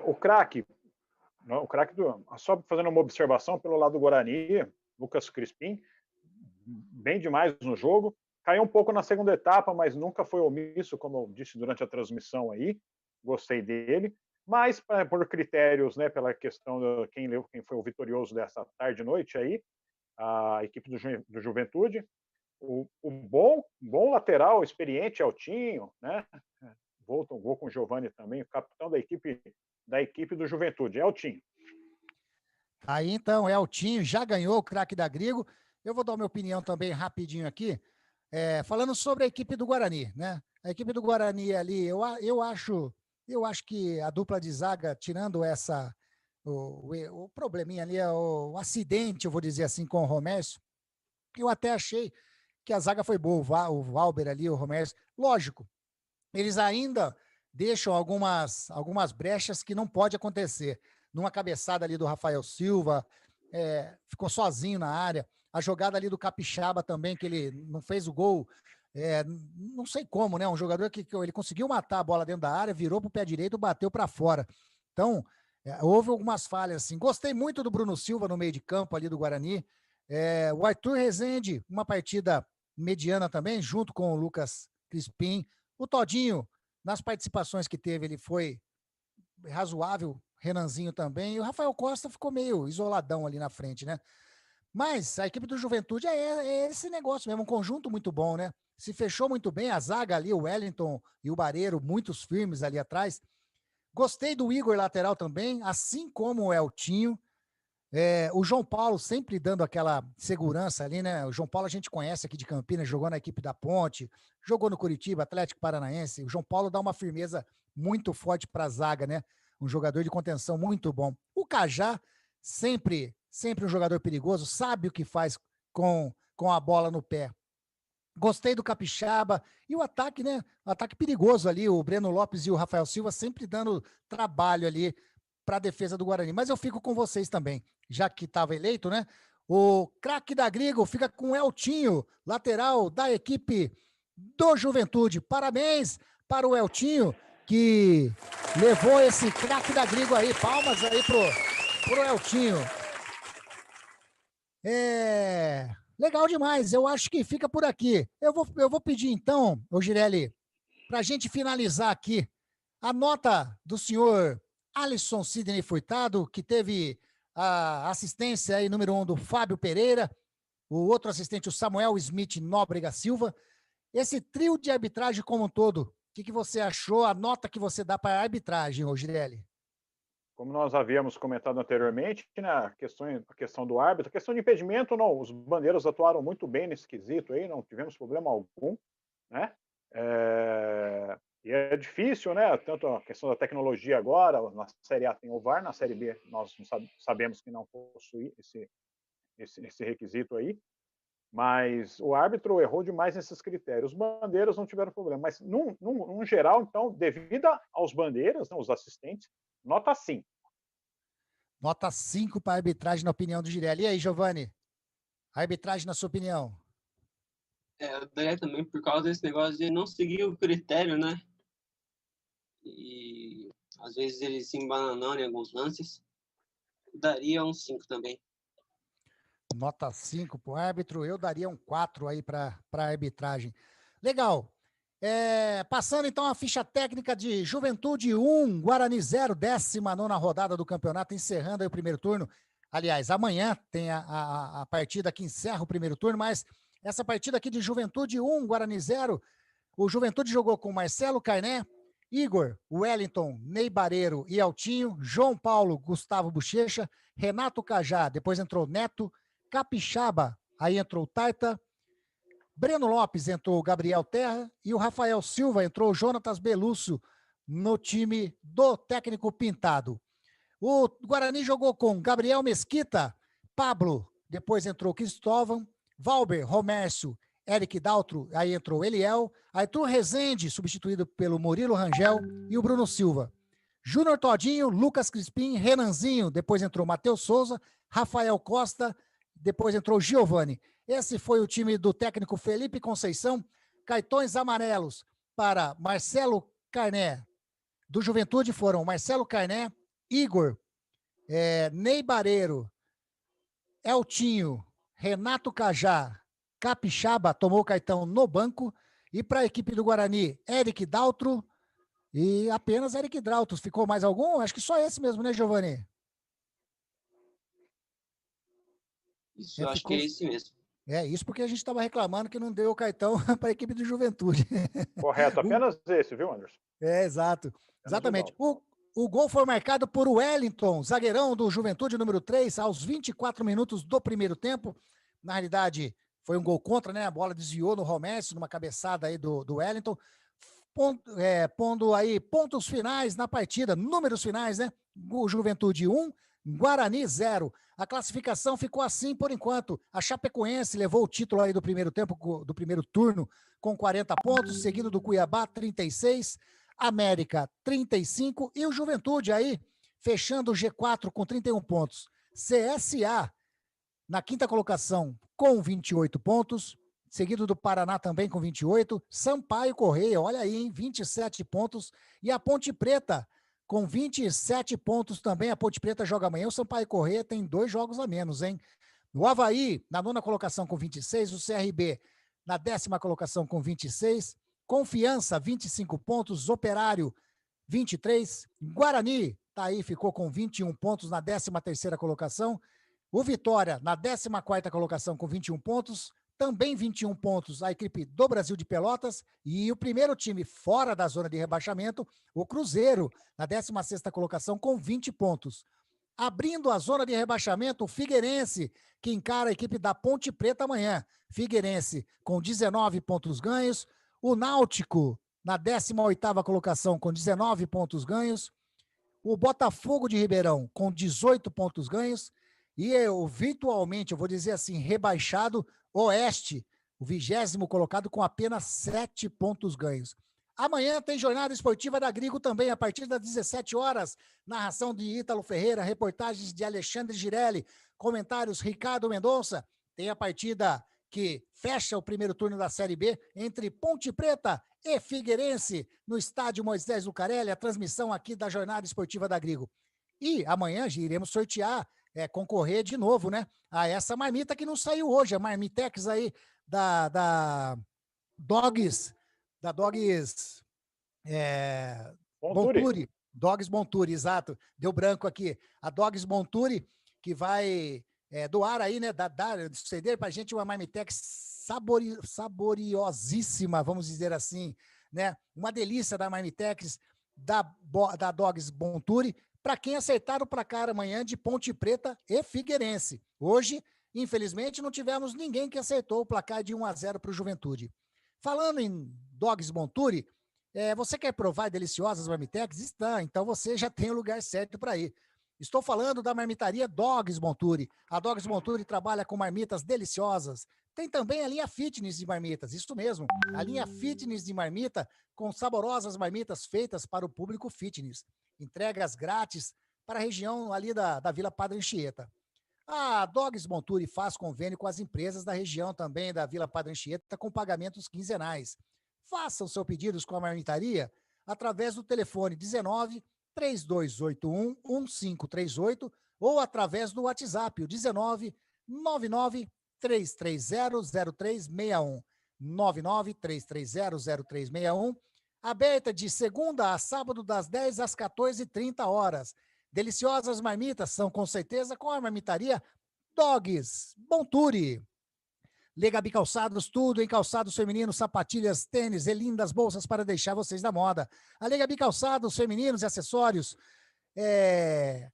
O craque só fazendo uma observação pelo lado do Guarani, Lucas Crispim, bem demais no jogo. Caiu um pouco na segunda etapa, mas nunca foi omisso, como eu disse durante a transmissão aí. Gostei dele. Mas, por critérios, né, pela questão de quem foi o vitorioso dessa tarde e noite aí, a equipe do Juventude, o bom lateral, experiente, Eltinho, né? Volta um gol com o Giovani também, o capitão da equipe do Juventude, Eltinho. Aí, então, Eltinho já ganhou o craque da Grigo. Eu vou dar minha opinião também rapidinho aqui, falando sobre a equipe do Guarani, né? A equipe do Guarani ali, eu acho que a dupla de zaga, tirando o probleminha ali, o acidente, eu vou dizer assim, com o Romércio, eu até achei que a zaga foi boa, o Valber ali, o Romércio. Lógico, eles ainda deixam algumas brechas que não pode acontecer. Numa cabeçada ali do Rafael Silva, ficou sozinho na área. A jogada ali do Capixaba também, que ele não fez o gol, não sei como, né? Um jogador que ele conseguiu matar a bola dentro da área, virou para o pé direito, bateu para fora. Então, houve algumas falhas, assim. Gostei muito do Bruno Silva no meio de campo ali do Guarani. O Arthur Rezende, uma partida mediana também, junto com o Lucas Crispim. O Todinho, nas participações que teve, ele foi razoável. Renanzinho também. E o Rafael Costa ficou meio isoladão ali na frente, né? Mas a equipe do Juventude é esse negócio mesmo, um conjunto muito bom, né? Se fechou muito bem, a zaga ali, o Wellington e o Bareiro, muitos firmes ali atrás. Gostei do Igor lateral também, assim como o Eltinho. O João Paulo sempre dando aquela segurança ali, né? O João Paulo a gente conhece aqui de Campinas, jogou na equipe da Ponte, jogou no Curitiba, Atlético Paranaense. O João Paulo dá uma firmeza muito forte para a zaga, né? Um jogador de contenção muito bom. O Cajá, sempre um jogador perigoso, sabe o que faz com a bola no pé. Gostei do Capixaba e o ataque, né? O ataque perigoso ali, o Breno Lopes e o Rafael Silva sempre dando trabalho ali para a defesa do Guarani. Mas eu fico com vocês também, já que estava eleito, né? O craque da Grigo fica com o Eltinho, lateral da equipe do Juventude. Parabéns para o Eltinho, que levou esse craque da Grigo aí. Palmas aí pro Eltinho. Legal demais. Eu acho que fica por aqui. Eu vou pedir então, ô Girelli, para a gente finalizar aqui, a nota do senhor Alisson Sidney Furtado, que teve a assistência aí, número 1 do Fábio Pereira, o outro assistente, o Samuel Smith Nóbrega Silva. Esse trio de arbitragem como um todo, o que você achou, a nota que você dá para a arbitragem, Girelli? Como nós havíamos comentado anteriormente, né, a questão do árbitro, a questão de impedimento, não, os bandeiros atuaram muito bem nesse quesito aí, não tivemos problema algum, né? E é difícil, né? Tanto a questão da tecnologia agora, na Série A tem o VAR, na Série B nós sabemos que não possui esse requisito aí, mas o árbitro errou demais nesses critérios. Os bandeiros não tiveram problema, mas num geral, então, devido aos bandeiras, né, os assistentes, nota 5. Nota 5 para a arbitragem, na opinião do Girelli. E aí, Giovani? A arbitragem, na sua opinião? Eu daria também por causa desse negócio de não seguir o critério, né? E às vezes eles se embananando em alguns lances. Daria um 5 também. Nota 5 para o árbitro. Eu daria um 4 aí para a arbitragem. Legal. Passando então a ficha técnica de Juventude 1, Guarani 0, 19ª rodada do campeonato, encerrando aí o primeiro turno. Aliás, amanhã tem a partida que encerra o primeiro turno, mas essa partida aqui de Juventude 1, Guarani 0, o Juventude jogou com Marcelo Carné, Igor, Wellington, Ney Bareiro e Eltinho, João Paulo, Gustavo Bochecha, Renato Cajá, depois entrou Neto, Capixaba, aí entrou Taita, Breno Lopes entrou o Gabriel Terra e o Rafael Silva entrou o Jonatas Belusso no time do técnico Pintado. O Guarani jogou com Gabriel Mesquita, Pablo, depois entrou Cristóvão, Valber, Romércio, Eric Daltro, aí entrou Eliel, Arthur Rezende, substituído pelo Murilo Rangel e o Bruno Silva. Júnior Todinho, Lucas Crispim, Renanzinho, depois entrou Matheus Souza, Rafael Costa, depois entrou Giovani. Esse foi o time do técnico Felipe Conceição. Cartões amarelos para Marcelo Carné. Do Juventude foram Marcelo Carné, Igor, Ney Bareiro, Eltinho, Renato Cajá, Capixaba tomou o cartão no banco. E para a equipe do Guarani, Eric Daltro e apenas Eric Daltro. Ficou mais algum? Acho que só esse mesmo, né, Giovani? Isso, eu acho que é esse mesmo. Isso porque a gente estava reclamando que não deu o cartão para a equipe do Juventude. Correto, apenas esse, viu, Anderson? Exato. Exatamente. O gol foi marcado por Wellington, zagueirão do Juventude, número 3, aos 24 minutos do primeiro tempo. Na realidade, foi um gol contra, né? A bola desviou no Romércio, numa cabeçada aí do Wellington, pondo aí pontos finais na partida, números finais, né? O Juventude 1, Guarani 0. A classificação ficou assim por enquanto. A Chapecoense levou o título aí do primeiro tempo, do primeiro turno, com 40 pontos, seguido do Cuiabá, 36, América, 35, e o Juventude aí, fechando o G4 com 31 pontos. CSA, na quinta colocação, com 28 pontos, seguido do Paraná também com 28, Sampaio Correia, olha aí, hein, 27 pontos, e a Ponte Preta, com 27 pontos também. A Ponte Preta joga amanhã, o Sampaio Correia tem 2 jogos a menos, hein? O Avaí, na 9ª colocação com 26, o CRB na 10ª colocação com 26, Confiança, 25 pontos, Operário, 23, Guarani, tá aí, ficou com 21 pontos na 13ª colocação, o Vitória, na 14ª colocação com 21 pontos, também 21 pontos a equipe do Brasil de Pelotas, e o primeiro time fora da zona de rebaixamento, o Cruzeiro, na 16ª colocação com 20 pontos. Abrindo a zona de rebaixamento, o Figueirense, que encara a equipe da Ponte Preta amanhã. Figueirense com 19 pontos ganhos, o Náutico na 18ª colocação com 19 pontos ganhos, o Botafogo de Ribeirão com 18 pontos ganhos, e virtualmente, eu vou dizer assim, rebaixado, Oeste, o 20º colocado com apenas 7 pontos ganhos. Amanhã tem jornada esportiva da Grigo também, a partir das 17 horas. Narração de Ítalo Ferreira, reportagens de Alexandre Girelli, comentários Ricardo Mendonça. Tem a partida que fecha o primeiro turno da Série B entre Ponte Preta e Figueirense, no estádio Moisés Lucarelli, a transmissão aqui da jornada esportiva da Grigo. E amanhã iremos sortear, concorrer de novo, né, a essa marmita que não saiu hoje, a Marmitex aí da Dogs Monturi. Dogs Monturi, exato. Deu branco aqui. A Dogs Monturi, que vai doar aí, né, ceder pra gente uma Marmitex saboriosíssima, vamos dizer assim, né? Uma delícia da Marmitex da Dogs Monturi, para quem acertar o placar amanhã de Ponte Preta e Figueirense. Hoje, infelizmente, não tivemos ninguém que acertou o placar de 1-0 para o Juventude. Falando em Dogs Monturi, você quer provar deliciosas marmitex? Está, então você já tem o lugar certo para ir. Estou falando da marmitaria Dogs Monturi. A Dogs Monturi trabalha com marmitas deliciosas. Tem também a linha fitness de marmitas, isso mesmo. A linha fitness de marmita com saborosas marmitas feitas para o público fitness. Entregas grátis para a região ali da Vila Padre Anchieta. A Dogs Monturi faz convênio com as empresas da região também da Vila Padre Anchieta com pagamentos quinzenais. Faça os seus pedidos com a marmitaria através do telefone 19 3281 1538 ou através do WhatsApp, o 19 99 330 0361. 99 330 0361. Aberta de segunda a sábado, das 10 às 14h30. Deliciosas marmitas são, com certeza, com a marmitaria Dogs Monturi. Legabi Calçados, tudo em calçados femininos, sapatilhas, tênis e lindas bolsas para deixar vocês na moda. A Legabi Calçados femininos e acessórios é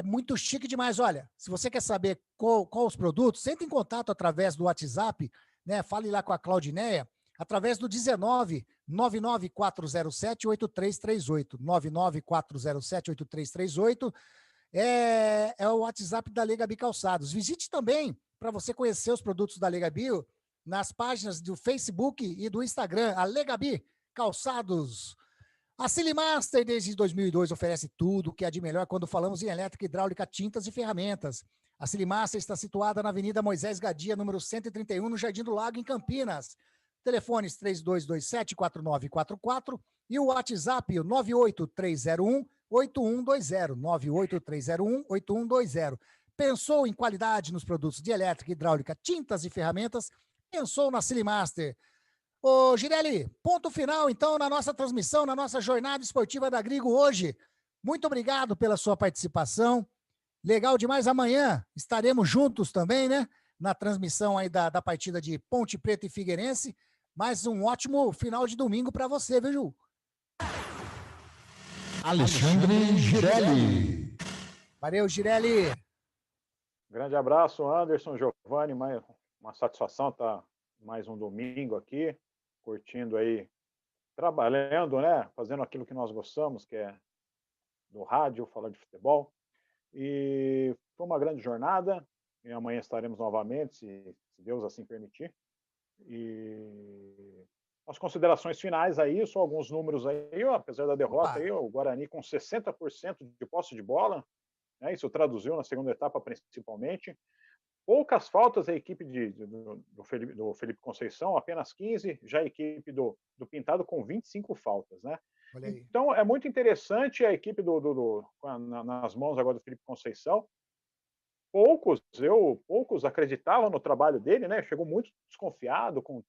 muito chique demais. Olha, se você quer saber qual os produtos, entre em contato através do WhatsApp, né? Fale lá com a Claudineia, através do 19 99407 8338. 99407 8338 é o WhatsApp da Legabi Calçados. Visite também para você conhecer os produtos da Legabi nas páginas do Facebook e do Instagram, a Legabi Calçados. A Silimaster, desde 2002, oferece tudo o que há de melhor quando falamos em elétrica, hidráulica, tintas e ferramentas. A Silimaster está situada na Avenida Moisés Gadia, número 131, no Jardim do Lago, em Campinas. Telefones 3227-4944 e o WhatsApp 98301-8120. 98301-8120. Pensou em qualidade nos produtos de elétrica, hidráulica, tintas e ferramentas? Pensou na Silimaster. Ô, Girelli, ponto final, então, na nossa transmissão, na nossa jornada esportiva da Grigo hoje. Muito obrigado pela sua participação. Legal demais. Amanhã estaremos juntos também, né? Na transmissão aí da partida de Ponte Preta e Figueirense. Mais um ótimo final de domingo para você, viu, Ju? Alexandre Girelli. Valeu, Girelli. Grande abraço, Anderson, Giovanni. Uma satisfação estar mais um domingo aqui, curtindo aí, trabalhando, né? Fazendo aquilo que nós gostamos, que é do rádio, falar de futebol. E foi uma grande jornada. E amanhã estaremos novamente, se Deus assim permitir. E as considerações finais aí, só alguns números aí, apesar da derrota aí, o Guarani com 60% de posse de bola, né? Isso traduziu na segunda etapa principalmente. Poucas faltas a equipe do Felipe Conceição, apenas 15, já a equipe do Pintado com 25 faltas, né? Então é muito interessante a equipe nas mãos agora do Felipe Conceição. Poucos acreditavam no trabalho dele, né? Chegou muito desconfiado com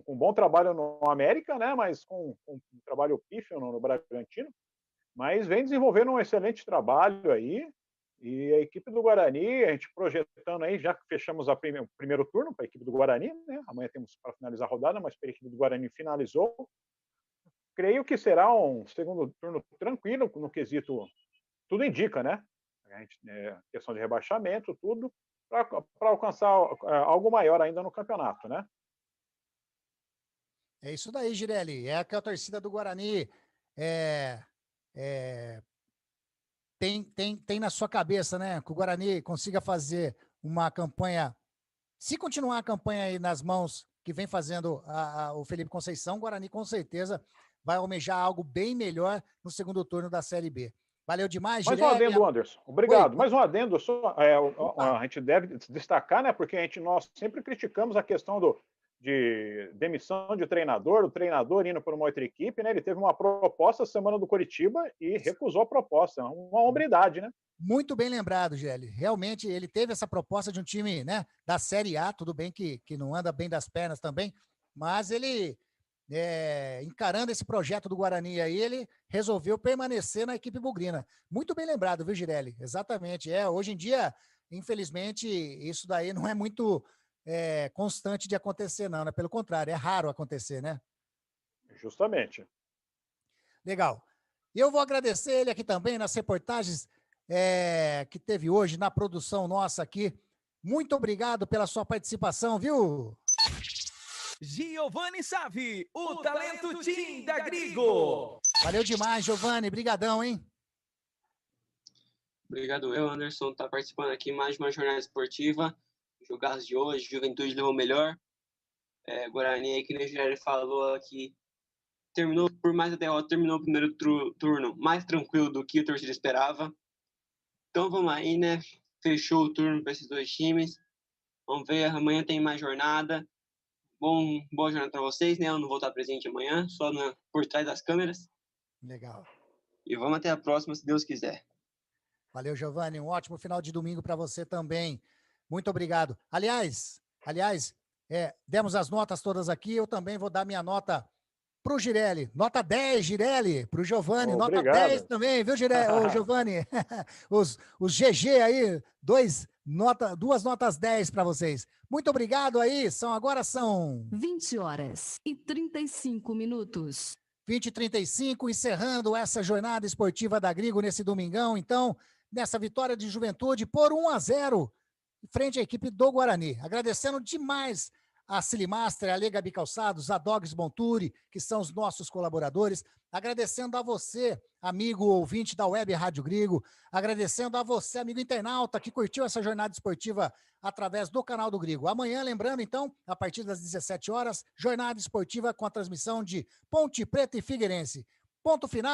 um bom trabalho no América, né? Mas com um trabalho pífio no Bragantino, mas vem desenvolvendo um excelente trabalho aí. E a equipe do Guarani, a gente projetando aí, já que fechamos o primeiro turno para a equipe do Guarani, né? Amanhã temos para finalizar a rodada, mas para a equipe do Guarani finalizou. Creio que será um segundo turno tranquilo no quesito, tudo indica, né? A gente, questão de rebaixamento, tudo, para alcançar algo maior ainda no campeonato, né? É isso daí, Girelli. É que a torcida do Guarani tem na sua cabeça, né? Que o Guarani consiga fazer uma campanha. Se continuar a campanha aí nas mãos que vem fazendo o Felipe Conceição, o Guarani com certeza vai almejar algo bem melhor no segundo turno da Série B. Valeu demais, Mais Girelli. um adendo, Anderson. Obrigado. Oi. Mais um adendo. A gente deve destacar, né? Porque nós sempre criticamos a questão de demissão de treinador, o treinador indo para uma outra equipe, né? Ele teve uma proposta semana do Coritiba e recusou a proposta. Uma hombridade, né? Muito bem lembrado, Gelli. Realmente, ele teve essa proposta de um time, né, da Série A, tudo bem que não anda bem das pernas também, mas ele, encarando esse projeto do Guarani aí, ele resolveu permanecer na equipe bugrina. Muito bem lembrado, viu, Girelli? Exatamente. Hoje em dia, infelizmente, isso daí não é muito constante de acontecer, não, né? Pelo contrário, é raro acontecer, né? Justamente. Legal. E eu vou agradecer ele aqui também nas reportagens que teve hoje na produção nossa aqui. Muito obrigado pela sua participação, viu? Giovanni Savi, o talento Team da Grigo. Valeu demais, Giovanni. Brigadão, hein? Obrigado, Anderson, tá participando aqui mais de uma jornada esportiva. Jogados de hoje, Juventude levou melhor. Guarani, aí, que nem o Girelli falou aqui, terminou, por mais a derrota, terminou o primeiro turno mais tranquilo do que a torcida esperava. Então vamos aí, né? Fechou o turno para esses dois times. Vamos ver, amanhã tem mais jornada. Boa jornada para vocês, né? Eu não vou estar presente amanhã, só por trás das câmeras. Legal. E vamos até a próxima, se Deus quiser. Valeu, Giovanni. Um ótimo final de domingo para você também. Muito obrigado. Aliás, demos as notas todas aqui. Eu também vou dar minha nota para o Girelli. Nota 10, Girelli. Para o Giovanni, nota 10 também, viu, Girelli? Giovanni? os GG aí, duas notas 10 para vocês. Muito obrigado aí. Agora são 20h35. 20h35, encerrando essa jornada esportiva da Grigo nesse domingão. Então, nessa vitória de Juventude por 1-0, frente à equipe do Guarani. Agradecendo demais a Silimaster, a Lega Bicalçados, a Dogs Monturi, que são os nossos colaboradores, agradecendo a você, amigo ouvinte da Web Rádio Grigo, agradecendo a você, amigo internauta, que curtiu essa jornada esportiva através do canal do Grigo. Amanhã, lembrando, então, a partir das 17 horas, jornada esportiva com a transmissão de Ponte Preta e Figueirense. Ponto final.